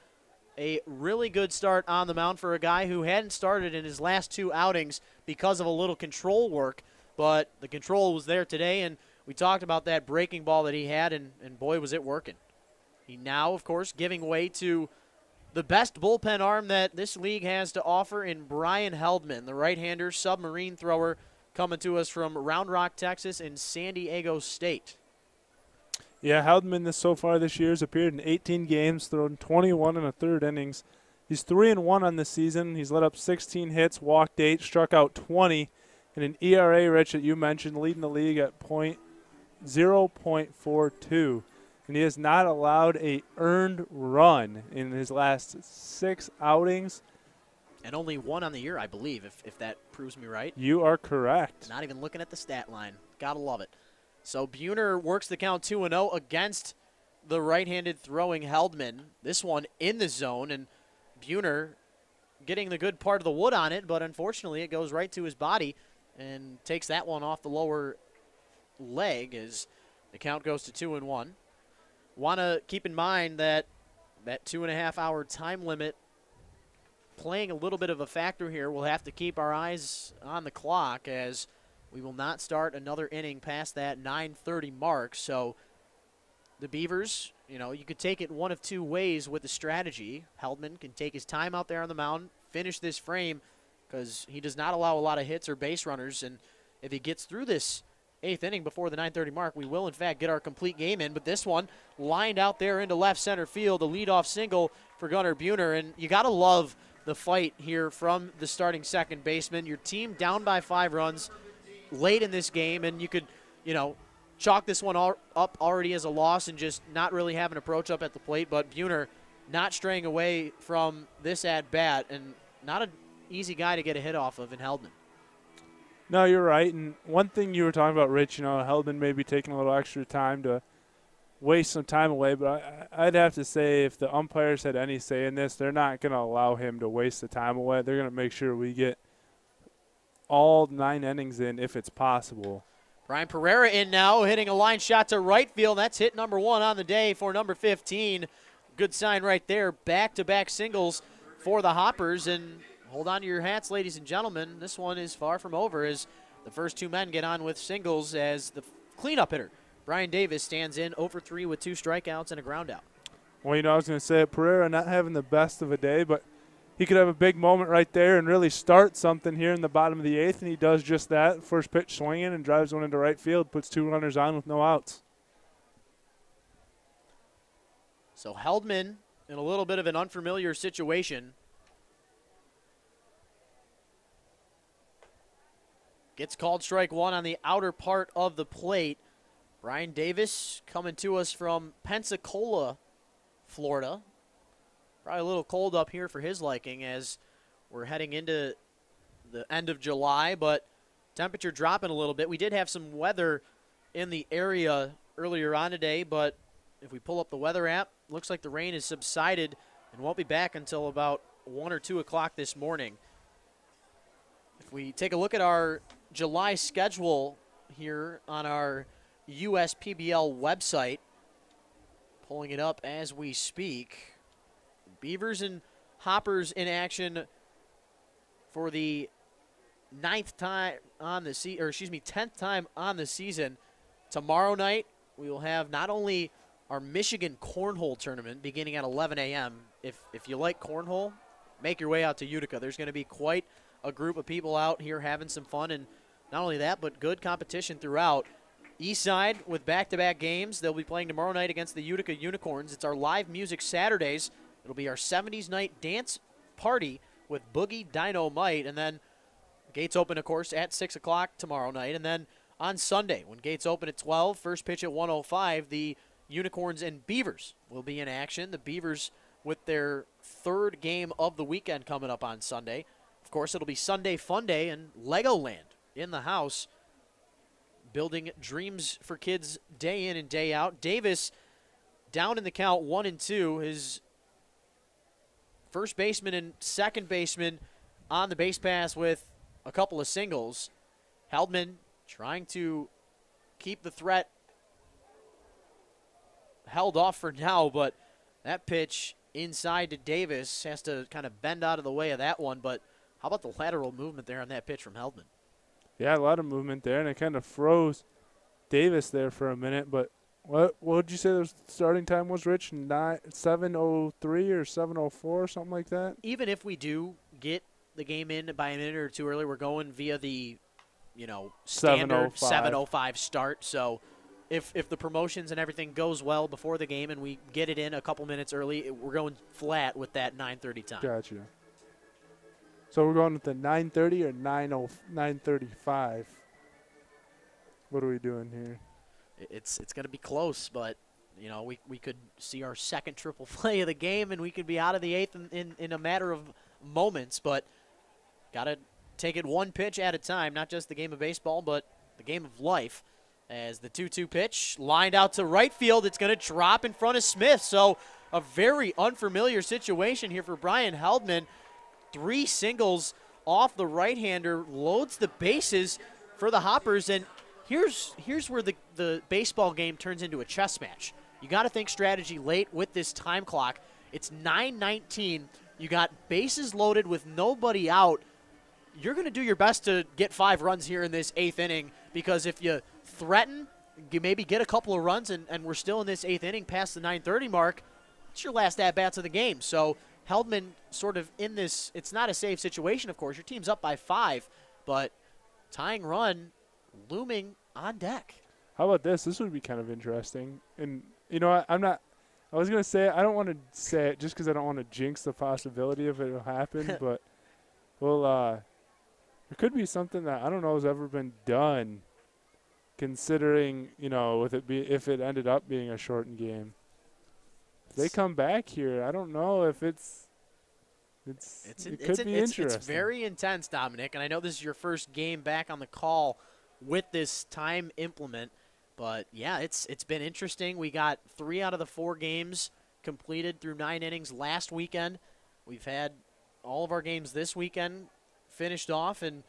A really good start on the mound for a guy who hadn't started in his last 2 outings because of a little control work. But the control was there today, and we talked about that breaking ball that he had, and boy, was it working. He now, of course, giving way to the best bullpen arm that this league has to offer in Brian Heldman, the right-hander submarine thrower coming to us from Round Rock, Texas, and San Diego State. Yeah, Heldman so far this year has appeared in 18 games, thrown 21 1/3 innings. He's 3-1 on the season. He's let up 16 hits, walked 8, struck out 20, and an ERA, Rich, that you mentioned, leading the league at 0.42. And he has not allowed a earned run in his last 6 outings. And only 1 on the year, I believe, if that proves me right. You are correct. Not even looking at the stat line. Gotta love it. So Buhner works the count 2-0 against the right-handed throwing Heldman. This one in the zone, and Buhner getting the good part of the wood on it, but unfortunately it goes right to his body and takes that one off the lower leg as the count goes to 2-1. Want to keep in mind that 2.5-hour time limit playing a little bit of a factor here. We'll have to keep our eyes on the clock as we will not start another inning past that 9:30 mark. So the Beavers, you know, you could take it one of 2 ways with the strategy. Heldman can take his time out there on the mound, finish this frame, because he does not allow a lot of hits or base runners. And if he gets through this 8th inning before the 9:30 mark, we will, in fact, get our complete game in. But this one lined out there into left center field, a leadoff single for Gunnar Buhner. And you got to love the fight here from the starting second baseman. Your team down by 5 runs late in this game, and you could, you know, chalk this one up already as a loss and just not really have an approach up at the plate, but Buhner not straying away from this at-bat, and not an easy guy to get a hit off of in Heldman. No, you're right. And one thing you were talking about, Rich, Heldman may be taking a little extra time to waste some time away, but I'd have to say if the umpires had any say in this, they're not going to allow him to waste the time away. They're going to make sure we get all 9 innings in if it's possible. Brian Pereira in now, hitting a line shot to right field. That's hit number 1 on the day for number 15. Good sign right there. Back-to-back singles for the Hoppers. And hold on to your hats, ladies and gentlemen. This one is far from over as the first 2 men get on with singles as the cleanup hitter, Brian Davis, stands in 0 for 3 with 2 strikeouts and a ground out. Well, I was going to say Pereira not having the best of a day, but he could have a big moment right there and really start something here in the bottom of the 8th, and he does just that. First pitch swinging and drives one into right field, puts 2 runners on with no outs. So Heldman in a little bit of an unfamiliar situation. Gets called strike 1 on the outer part of the plate. Brian Davis coming to us from Pensacola, Florida. Probably a little cold up here for his liking as we're heading into the end of July, but temperature dropping a little bit. We did have some weather in the area earlier on today, but if we pull up the weather app, looks like the rain has subsided and won't be back until about 1 or 2 o'clock this morning. If we take a look at our July schedule here on our USPBL website, pulling it up as we speak, Beavers and Hoppers in action for the 10th time on the season. Tomorrow night, we will have not only our Michigan Cornhole Tournament beginning at 11 a.m. If you like cornhole, make your way out to Utica. There's going to be quite a group of people out here having some fun, and not only that, but good competition throughout. Eastside with back-to-back games. They'll be playing tomorrow night against the Utica Unicorns. It's our live music Saturdays. It'll be our 70s night dance party with Boogie Dynamite, and then gates open, of course, at 6 o'clock tomorrow night. And then on Sunday, when gates open at 12, first pitch at 1:05, the Unicorns and Beavers will be in action. The Beavers with their 3rd game of the weekend coming up on Sunday. Of course, it'll be Sunday Fun Day and Legoland in the house, building dreams for kids day in and day out. Davis down in the count 1-2. His first baseman and second baseman on the base pass with a couple of singles. Heldman trying to keep the threat held off for now, but that pitch inside to Davis has to kind of bend out of the way of that one. But how about the lateral movement there on that pitch from Heldman? Yeah, a lot of movement there, and it kind of froze Davis there for a minute. But what would you say the starting time was, Rich? 7:03 or 7:04, something like that? Even if we do get the game in by a minute or two early, we're going via the, standard 7:05 start. So if the promotions and everything goes well before the game and we get it in a couple minutes early, we're going flat with that 9:30 time. Gotcha. So we're going with the 9:30 or 9:35. What are we doing here? It's going to be close, but we could see our second triple play of the game, and we could be out of the 8th in a matter of moments. But got to take it one pitch at a time, not just the game of baseball, but the game of life. As the 2-2 pitch lined out to right field, it's going to drop in front of Smith. So a very unfamiliar situation here for Brian Heldman. 3 singles off the right-hander, loads the bases for the Hoppers, and here's where the baseball game turns into a chess match. You got to think strategy late with this time clock. It's 9:19. You got bases loaded with nobody out. You're going to do your best to get 5 runs here in this 8th inning, because if you threaten, you maybe get a couple of runs, and we're still in this 8th inning past the 9:30 mark, it's your last at-bats of the game. So Heldman sort of in this, it's not a safe situation, of course. Your team's up by 5, but tying run looming on deck. How about this? This would be kind of interesting. And, I was going to say, I don't want to say it just because I don't want to jinx the possibility of it will happen, but, well, it could be something that I don't know has ever been done considering, with if it ended up being a shortened game. If they come back here, I don't know if it could be interesting. It's very intense, Dominic, and I know this is your first game back on the call with this time implement, but yeah, it's been interesting. We got 3 out of the 4 games completed through 9 innings last weekend. We've had all of our games this weekend finished off, and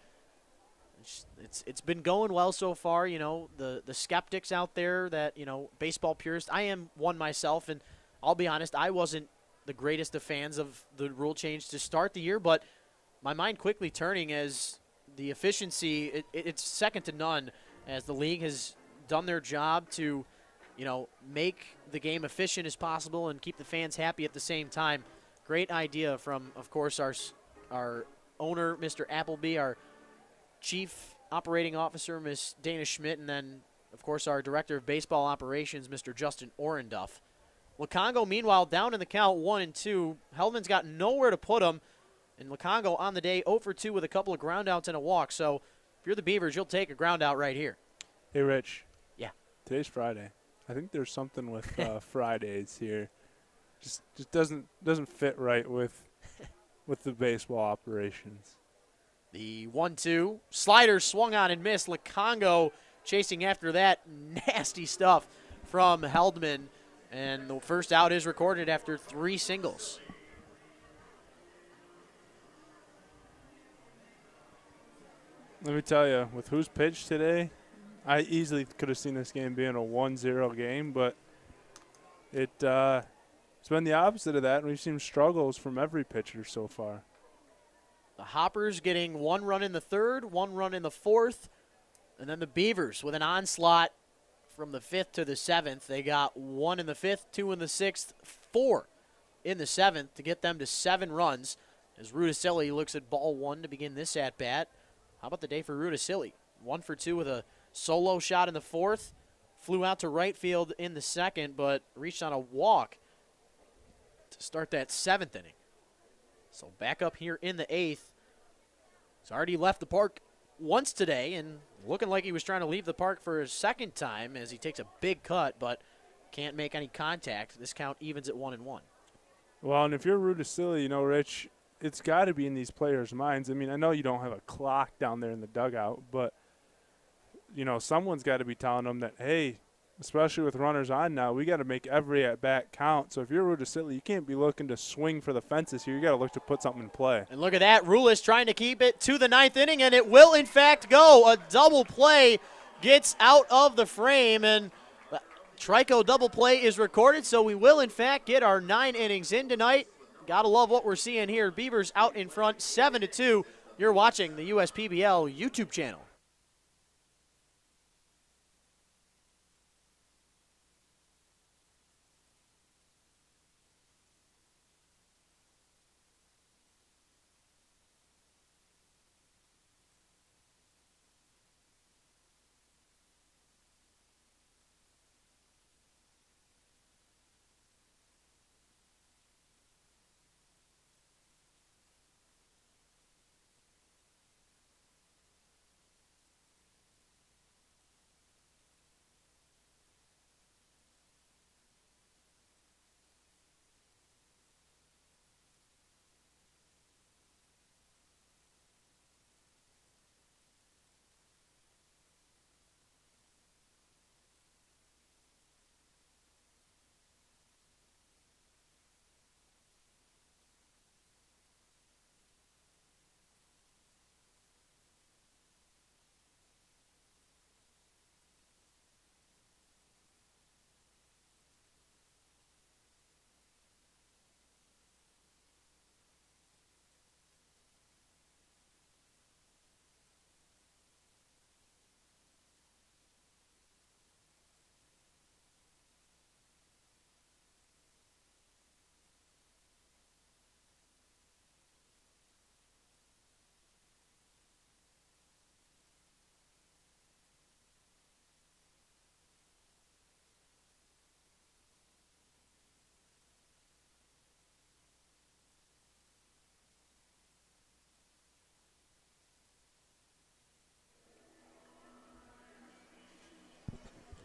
it's been going well so far. The skeptics out there that, baseball purists, I am one myself, and I'll be honest, I wasn't the greatest of fans of the rule change to start the year, but my mind quickly turning as the efficiency, it's second to none, as the league has done their job to, make the game efficient as possible and keep the fans happy at the same time. Great idea from, of course, our owner, Mr. Appleby, our chief operating officer, Ms. Dana Schmidt, and then, of course, our director of baseball operations, Mr. Justin Orenduff. Lukongo, meanwhile, down in the count 1-2. Heldman's got nowhere to put him, and Lukongo on the day 0 for 2 with a couple of ground outs and a walk. So if you're the Beavers, you'll take a ground out right here. Hey, Rich. Yeah. Today's Friday. I think there's something with Fridays here. Just doesn't fit right with the baseball operations. The 1-2 slider swung on and missed. Lukongo chasing after that. Nasty stuff from Heldman. And the first out is recorded after 3 singles. Let me tell you, with who's pitched today, I easily could have seen this game being a 1-0 game, but it's been the opposite of that, and we've seen struggles from every pitcher so far. The Hoppers getting 1 run in the 3rd, 1 run in the 4th, and then the Beavers with an onslaught from the 5th to the 7th. They got 1 in the 5th, 2 in the 6th, 4 in the 7th to get them to 7 runs as Rudicelli looks at ball 1 to begin this at-bat. How about the day for Rudicelli? 1 for 2 with a solo shot in the 4th. Flew out to right field in the 2nd, but reached on a walk to start that 7th inning. So back up here in the 8th. He's already left the park once today and looking like he was trying to leave the park for a 2nd time as he takes a big cut, but can't make any contact. This count evens at 1-1. Well, and if you're Rudicelli, Rich, it's got to be in these players' minds. I mean, I know you don't have a clock down there in the dugout, but, someone's got to be telling them that, hey, especially with runners on now, we got to make every at-bat count. So if you're Rudicelli, you can't be looking to swing for the fences here. You got to look to put something in play. And look at that. Rulis trying to keep it to the 9th inning, and it will, in fact, go. A double play gets out of the frame, and Trico double play is recorded, so we will, in fact, get our 9 innings in tonight. Gotta love what we're seeing here. Beavers out in front, 7-2. You're watching the USPBL YouTube channel.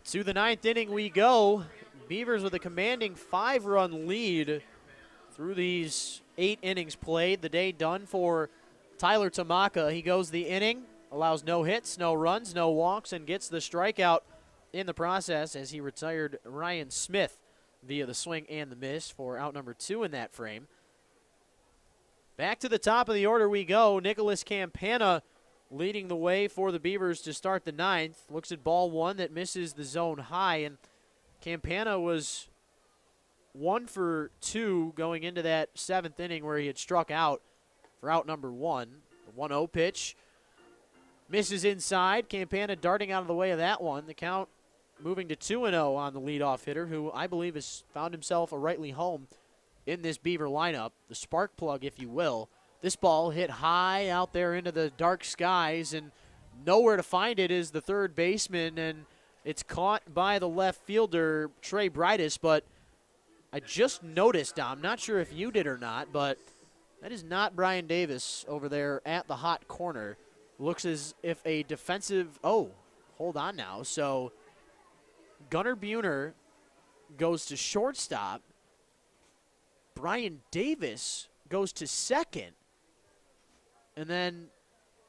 To the 9th inning we go. Beavers with a commanding 5-run lead through these 8 innings played. The day done for Tyler Tamaka. He goes the inning, allows no hits, no runs, no walks, and gets the strikeout in the process as he retired Ryan Smith via the swing and the miss for out number 2 in that frame. Back to the top of the order we go. Nicholas Campana leading the way for the Beavers to start the 9th. Looks at ball 1 that misses the zone high, and Campana was 1 for 2 going into that 7th inning where he had struck out for out number 1. The 1-0 pitch misses inside. Campana darting out of the way of that one. The count moving to 2-0 on the leadoff hitter, who I believe has found himself a rightly home in this Beaver lineup, the spark plug, if you will. This ball hit high out there into the dark skies, and nowhere to find it is the third baseman, and it's caught by the left fielder, Trey Brightus. But I just noticed, I'm not sure if you did or not, but that is not Brian Davis over there at the hot corner. Looks as if a defensive, oh, hold on now. So Gunnar Buhner goes to shortstop. Brian Davis goes to second. And then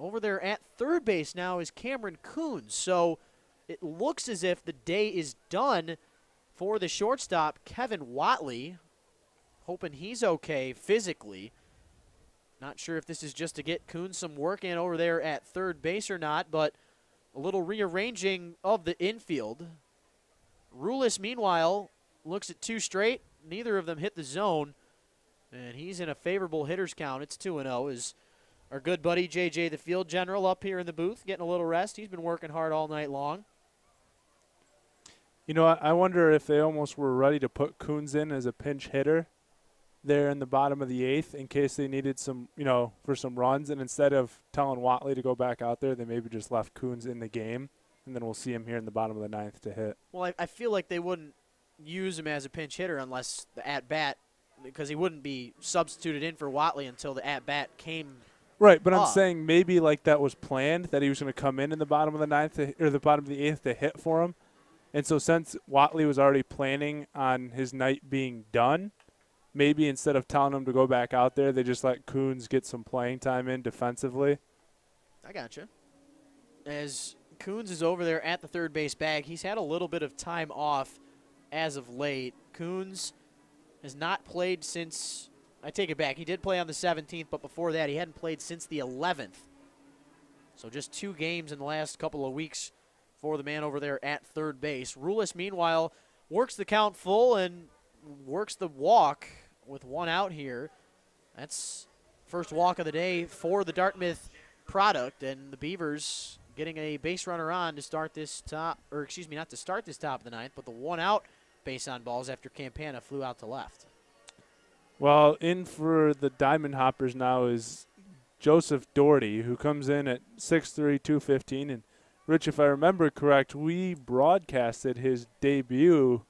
over there at third base now is Cameron Coons. So it looks as if the day is done for the shortstop, Kevin Watley. Hoping he's okay physically. Not sure if this is just to get Coons some work in over there at third base or not, but a little rearranging of the infield. Rulis, meanwhile, looks at 2 straight. Neither of them hit the zone, and he's in a favorable hitter's count. It's 2-0 as our good buddy JJ, the field general, up here in the booth getting a little rest. He's been working hard all night long. You know, I wonder if they almost were ready to put Coons in as a pinch hitter there in the bottom of the 8th in case they needed some, you know, for some runs. And instead of telling Watley to go back out there, they maybe just left Coons in the game. And then we'll see him here in the bottom of the 9th to hit. Well, I feel like they wouldn't use him as a pinch hitter unless the at-bat, because he wouldn't be substituted in for Watley until the at-bat came. Right, but I'm saying maybe like that was planned, that he was going to come in the bottom of the 9th or the bottom of the 8th to hit for him. And so since Watley was already planning on his night being done, maybe instead of telling him to go back out there, they just let Coons get some playing time in defensively. I gotcha. As Coons is over there at the third base bag, he's had a little bit of time off as of late. Coons has not played since, I take it back, he did play on the 17th, but before that he hadn't played since the 11th. So just 2 games in the last couple of weeks for the man over there at third base. Rulis, meanwhile, works the count full and works the walk with 1 out here. That's first walk of the day for the Dartmouth product, and the Beavers getting a base runner on to start this top, or excuse me, not to start this top of the 9th, but the 1 out base on balls after Campana flew out to left. Well, in for the Diamond Hoppers now is Joseph Doherty, who comes in at 6'3", 215. And, Rich, if I remember correct, we broadcasted his debut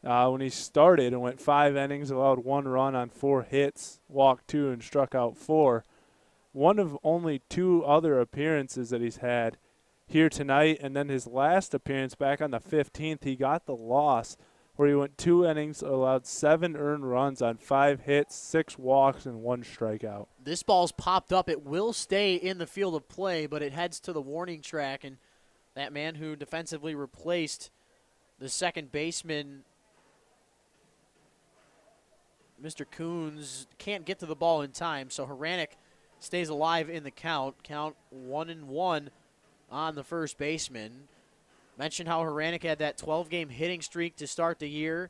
when he started and went 5 innings, allowed 1 run on 4 hits, walked 2, and struck out 4. One of only 2 other appearances that he's had here tonight, and then his last appearance back on the 15th, he got the loss where he went 2 innings, allowed 7 earned runs on 5 hits, 6 walks, and 1 strikeout. This ball's popped up. It will stay in the field of play, but it heads to the warning track, and that man who defensively replaced the second baseman, Mr. Coons, can't get to the ball in time, so Haranek stays alive in the count. Count 1-1 on the first baseman. Mentioned how Haranek had that 12-game hitting streak to start the year,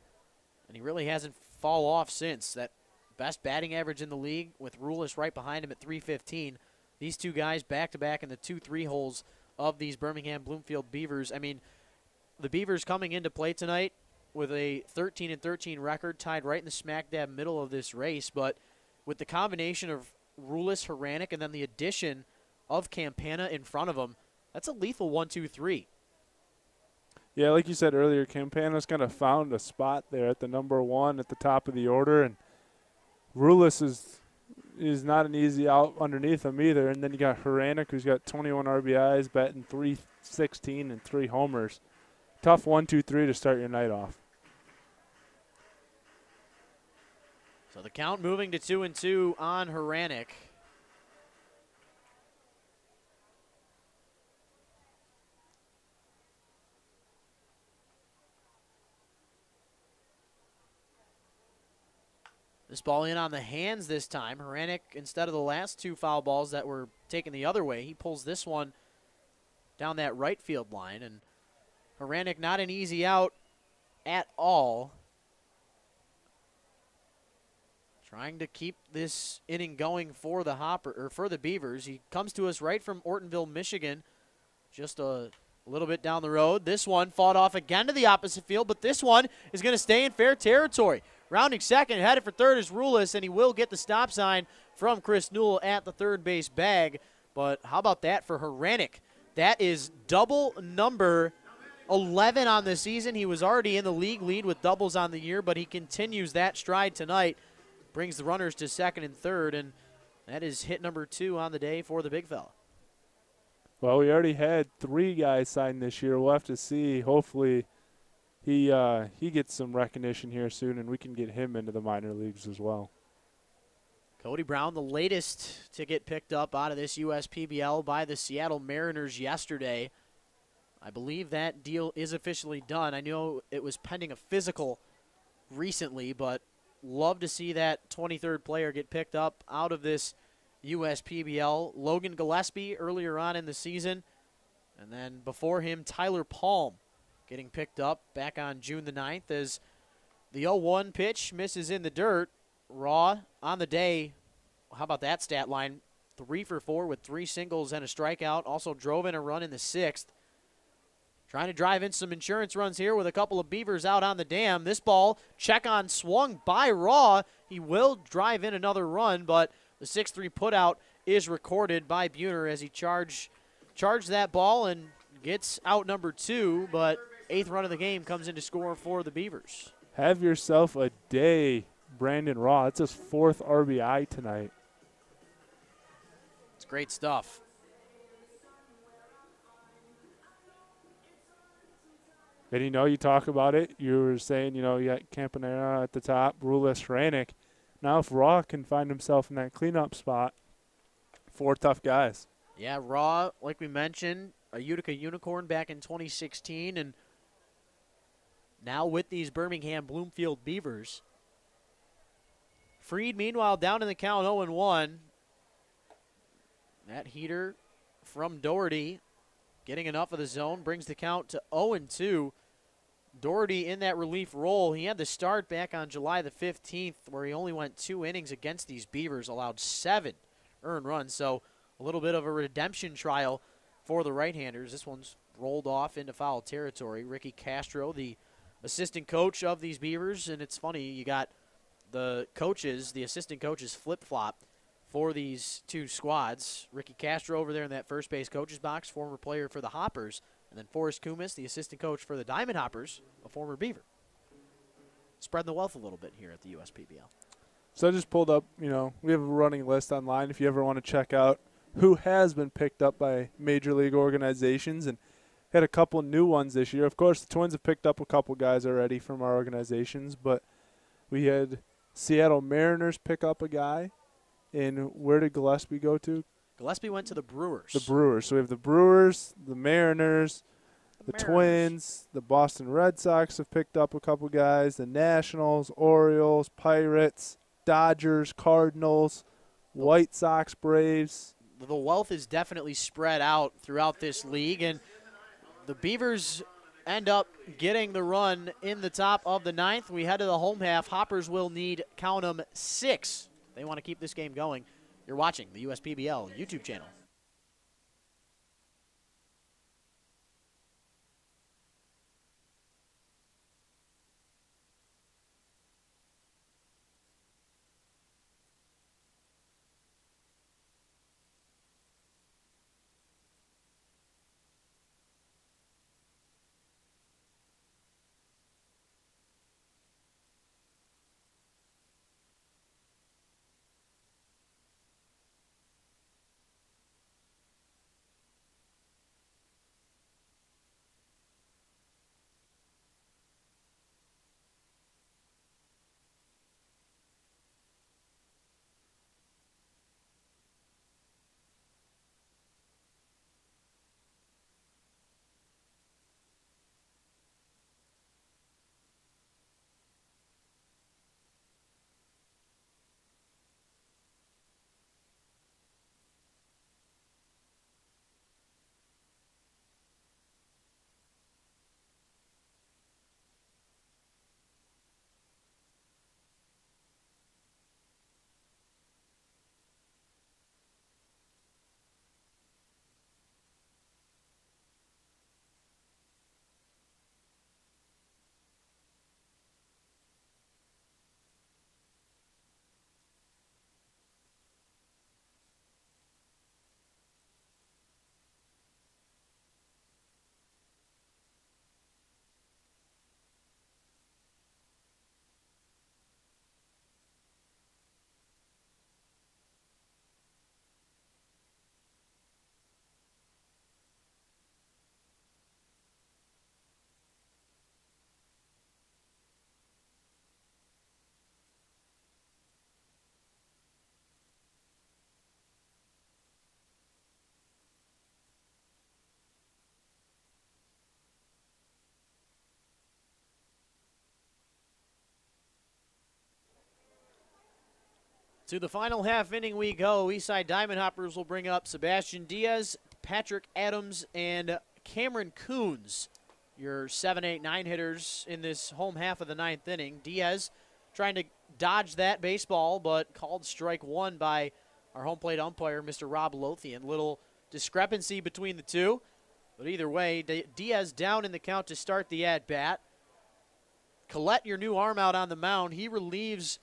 and he really hasn't fall off since. That best batting average in the league with Rulis right behind him at .315. These 2 guys back-to-back in the 2-3 holes of these Birmingham Bloomfield Beavers. I mean, the Beavers coming into play tonight with a 13-13 record, tied right in the smack dab middle of this race, but with the combination of Rulis, Haranek, and then the addition of Campana in front of him, that's a lethal 1-2-3. Yeah, like you said earlier, Campana's kind of found a spot there at the number 1 at the top of the order, and Rulis is not an easy out underneath him either. And then you got Haranek, who's got 21 RBIs, batting .316 and 3 homers. tough 1-2-3 to start your night off. So the count moving to 2-2 on Haranek. This ball in on the hands this time. Haranek, instead of the last 2 foul balls that were taken the other way, he pulls this one down that right field line. And Haranek not an easy out at all. Trying to keep this inning going for the Beavers. He comes to us right from Ortonville, Michigan, just a little bit down the road. This one fought off again to the opposite field, but this one is going to stay in fair territory. Rounding second, headed for third is Rulis, and he will get the stop sign from Chris Newell at the third base bag. But how about that for Haranek? That is double number 11 on the season. He was already in the league lead with doubles on the year, but he continues that stride tonight. Brings the runners to second and third, and that is hit number 2 on the day for the big fella. Well, we already had 3 guys signed this year. We'll have to see. Hopefully he gets some recognition here soon, and we can get him into the minor leagues as well. Cody Brown, the latest to get picked up out of this USPBL by the Seattle Mariners yesterday. I believe that deal is officially done. I know it was pending a physical recently, but love to see that 23rd player get picked up out of this USPBL. Logan Gillespie earlier on in the season, and then before him, Tyler Palm getting picked up back on June the 9th as the 0-1 pitch misses in the dirt. Rawe on the day, how about that stat line? 3 for 4 with 3 singles and a strikeout. Also drove in a run in the 6th. Trying to drive in some insurance runs here with a couple of Beavers out on the dam. This ball, check on swung by Rawe. He will drive in another run, but the 6-3 putout is recorded by Buhner as he charged that ball and gets out number 2, but 8th run of the game comes in to score for the Beavers. Have yourself a day, Brandon Rawe. It's his 4th RBI tonight. It's great stuff. And, you talk about it. You were saying, you got Campanera at the top, Rulis, Haranek. Now if Rawe can find himself in that cleanup spot, 4 tough guys. Yeah, Rawe, like we mentioned, a Utica Unicorn back in 2016, and now with these Birmingham Bloomfield Beavers. Freed, meanwhile, down in the count 0-1. That heater from Doherty getting enough of the zone brings the count to 0-2. Doherty in that relief role. He had the start back on July the 15th where he only went 2 innings against these Beavers, allowed 7 earned runs. So a little bit of a redemption trial for the right-handers. This one's rolled off into foul territory. Ricky Castro, the assistant coach of these Beavers, and it's funny, you got the coaches, the assistant coaches flip-flop for these 2 squads. Ricky Castro over there in that first base coach's box, former player for the Hoppers. And then Forrest Kumis, the assistant coach for the Diamond Hoppers, a former Beaver. Spreading the wealth a little bit here at the USPBL. So I just pulled up, we have a running list online if you ever want to check out who has been picked up by major league organizations, and had a couple new ones this year. Of course, the Twins have picked up a couple guys already from our organizations, but we had Seattle Mariners pick up a guy. And where did Gillespie go to? Gillespie went to the Brewers. The Brewers. So we have the Brewers, the Mariners, the Twins, the Boston Red Sox have picked up a couple guys, the Nationals, Orioles, Pirates, Dodgers, Cardinals, White Sox, Braves. The wealth is definitely spread out throughout this league, and the Beavers end up getting the run in the top of the 9th. We head to the home half. Hoppers will need, count 'em, 6. They want to keep this game going. You're watching the USPBL YouTube channel. To the final half inning we go. Eastside Diamond Hoppers will bring up Sebastian Diaz, Patrick Adams, and Cameron Coons, your 7, 8, 9 hitters in this home half of the ninth inning. Diaz trying to dodge that baseball, but called strike one by our home plate umpire, Mr. Rob Lothian. Little discrepancy between the two, but either way, Diaz down in the count to start the at-bat. Collette, your new arm out on the mound. He relieves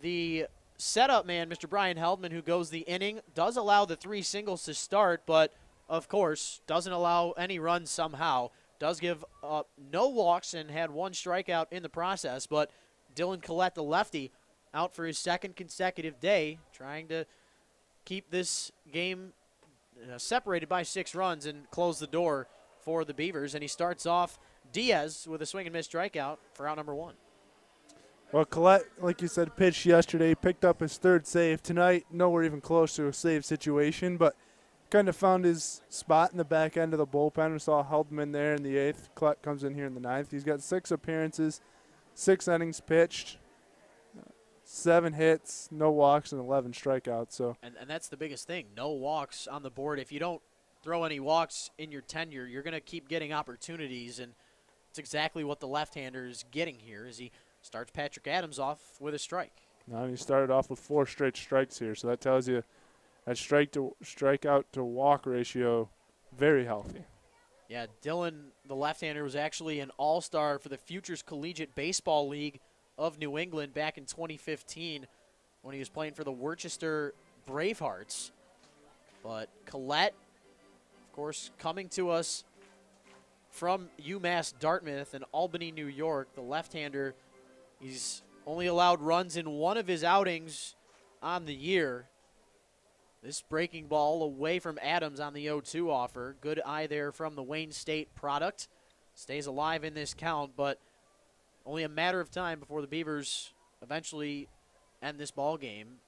the setup man, Mr. Brian Heldman, who goes the inning. Does allow the 3 singles to start, but, of course, doesn't allow any runs somehow. Does give up no walks and had 1 strikeout in the process, but Dylan Collette, the lefty, out for his 2nd consecutive day, trying to keep this game separated by 6 runs and close the door for the Beavers. And he starts off Diaz with a swing and miss strikeout for out number 1. Well, Collette, like you said, pitched yesterday, picked up his 3rd save. Tonight, nowhere even close to a save situation, but kind of found his spot in the back end of the bullpen. We saw Heldman there in the 8th. Collette comes in here in the 9th. He's got 6 appearances, 6 innings pitched, 7 hits, no walks, and 11 strikeouts. So, and that's the biggest thing, no walks on the board. If you don't throw any walks in your tenure, you're going to keep getting opportunities, and it's exactly what the left-hander is getting here as he starts Patrick Adams off with a strike. Now he started off with 4 straight strikes here, so that tells you that strikeout to walk ratio very healthy. Yeah, Dylan, the left-hander, was actually an all-star for the Futures Collegiate Baseball League of New England back in 2015 when he was playing for the Worcester Bravehearts. But Collette, of course, coming to us from UMass Dartmouth and Albany, New York, the left-hander. He's only allowed runs in 1 of his outings on the year. This breaking ball away from Adams on the 0-2 offer. Good eye there from the Wayne State product. Stays alive in this count, but only a matter of time before the Beavers eventually end this ball game.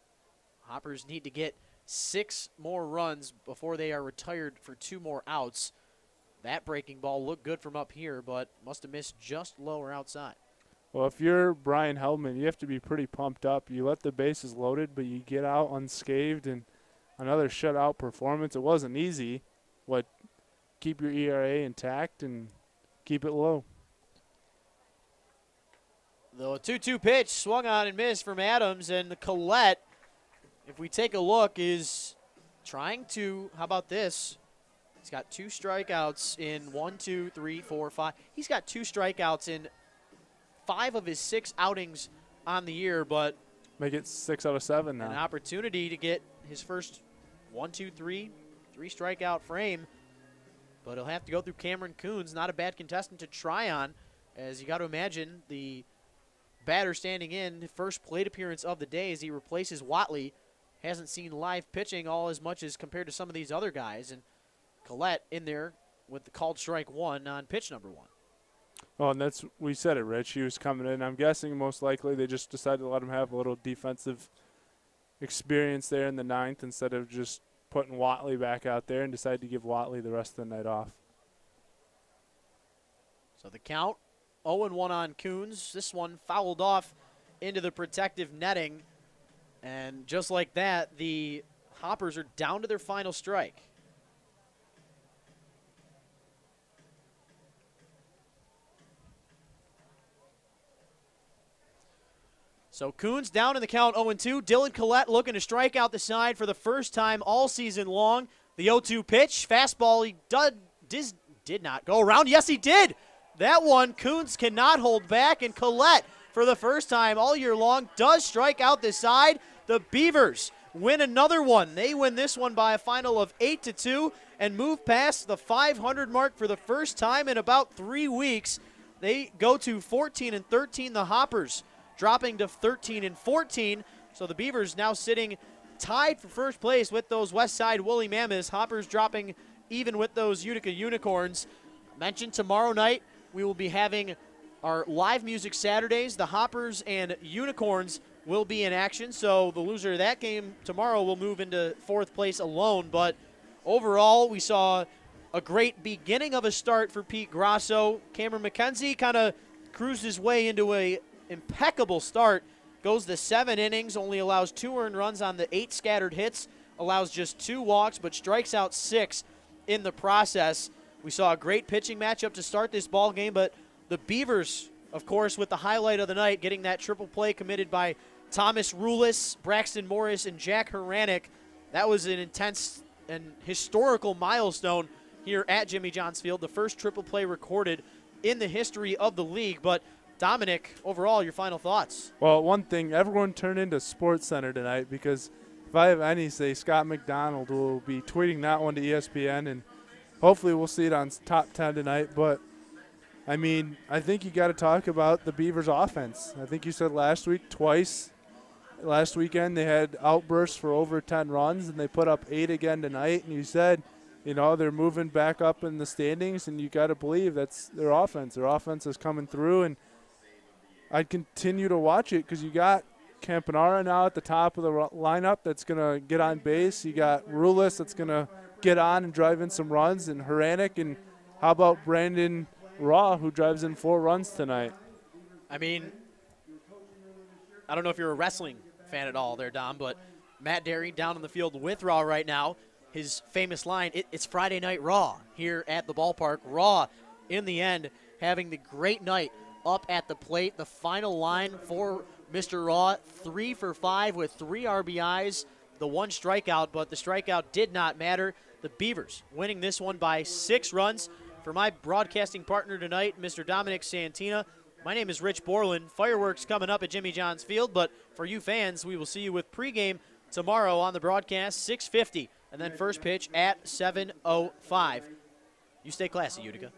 Hoppers need to get 6 more runs before they are retired for 2 more outs. That breaking ball looked good from up here, but must have missed just lower outside. Well, if you're Brian Heldman, you have to be pretty pumped up. You let the bases loaded, but you get out unscathed, and another shutout performance. It wasn't easy, but keep your ERA intact and keep it low. The 2-2 pitch swung on and missed from Adams, and Collette, if we take a look, is trying to, how about this? He's got 2 strikeouts in 1, 2, 3, 4, 5. He's got 2 strikeouts in 5 of his 6 outings on the year, but make it 6 out of 7 now. An opportunity to get his first 1, 2, 3 strikeout frame, but he'll have to go through Cameron Coons. Not a bad contestant to try on, as you got to imagine the batter standing in, first plate appearance of the day as he replaces Watley. Hasn't seen live pitching all as much as compared to some of these other guys, and Collette in there with the called strike 1 on pitch number 1. Oh, and that's, we said it, Rich. He was coming in. I'm guessing most likely they just decided to let him have a little defensive experience there in the 9th instead of just putting Watley back out there, and decided to give Watley the rest of the night off. So the count, 0-1 on Coons. This one fouled off into the protective netting, and just like that, the Hoppers are down to their final strike. So Coons down in the count 0-2. Dylan Collette looking to strike out the side for the first time all season long. The 0-2 pitch. Fastball, he did not go around. Yes, he did. That one, Coons cannot hold back, and Collette, for the first time all year long, does strike out the side. The Beavers win another one. They win this one by a final of 8-2 and move past the 500 mark for the first time in about 3 weeks. They go to 14-13, the Hoppers, dropping to 13-14. So the Beavers now sitting tied for first place with those West Side Woolly Mammoths. Hoppers dropping even with those Utica Unicorns. Mentioned tomorrow night, we will be having our live music Saturdays. The Hoppers and Unicorns will be in action. So the loser of that game tomorrow will move into 4th place alone. But overall, we saw a great beginning of a start for Pete Grasso. Cameron Mckenzie kind of cruised his way into a impeccable start goes the 7 innings, only allows 2 earned runs on the 8 scattered hits, allows just 2 walks, but strikes out 6 in the process. We saw a great pitching matchup to start this ball game, but the Beavers, of course, with the highlight of the night, getting that triple play committed by Thomas Rulis, Braxton Morris, and Jack Haranek. That was an intense and historical milestone here at Jimmy John's Field, the first triple play recorded in the history of the league. But Dominic, overall, your final thoughts? Well, one thing, everyone turned into Sports Center tonight, because if I have any say, Scott McDonald will be tweeting that one to ESPN, and hopefully we'll see it on Top 10 tonight. But, I mean, I think you got to talk about the Beavers' offense. I think you said last week twice. Last weekend they had outbursts for over 10 runs, and they put up 8 again tonight. And you said, you know, they're moving back up in the standings, and you got to believe that's their offense. Their offense is coming through, and I'd continue to watch it because you got Campanara now at the top of the lineup that's going to get on base. You got Rulis that's going to get on and drive in some runs, and Haranek, and how about Brandon Rawe, who drives in 4 runs tonight? I mean, I don't know if you're a wrestling fan at all there, Dom, but Matt Derry down in the field with Rawe right now. His famous line, it's Friday Night Raw here at the ballpark. Rawe, in the end, having the great night up at the plate. The final line for Mr. Rawe, 3 for 5 with 3 RBIs, the 1 strikeout, but the strikeout did not matter. The Beavers winning this one by 6 runs. For my broadcasting partner tonight, Mr. Dominic Santina, my name is Rich Borland. Fireworks coming up at Jimmy John's Field, but for you fans, we will see you with pregame tomorrow on the broadcast, 6:50, and then first pitch at 7:05. You stay classy, Utica.